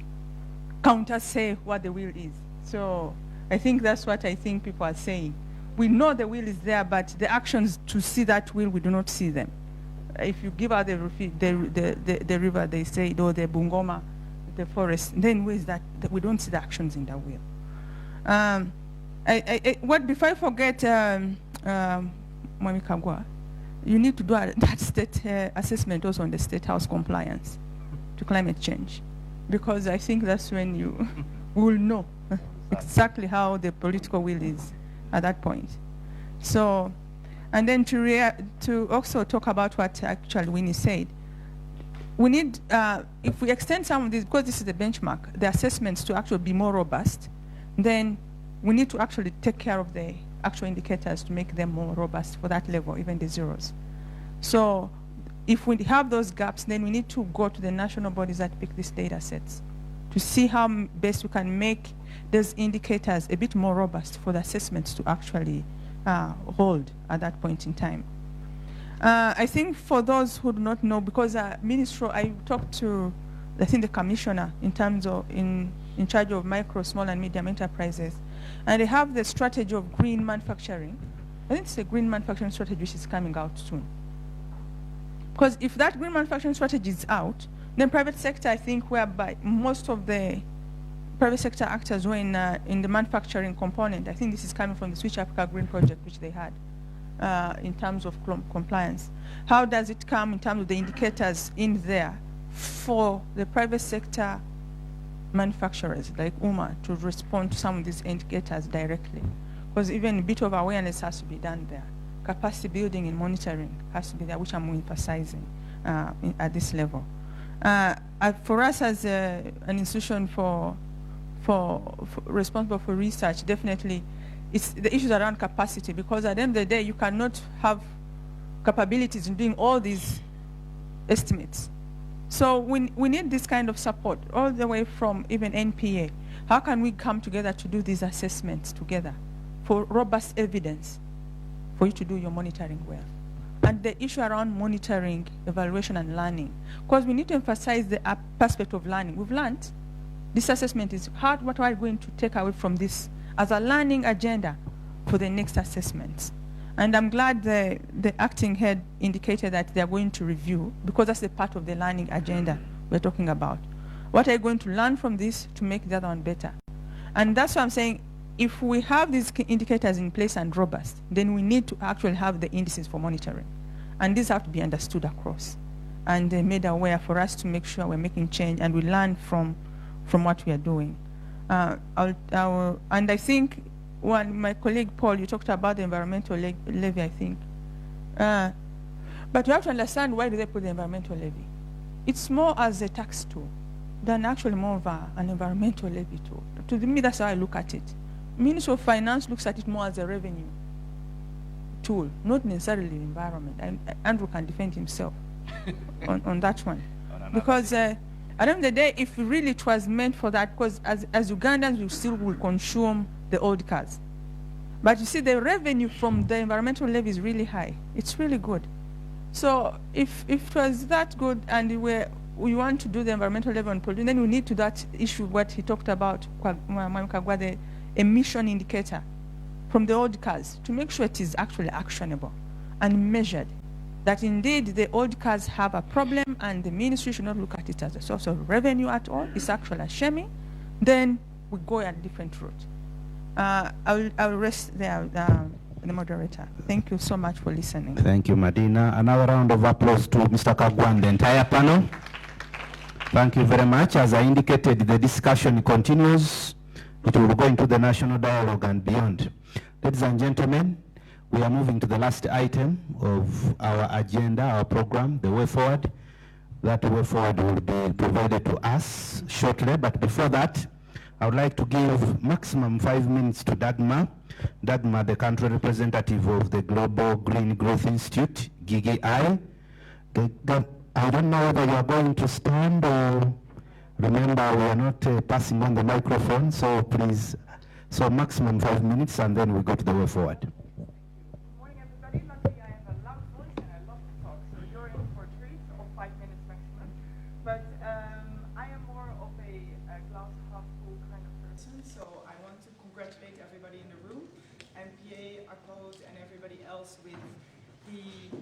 counter say what the will is. So I think that's what I think people are saying. We know the will is there, but the actions to see that will, we do not see them. If you give out the river, they say, or the Bungoma, the forest, then where is that we don't see the actions in that will. Before I forget, Mwami Kagwa, you need to do that state assessment also on the State House compliance to climate change, because I think that's when you will know exactly how the political will is at that point. So, and then to also talk about what actually Winnie said, we need, if we extend some of these, because this is the benchmark, the assessments to actually be more robust, then we need to actually take care of the actual indicators to make them more robust for that level, even the zeros. So if we have those gaps, then we need to go to the national bodies that pick these data sets to see how best we can make those indicators a bit more robust for the assessments to actually hold at that point in time. I think for those who do not know, because Ministro, I talked to, I think, the commissioner in terms of in charge of micro, small, and medium enterprises, and they have the strategy of green manufacturing. I think it's the green manufacturing strategy which is coming out soon. Because if that green manufacturing strategy is out, then private sector, I think, whereby most of the private sector actors were in the manufacturing component. I think this is coming from the Switch Africa Green Project, which they had. In terms of compliance. How does it come in terms of the indicators in there for the private sector manufacturers like UMA to respond to some of these indicators directly? Because even a bit of awareness has to be done there. Capacity building and monitoring has to be there, which I'm emphasizing at this level. For us as an institution for responsible for research, definitely it's the issues around capacity, because at the end of the day, you cannot have capabilities in doing all these estimates. So we need this kind of support all the way from even NPA. How can we come together to do these assessments together for robust evidence for you to do your monitoring well? And the issue around monitoring, evaluation, and learning, because we need to emphasize the aspect of learning. We've learned this assessment is hard. What are we going to take away from this as a learning agenda for the next assessments? And I'm glad the acting head indicated that they're going to review, because that's a part of the learning agenda we're talking about. What are you going to learn from this to make the other one better? And that's why I'm saying, if we have these indicators in place and robust, then we need to actually have the indices for monitoring. And these have to be understood across and made aware for us to make sure we're making change and we learn from what we are doing. And I think my colleague Paul, you talked about the environmental levy, I think. But you have to understand, why do they put the environmental levy? It's more as a tax tool than actually more of an environmental levy tool. To me, that's how I look at it. Ministry of Finance looks at it more as a revenue tool, not necessarily the environment. Andrew can defend himself on that one. Because at the end of the day, if really it was meant for that, because as Ugandans, we still will consume the old cars. But you see, the revenue from the environmental levy is really high. It's really good. So if it was that good and we want to do the environmental levy on pollution, then we need to that issue what he talked about, the emission indicator from the old cars, to make sure it is actually actionable and measured. That indeed the old cars have a problem and the ministry should not look at it as a source of revenue at all. It's actually a shaming. Then we go a different route. I'll rest there, the moderator. Thank you so much for listening. Thank you, Madina. Another round of applause to Mr. Kagwa and the entire panel. Thank you very much. As I indicated, the discussion continues. It will go into the national dialogue and beyond. Ladies and gentlemen, we are moving to the last item of our agenda, our program, the way forward. That way forward will be provided to us shortly, but before that, I would like to give maximum 5 minutes to Dagmar. Dagmar, the country representative of the Global Green Growth Institute, GGI. I don't know whether you are going to stand or, remember, we are not passing on the microphone, so please, so maximum 5 minutes and then we go to the way forward. Good morning, everybody. Luckily, I have a loud voice and I love to talk, so you're in for a treat of 5 minutes maximum. But I am more of a glass half full kind of person, so I want to congratulate everybody in the room, NPA, ACODE, and everybody else with the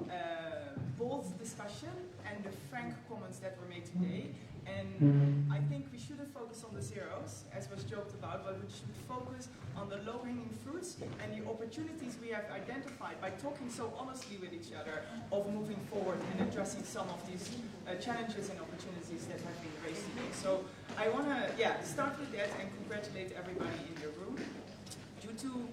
bold discussion and the frank comments that were made today. And I think we shouldn't focus on the zeros, as was joked about, but we should focus on the low-hanging fruits and the opportunities we have identified by talking so honestly with each other of moving forward and addressing some of these challenges and opportunities that have been raised today. So I want to start with that and congratulate everybody in the room. Due to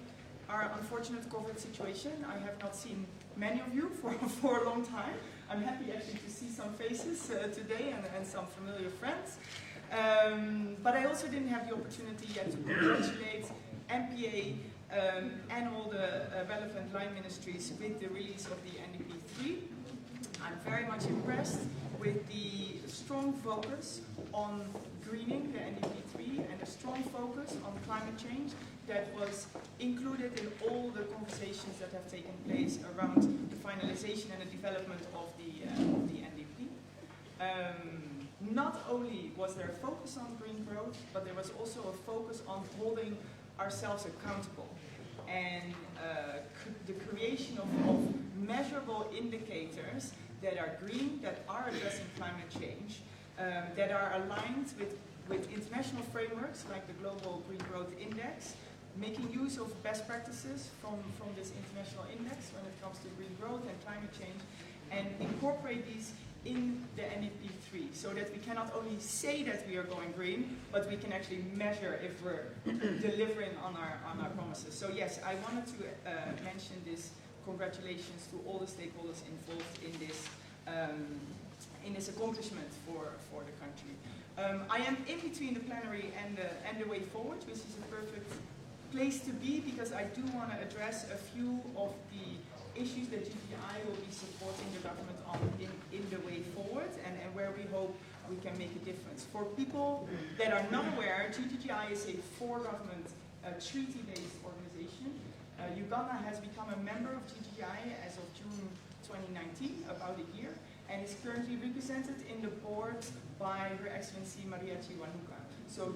our unfortunate COVID situation, I have not seen many of you for a long time. I'm happy actually to see some faces today and some familiar friends. But I also didn't have the opportunity yet to congratulate NPA and all the relevant line ministries with the release of the NDP3. I'm very much impressed with the strong focus on greening the NDP3 and a strong focus on climate change that was included in all the conversations that have taken place around the finalization and the development of the NDP. Not only was there a focus on green growth, but there was also a focus on holding ourselves accountable and the creation of measurable indicators that are green, that are addressing climate change, that are aligned with international frameworks like the Global Green Growth Index, making use of best practices from this international index when it comes to green growth and climate change, and incorporate these in the NDP3 so that we cannot only say that we are going green, but we can actually measure if we're delivering on our promises. So yes, I wanted to mention this. Congratulations to all the stakeholders involved in this accomplishment for the country. I am in between the plenary and the way forward, which is a perfect place to be because I do want to address a few of the issues that GGI will be supporting the government on in the way forward and where we hope we can make a difference. For people that are not aware, GGI is a for-government treaty-based organization. Uganda has become a member of GGI as of June 2019, about a year, and is currently represented in the board by Her Excellency Maria Chiwanuka. So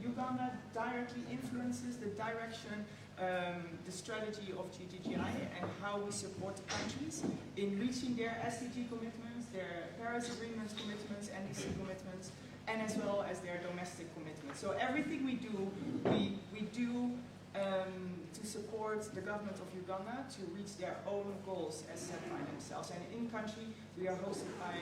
Uganda directly influences the direction, the strategy of GGI and how we support countries in reaching their SDG commitments, their Paris Agreement commitments, NDC commitments, and as well as their domestic commitments. So everything we do, we do to support the government of Uganda to reach their own goals as set by themselves. And in country, we are hosted by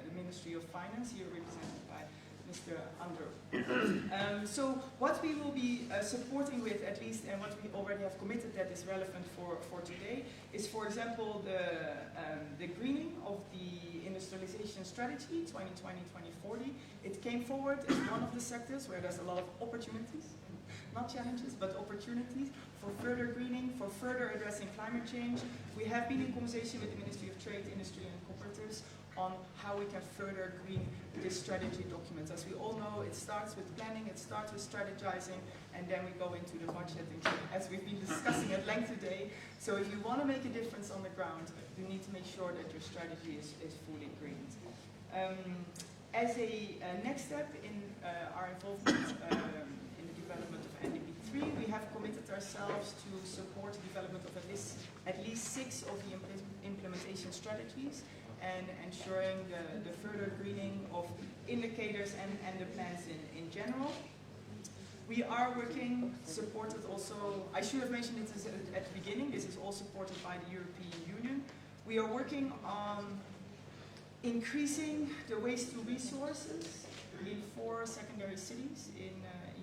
the Ministry of Finance, here represented by Mr. Andrew. So what we will be supporting with, at least, and what we already have committed that is relevant for today, is, for example, the greening of the industrialization strategy 2020-2040. It came forward as one of the sectors where there's a lot of opportunities, not challenges, but opportunities for further greening, for further addressing climate change. We have been in conversation with the Ministry of Trade, Industry and Cooperatives on how we can further green this strategy document. As we all know, it starts with planning, it starts with strategizing, and then we go into the budgeting, as we've been discussing at length today. So if you want to make a difference on the ground, you need to make sure that your strategy is fully greened. As a next step in our involvement in the development of NDP3, we have committed ourselves to support the development of at least 6 of the implementation strategies, and ensuring the further greening of indicators and the plans in general. We are working, supported also, I should have mentioned it at the beginning, this is all supported by the European Union. We are working on increasing the waste to resources in 4 secondary cities in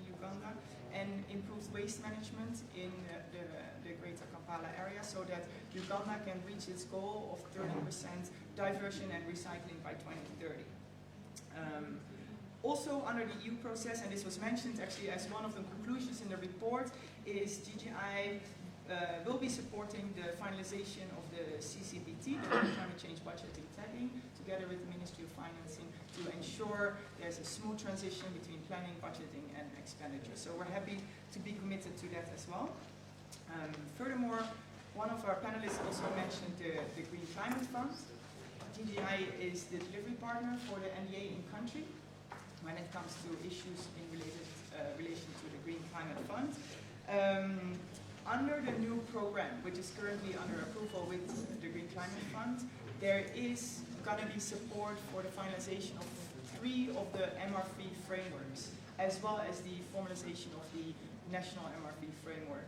Uganda, and improved waste management in the greater Kampala area, so that Uganda can reach its goal of 30% diversion and recycling by 2030. Also under the EU process, and this was mentioned actually as one of the conclusions in the report, is GGI will be supporting the finalization of the CCBT, the Climate Change Budgeting Tagging, together with the Ministry of Financing, to ensure there's a smooth transition between planning, budgeting, and expenditure. So we're happy to be committed to that as well. Furthermore, one of our panelists also mentioned the Green Climate Fund. GGI is the delivery partner for the NDA in country when it comes to issues in relation to the Green Climate Fund. Under the new program, which is currently under approval with the Green Climate Fund, there is going to be support for the finalization of 3 of the MRV frameworks, as well as the formalization of the national MRV framework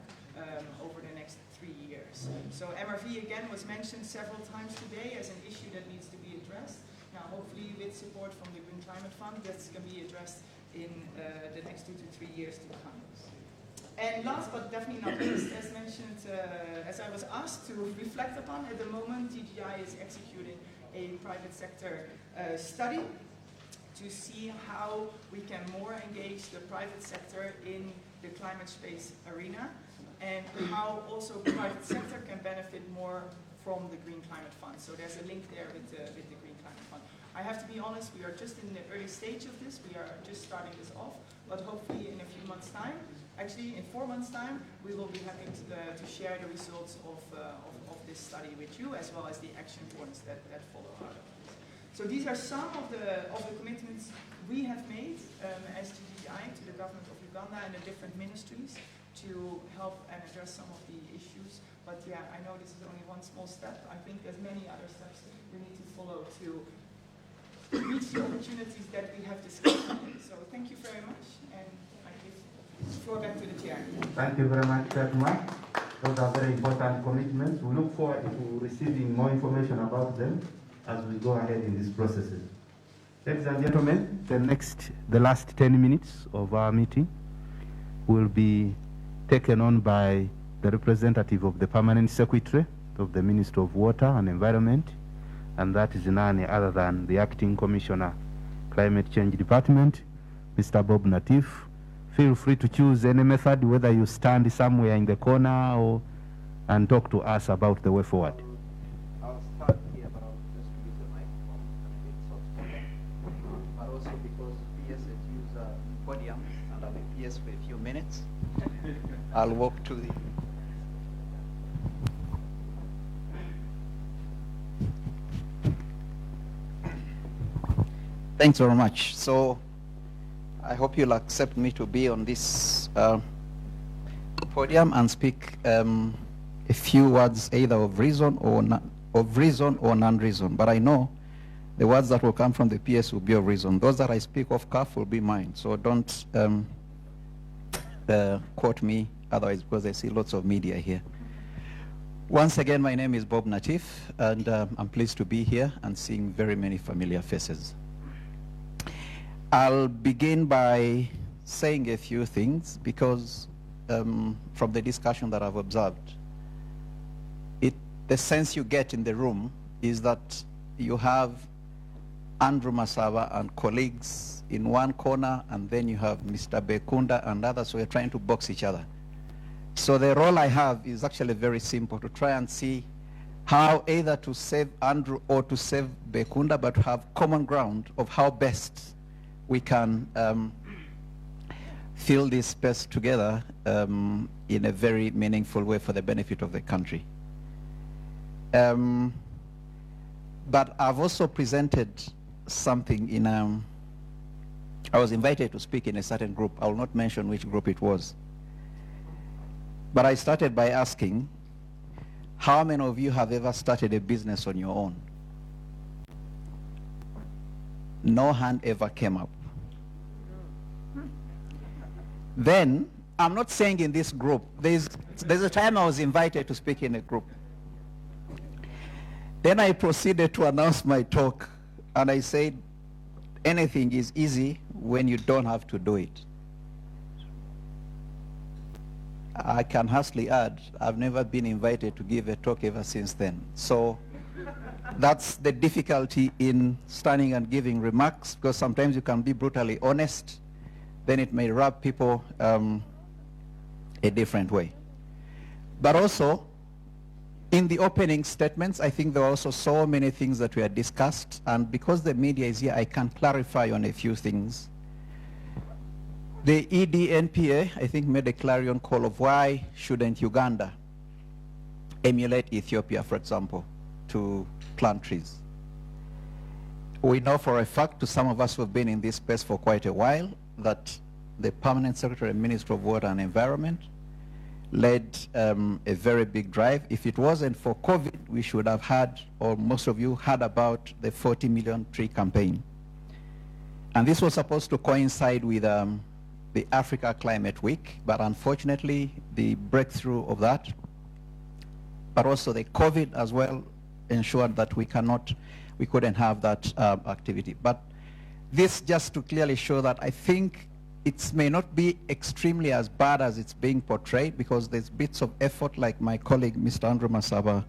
over the next 3 years. So MRV again was mentioned several times today as an issue that needs to be addressed. Now hopefully with support from the Green Climate Fund, that's going to be addressed in the next 2 to 3 years to come. And last but definitely not least, as mentioned, as I was asked to reflect upon, at the moment DGI is executing a private sector study to see how we can more engage the private sector in the climate space arena, and how also private sector can benefit more from the Green Climate Fund. So there's a link there with the Green Climate Fund. I have to be honest, we are just in the early stage of this. We are just starting this off, but hopefully in a few months' time, actually in 4 months' time, we will be happy to share the results of this study with you, as well as the action points that follow out of this. So these are some of the commitments we have made as GGI to the government of Uganda and the different ministries to help and address some of the issues. But yeah, I know this is only one small step. I think there's many other steps we need to follow to reach the opportunities that we have discussed today. So thank you very much, and I give the floor back to the chair. Thank you very much, Dagmar. Those are very important commitments. We look forward to receiving more information about them as we go ahead in these processes. Ladies and gentlemen, The last 10 minutes of our meeting will be taken on by the representative of the Permanent Secretary of the Ministry of Water and Environment, and that is none other than the Acting Commissioner, Climate Change Department, Mr. Bob Natif. Feel free to choose any method, whether you stand somewhere in the corner and talk to us about the way forward. I'll start here, but I'll just use the microphone and a bit soft. But also because PS has used podium and I'm a PS for a few minutes, I'll walk to the... Thanks very much. So I hope you'll accept me to be on this podium and speak a few words either of reason or non-reason. But I know The words that will come from the PS will be of reason. Those that I speak off cuff will be mine. So don't quote me otherwise, because I see lots of media here. Once again, my name is Bob Natif, and I'm pleased to be here and seeing very many familiar faces. I'll begin by saying a few things because from the discussion that I've observed, the sense you get in the room is that you have Andrew Masaba and colleagues in one corner, and then you have Mr. Bekunda and others who are trying to box each other. So the role I have is actually very simple, to try and see how either to save Andrew or to save Bekunda, but to have common ground of how best we can fill this space together in a very meaningful way for the benefit of the country. But I've also presented something in I was invited to speak in a certain group. I will not mention which group it was. But I started by asking, how many of you have ever started a business on your own? No hand ever came up. Then, I'm not saying in this group, there's a time I was invited to speak in a group. Then I proceeded to announce my talk, and I said, anything is easy when you don't have to do it. I can hastily add, I've never been invited to give a talk ever since then. So that's the difficulty in standing and giving remarks, because sometimes you can be brutally honest, then it may rub people a different way. But also, in the opening statements, I think there are also so many things that were discussed, and because the media is here, I can clarify on a few things. The NPA, I think, made a clarion call of why shouldn't Uganda emulate Ethiopia, for example, to plant trees. We know for a fact, to some of us who have been in this space for quite a while, that the Permanent Secretary and Minister of Water and Environment led a very big drive. If it wasn't for COVID, we should have had, or most of you heard about, the 40 million tree campaign. And this was supposed to coincide with the Africa Climate Week, but unfortunately, the breakthrough of that, but also the COVID as well, ensured that we couldn't have that activity. But this just to clearly show that I think it may not be extremely as bad as it's being portrayed, because there's bits of effort, like my colleague, Mr. Andrew Masaba,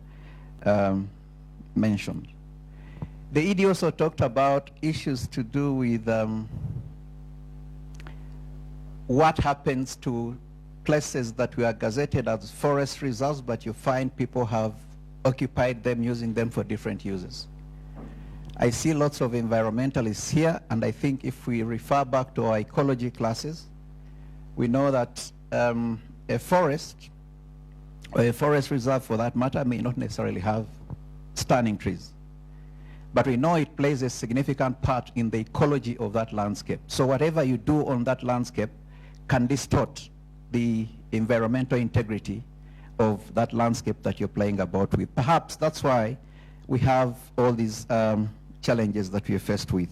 mentioned. The ED also talked about issues to do with what happens to places that were gazetted as forest reserves, but you find people have occupied them, using them for different uses. I see lots of environmentalists here, and I think if we refer back to our ecology classes, we know that a forest, or a forest reserve for that matter, may not necessarily have standing trees. But we know it plays a significant part in the ecology of that landscape. So whatever you do on that landscape can distort the environmental integrity of that landscape that you're playing about with. Perhaps that's why we have all these challenges that we're faced with.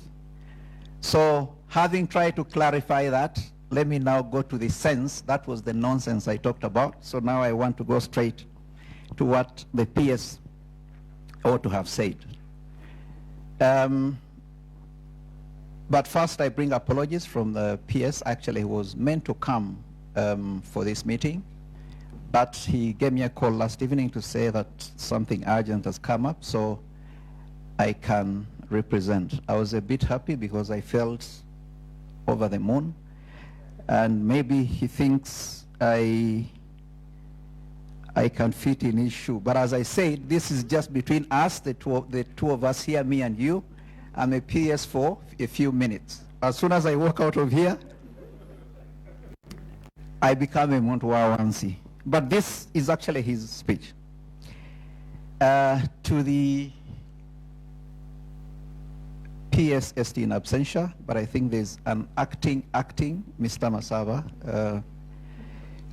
So having tried to clarify that, let me now go to the sense. That was the nonsense I talked about. So now I want to go straight to what the PS ought to have said. But first I bring apologies from the PS. Actually, he was meant to come for this meeting, but he gave me a call last evening to say that something urgent has come up, so I can represent. I was a bit happy because I felt over the moon, and maybe he thinks I can fit in his shoe. But as I said, this is just between us, the two of us here, me and you. I'm a PS for a few minutes. As soon as I walk out of here, I become a Montwawansi. But this is actually his speech. To the PSST in absentia, but I think there's an acting Mr. Masaba,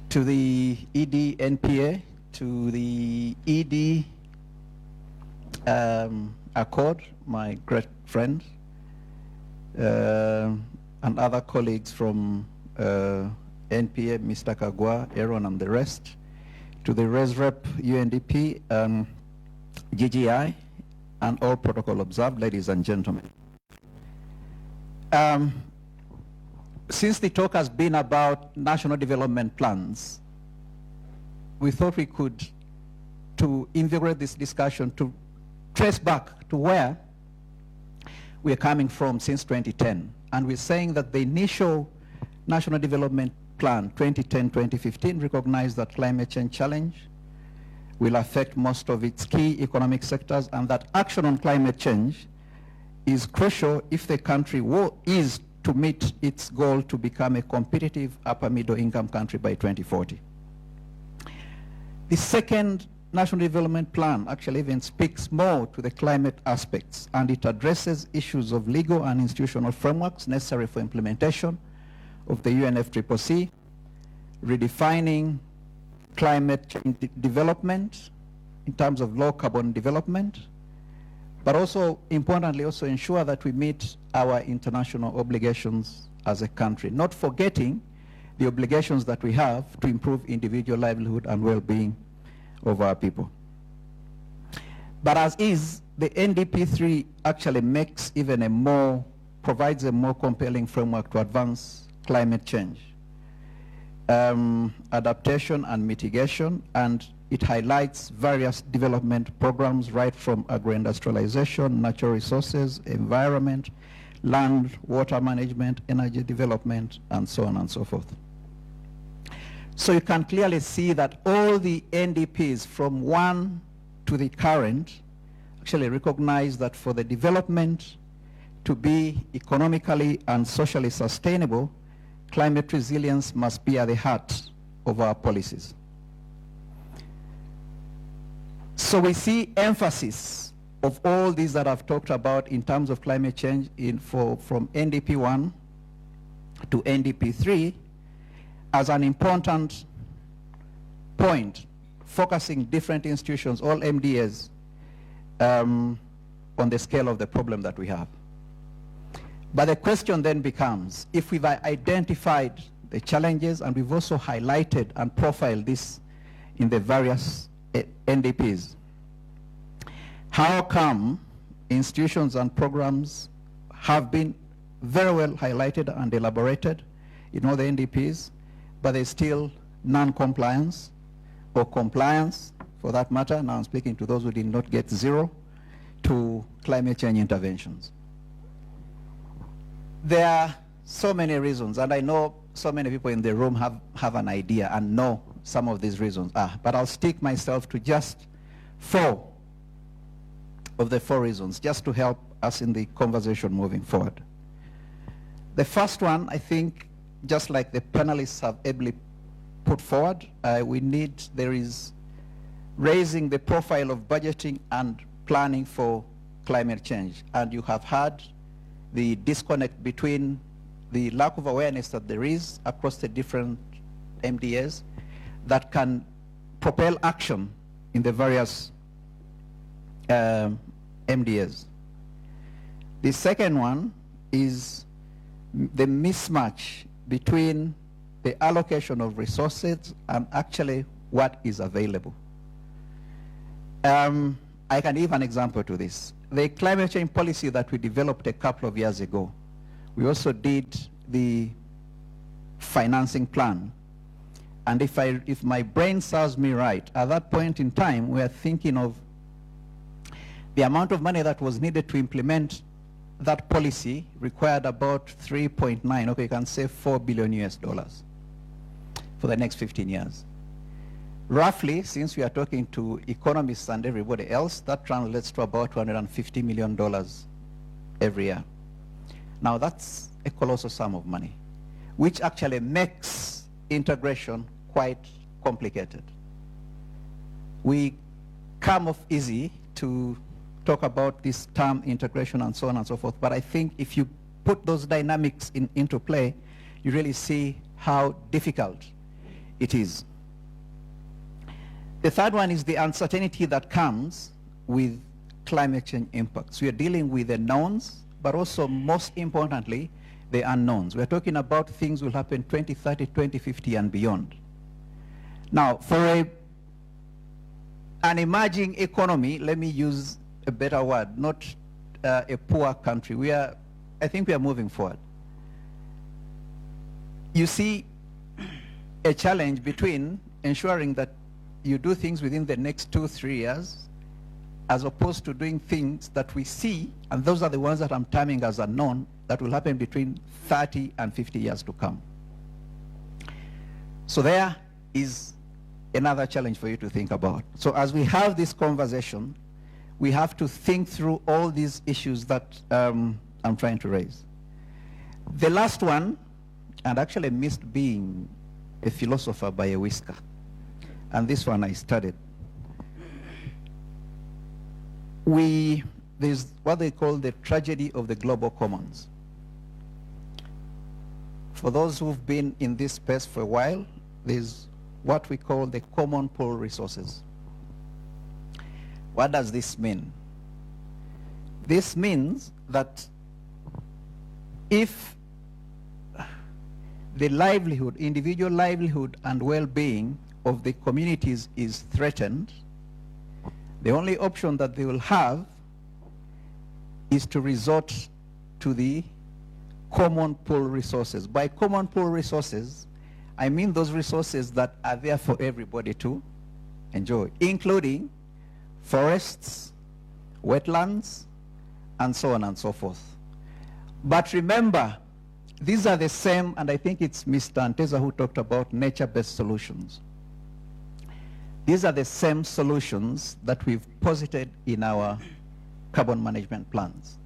to the ED NPA, to the ED ACODE, my great friend, and other colleagues from NPA, Mr. Kagwa, Aaron, and the rest, to the Res Rep, UNDP, GGI, and all protocol observed, ladies and gentlemen. Since the talk has been about national development plans, we thought we could, to invigorate this discussion, to trace back to where we're coming from since 2010. And we're saying that the initial National Development Plan 2010-2015 recognized that climate change challenge will affect most of its key economic sectors, and that action on climate change is crucial if the country is to meet its goal to become a competitive upper middle income country by 2040. The second National Development Plan actually even speaks more to the climate aspects, and it addresses issues of legal and institutional frameworks necessary for implementation of the UNFCCC, redefining climate change development in terms of low carbon development, but also importantly also ensure that we meet our international obligations as a country, not forgetting the obligations that we have to improve individual livelihood and well-being of our people. But as is, the NDP3 actually makes even provides a more compelling framework to advance climate change, adaptation and mitigation, and it highlights various development programs right from agro-industrialization, natural resources, environment, land, water management, energy development, and so on and so forth. So you can clearly see that all the NDPs from one to the current actually recognize that for the development to be economically and socially sustainable, climate resilience must be at the heart of our policies. So we see emphasis of all these that I've talked about in terms of climate change from NDP 1 to NDP 3 as an important point, focusing different institutions, all MDAs, on the scale of the problem that we have. But the question then becomes, if we've identified the challenges and we've also highlighted and profiled this in the various NDPs, how come institutions and programs have been very well highlighted and elaborated in all the NDPs, but there's still non-compliance or compliance, for that matter? Now I'm speaking to those who did not get zero, to climate change interventions. There are so many reasons, and I know so many people in the room have an idea and know some of these reasons are, but I'll stick myself to just 4 of the 4 reasons, just to help us in the conversation moving forward. The first one, I think, just like the panelists have ably put forward, there is raising the profile of budgeting and planning for climate change. And you have had the disconnect between the lack of awareness that there is across the different MDAs that can propel action in the various MDAs. The second one is the mismatch between the allocation of resources and actually what is available. I can give an example to this. The climate change policy that we developed a couple of years ago, we also did the financing plan. And if my brain serves me right, at that point in time, we are thinking of the amount of money that was needed to implement that policy required about 3.9, okay, you can say $4 billion US for the next 15 years. Roughly, since we are talking to economists and everybody else, that translates to about $250 million every year. Now that's a colossal sum of money, which actually makes integration quite complicated. We come off easy to talk about this term integration and so on and so forth, but I think if you put those dynamics into play, you really see how difficult it is. The third one is the uncertainty that comes with climate change impacts. We are dealing with the knowns, but also most importantly, the unknowns. We're talking about things will happen 2030, 2050 and beyond. Now, for an emerging economy, let me use a better word, not a poor country. I think we are moving forward. You see a challenge between ensuring that you do things within the next 2-3 years, as opposed to doing things that we see, and those are the ones that I'm terming as unknown, that will happen between 30 and 50 years to come. So there is another challenge for you to think about. So as we have this conversation, we have to think through all these issues that I'm trying to raise. The last one, and actually missed being a philosopher by a whisker, and this one I studied. There's what they call the tragedy of the global commons. For those who've been in this space for a while, there's what we call the common pool resources. What does this mean? This means that if the livelihood, individual livelihood and well-being of the communities is threatened, the only option that they will have is to resort to the common pool resources. By common pool resources, I mean those resources that are there for everybody to enjoy, including forests, wetlands, and so on and so forth. But remember, these are the same, and I think it's Mr. Anteza who talked about nature-based solutions. These are the same solutions that we've posited in our carbon management plans.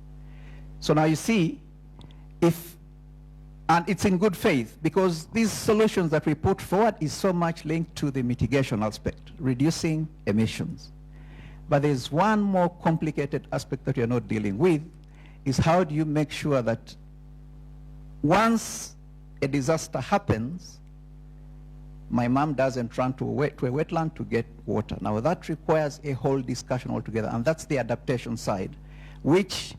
So now you see, and it's in good faith, because these solutions that we put forward is so much linked to the mitigation aspect, reducing emissions. But there's one more complicated aspect that you're not dealing with, is how do you make sure that once a disaster happens, my mom doesn't run to a wetland to get water. Now that requires a whole discussion altogether, and that's the adaptation side, which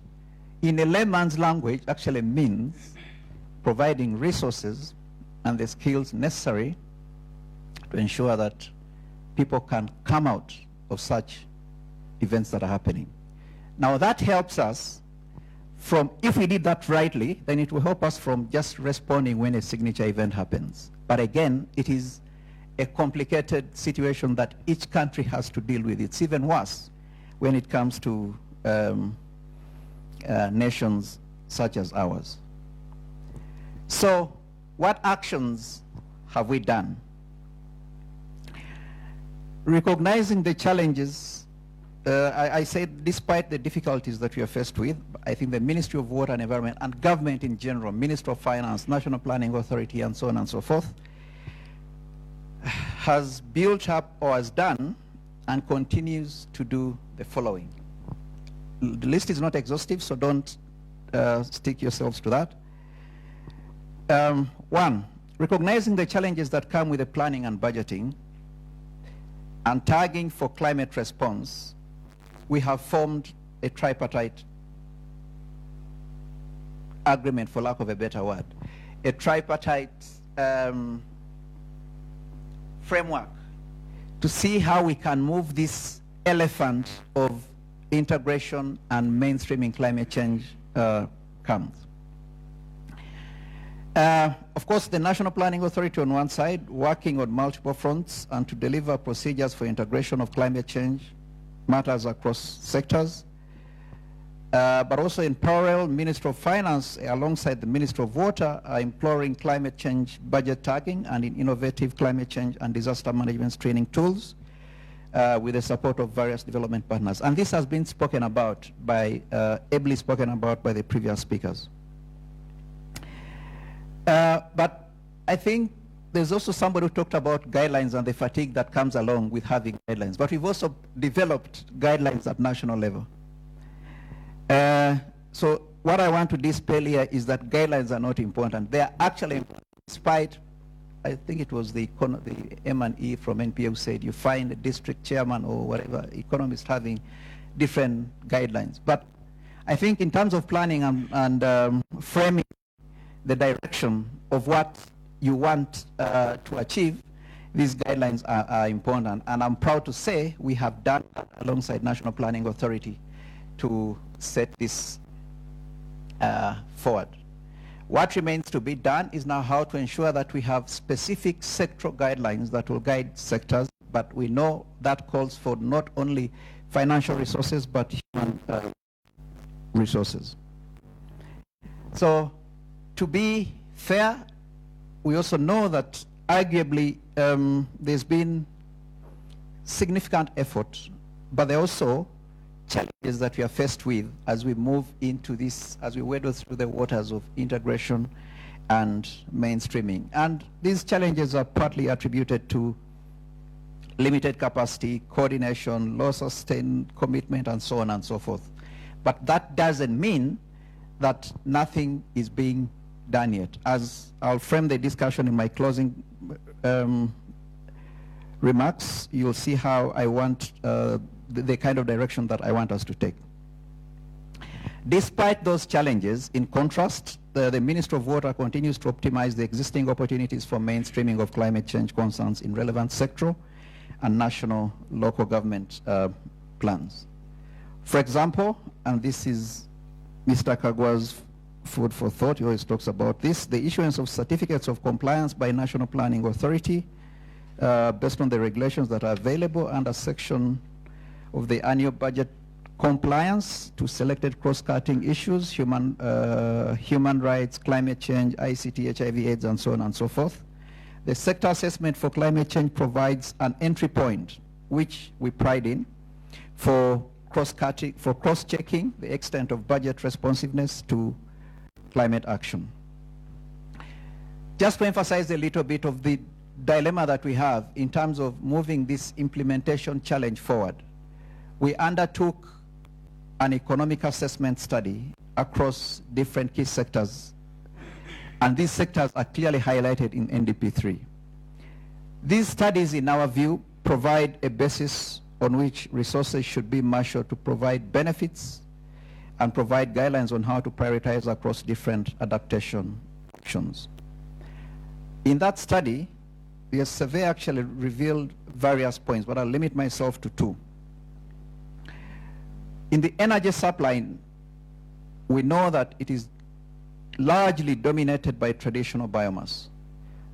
in a layman's language actually means providing resources and the skills necessary to ensure that people can come out of such events that are happening. Now that helps us from, if we did that rightly, then it will help us from just responding when a signature event happens. But again, it is a complicated situation that each country has to deal with. It's even worse when it comes to nations such as ours. So what actions have we done? Recognizing the challenges, I said despite the difficulties that we are faced with, I think the Ministry of Water and Environment and government in general, Ministry of Finance, National Planning Authority, and so on and so forth, has built up or has done and continues to do the following. The list is not exhaustive, so don't stick yourselves to that. One, recognizing the challenges that come with the planning and budgeting and tagging for climate response, we have formed a tripartite agreement, for lack of a better word, a tripartite framework to see how we can move this elephant of integration and mainstreaming climate change comes. Of course, the National Planning Authority on one side, working on multiple fronts and to deliver procedures for integration of climate change matters across sectors. But also in parallel, Ministry of Finance alongside the Ministry of Water are imploring climate change budget tagging and in innovative climate change and disaster management screening tools with the support of various development partners. And this has been spoken about by, ably spoken about by the previous speakers. But I think there's also somebody who talked about guidelines and the fatigue that comes along with having guidelines. But we've also developed guidelines at national level. So what I want to dispel here is that guidelines are not important. They are actually, despite, I think it was the M&E from NPA who said you find a district chairman or whatever economist having different guidelines. But I think in terms of planning and framing the direction of what you want to achieve, these guidelines are important. And I'm proud to say we have done that alongside National Planning Authority to set this forward. What remains to be done is now how to ensure that we have specific sectoral guidelines that will guide sectors, but we know that calls for not only financial resources, but human resources. So to be fair, we also know that arguably there's been significant effort, but there are also challenges that we are faced with as we move into this, as we wade through the waters of integration and mainstreaming. And these challenges are partly attributed to limited capacity, coordination, low sustained commitment, and so on and so forth. But that doesn't mean that nothing is being done yet. As I'll frame the discussion in my closing remarks, you'll see how I want the kind of direction that I want us to take. Despite those challenges, in contrast, the Ministry of Water continues to optimize the existing opportunities for mainstreaming of climate change concerns in relevant sectoral and national local government plans. For example, and this is Mr. Kagwa's food for thought, he always talks about this, the issuance of certificates of compliance by National Planning Authority based on the regulations that are available under section of the annual budget compliance to selected cross-cutting issues, human rights, climate change, ICT, HIV/AIDS, and so on and so forth. The sector assessment for climate change provides an entry point, which we pride in, for cross-checking the extent of budget responsiveness to climate action. Just to emphasize a little bit of the dilemma that we have in terms of moving this implementation challenge forward, we undertook an economic assessment study across different key sectors, and these sectors are clearly highlighted in NDP3. These studies, in our view, provide a basis on which resources should be marshaled to provide benefits and provide guidelines on how to prioritize across different adaptation actions. In that study, the survey actually revealed various points, but I'll limit myself to two. In the energy supply, we know that it is largely dominated by traditional biomass,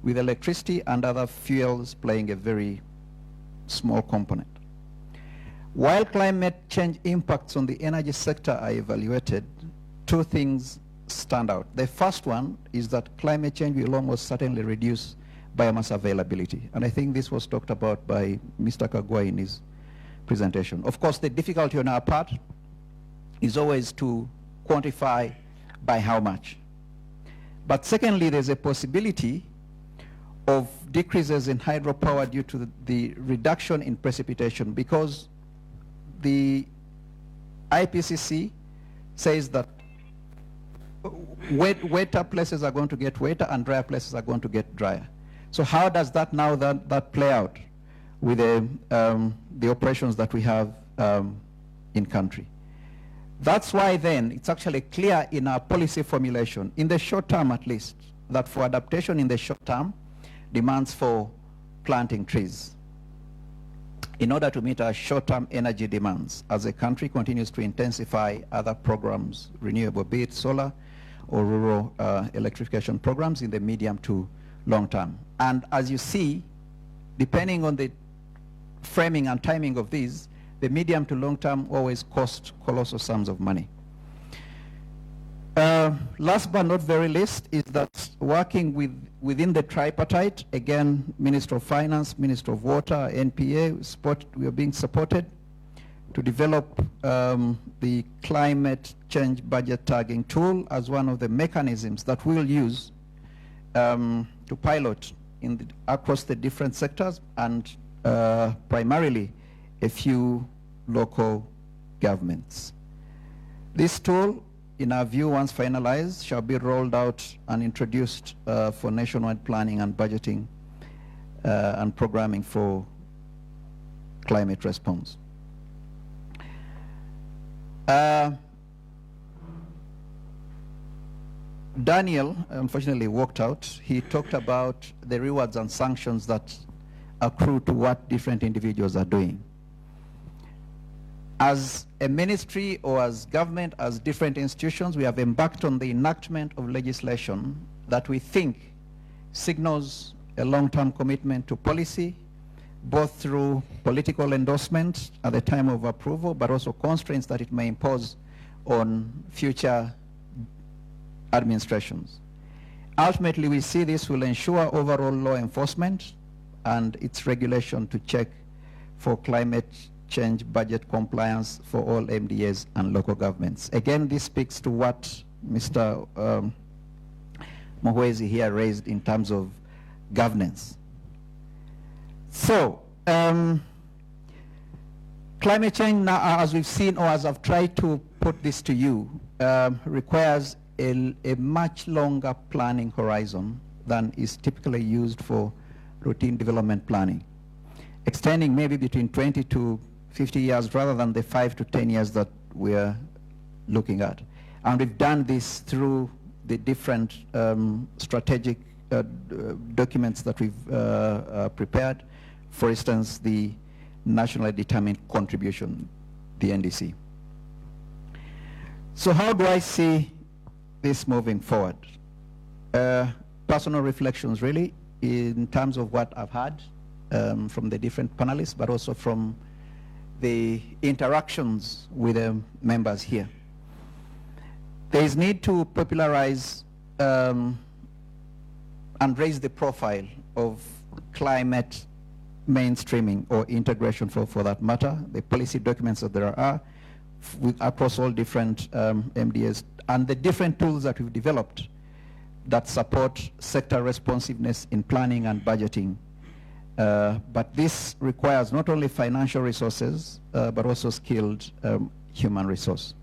with electricity and other fuels playing a very small component. While climate change impacts on the energy sector are evaluated, two things stand out. The first one is that climate change will almost certainly reduce biomass availability, and I think this was talked about by Mr. Kagwa in his presentation. Of course, the difficulty on our part is always to quantify by how much. But secondly, there's a possibility of decreases in hydropower due to the reduction in precipitation, because the IPCC says that wetter places are going to get wetter and drier places are going to get drier. So how does that now that play out with the operations that we have in country? That's why then it's actually clear in our policy formulation, in the short term at least, that for adaptation in the short term, demands for planting trees in order to meet our short-term energy demands as the country continues to intensify other programs, renewable, be it solar or rural electrification programs in the medium to long term. And as you see, depending on the framing and timing of these, the medium to long term always cost colossal sums of money. Last but not very least is that working within the tripartite, again, Minister of Finance, Minister of Water, NPA, we are being supported to develop the climate change budget tagging tool as one of the mechanisms that we'll use to pilot across the different sectors and primarily a few local governments. This tool, in our view, once finalized, shall be rolled out and introduced for nationwide planning and budgeting and programming for climate response. Daniel, unfortunately, walked out. He talked about the rewards and sanctions that accrue to what different individuals are doing. As a ministry or as government, as different institutions, we have embarked on the enactment of legislation that we think signals a long-term commitment to policy, both through political endorsement at the time of approval, but also constraints that it may impose on future administrations. Ultimately, we see this will ensure overall law enforcement and its regulation to check for climate change budget compliance for all MDAs and local governments. Again, this speaks to what Mr. Mohwezi here raised in terms of governance. So, climate change now, as we've seen, or as I've tried to put this to you, requires a much longer planning horizon than is typically used for routine development planning, extending maybe between 20 to 50 years rather than the 5 to 10 years that we're looking at. And we've done this through the different strategic documents that we've prepared. For instance, the Nationally Determined Contribution, the NDC. So how do I see this moving forward? Personal reflections, really, in terms of what I've heard from the different panelists, but also from the interactions with the members here. There is need to popularize and raise the profile of climate mainstreaming or integration for that matter, the policy documents that there are across all different MDAs, and the different tools that we've developed that support sector responsiveness in planning and budgeting. But this requires not only financial resources, but also skilled human resource.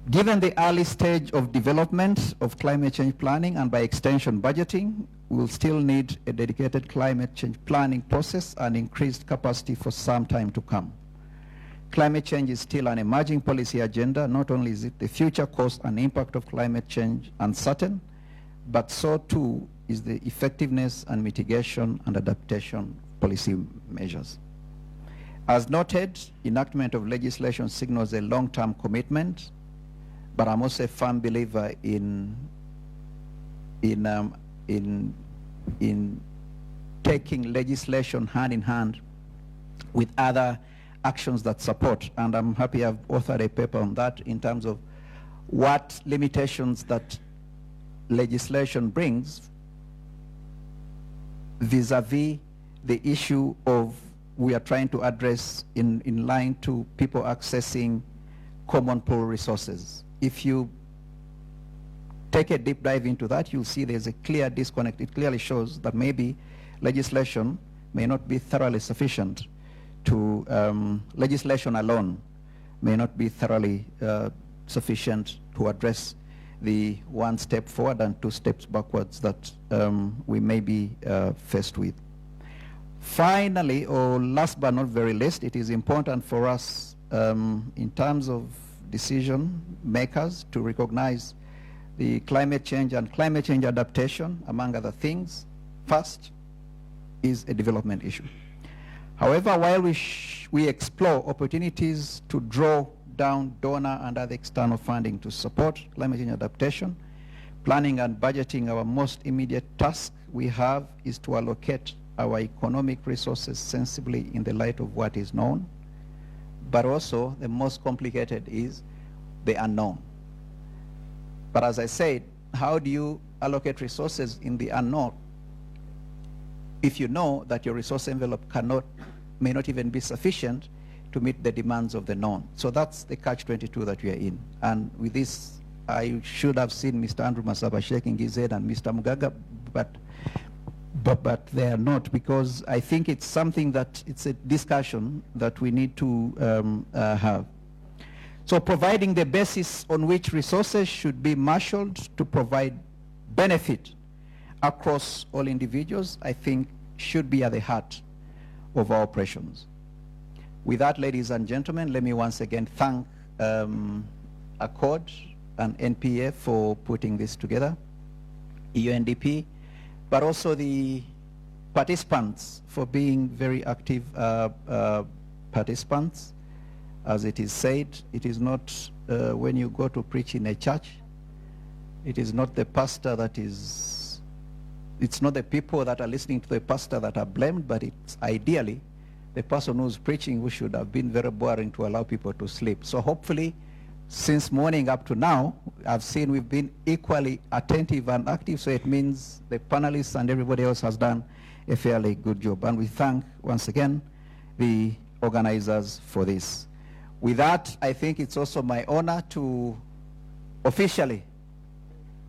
Given the early stage of development of climate change planning and by extension budgeting, we'll still need a dedicated climate change planning process and increased capacity for some time to come. Climate change is still an emerging policy agenda. Not only is it the future cost and impact of climate change uncertain, but so too is the effectiveness and mitigation and adaptation policy measures. As noted, enactment of legislation signals a long-term commitment, but I'm also a firm believer in taking legislation hand in hand with other actions that support. And I'm happy I've authored a paper on that in terms of what limitations that legislation brings vis-a-vis the issue of we are trying to address in line to people accessing common pool resources. If you take a deep dive into that, you'll see there's a clear disconnect. It clearly shows that maybe legislation may not be thoroughly sufficient to, legislation alone may not be thoroughly sufficient to address the one step forward and 2 steps backwards that we may be faced with. Finally, or last but not very least, it is important for us in terms of decision makers to recognize the climate change and climate change adaptation, among other things, first is a development issue. However, while we explore opportunities to draw down donor and other external funding to support climate change adaptation, planning and budgeting, our most immediate task we have is to allocate our economic resources sensibly in the light of what is known, but also the most complicated is the unknown. But as I said, how do you allocate resources in the unknown if you know that your resource envelope may not even be sufficient to meet the demands of the known? So that's the catch-22 that we are in. And with this, I should have seen Mr. Andrew Masaba shaking his head and Mr. Mugaga, but they are not, because I think it's something that it's a discussion that we need to have. So providing the basis on which resources should be marshaled to provide benefit across all individuals, I think should be at the heart of our operations. With that, ladies and gentlemen, let me once again thank ACODE and NPA for putting this together, UNDP, but also the participants for being very active participants. As it is said, it is not when you go to preach in a church, it is not the pastor that is, it's not the people that are listening to the pastor that are blamed, but it's ideally the person who's preaching who should have been very boring to allow people to sleep. So hopefully, since morning up to now, I've seen we've been equally attentive and active, so it means the panelists and everybody else has done a fairly good job. And we thank, once again, the organizers for this. With that, I think it's also my honor to officially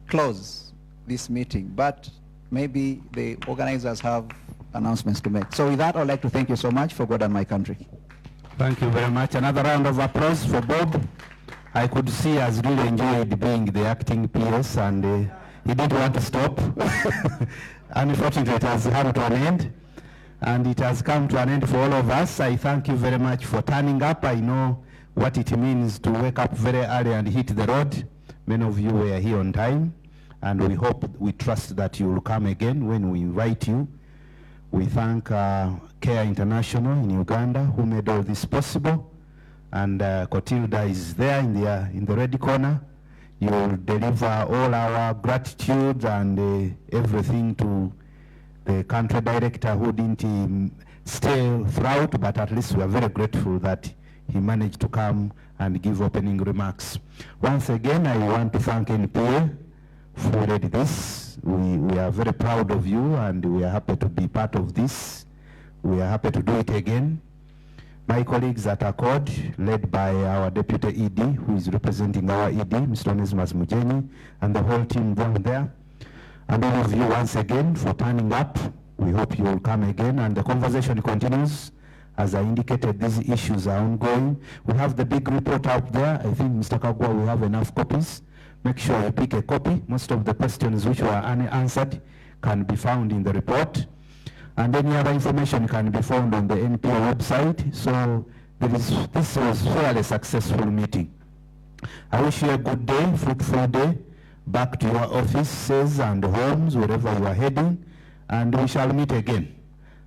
close this meeting, but maybe the organizers have announcements to make. So with that, I'd like to thank you so much for God and my country. Thank you very much. Another round of applause for Bob. I could see he has really enjoyed being the acting PS, and he didn't want to stop. Unfortunately, it has come to an end, and it has come to an end for all of us. I thank you very much for turning up. I know what it means to wake up very early and hit the road. Many of you were here on time, and we trust that you will come again when we invite you. We thank Care International in Uganda, who made all this possible. And Cotilda is there in the red corner. You will deliver all our gratitude and everything to the country director who didn't stay throughout, but at least we are very grateful that he managed to come and give opening remarks. Once again, I want to thank NPA who led this. We are very proud of you, and we are happy to be part of this. We are happy to do it again. My colleagues at ACODE, led by our Deputy ED, who is representing our ED, Mr. Onesmus Mujeni, and the whole team down there. And all of you once again for turning up. We hope you will come again, and the conversation continues. As I indicated, these issues are ongoing. We have the big report out there. I think, Mr. Kagwa, we have enough copies. Make sure you pick a copy. Most of the questions which were unanswered can be found in the report. And any other information can be found on the NPA website. So this was a fairly successful meeting. I wish you a good day, fruitful day, back to your offices and homes, wherever you are heading, and we shall meet again.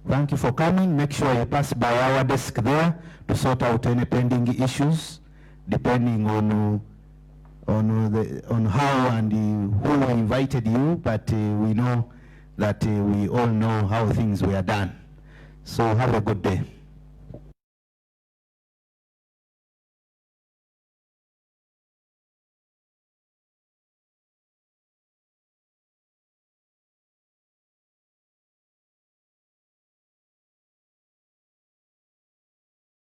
Thank you for coming. Make sure you pass by our desk there to sort out any pending issues, depending on how and who invited you, but we know that we all know how things were done. So have a good day.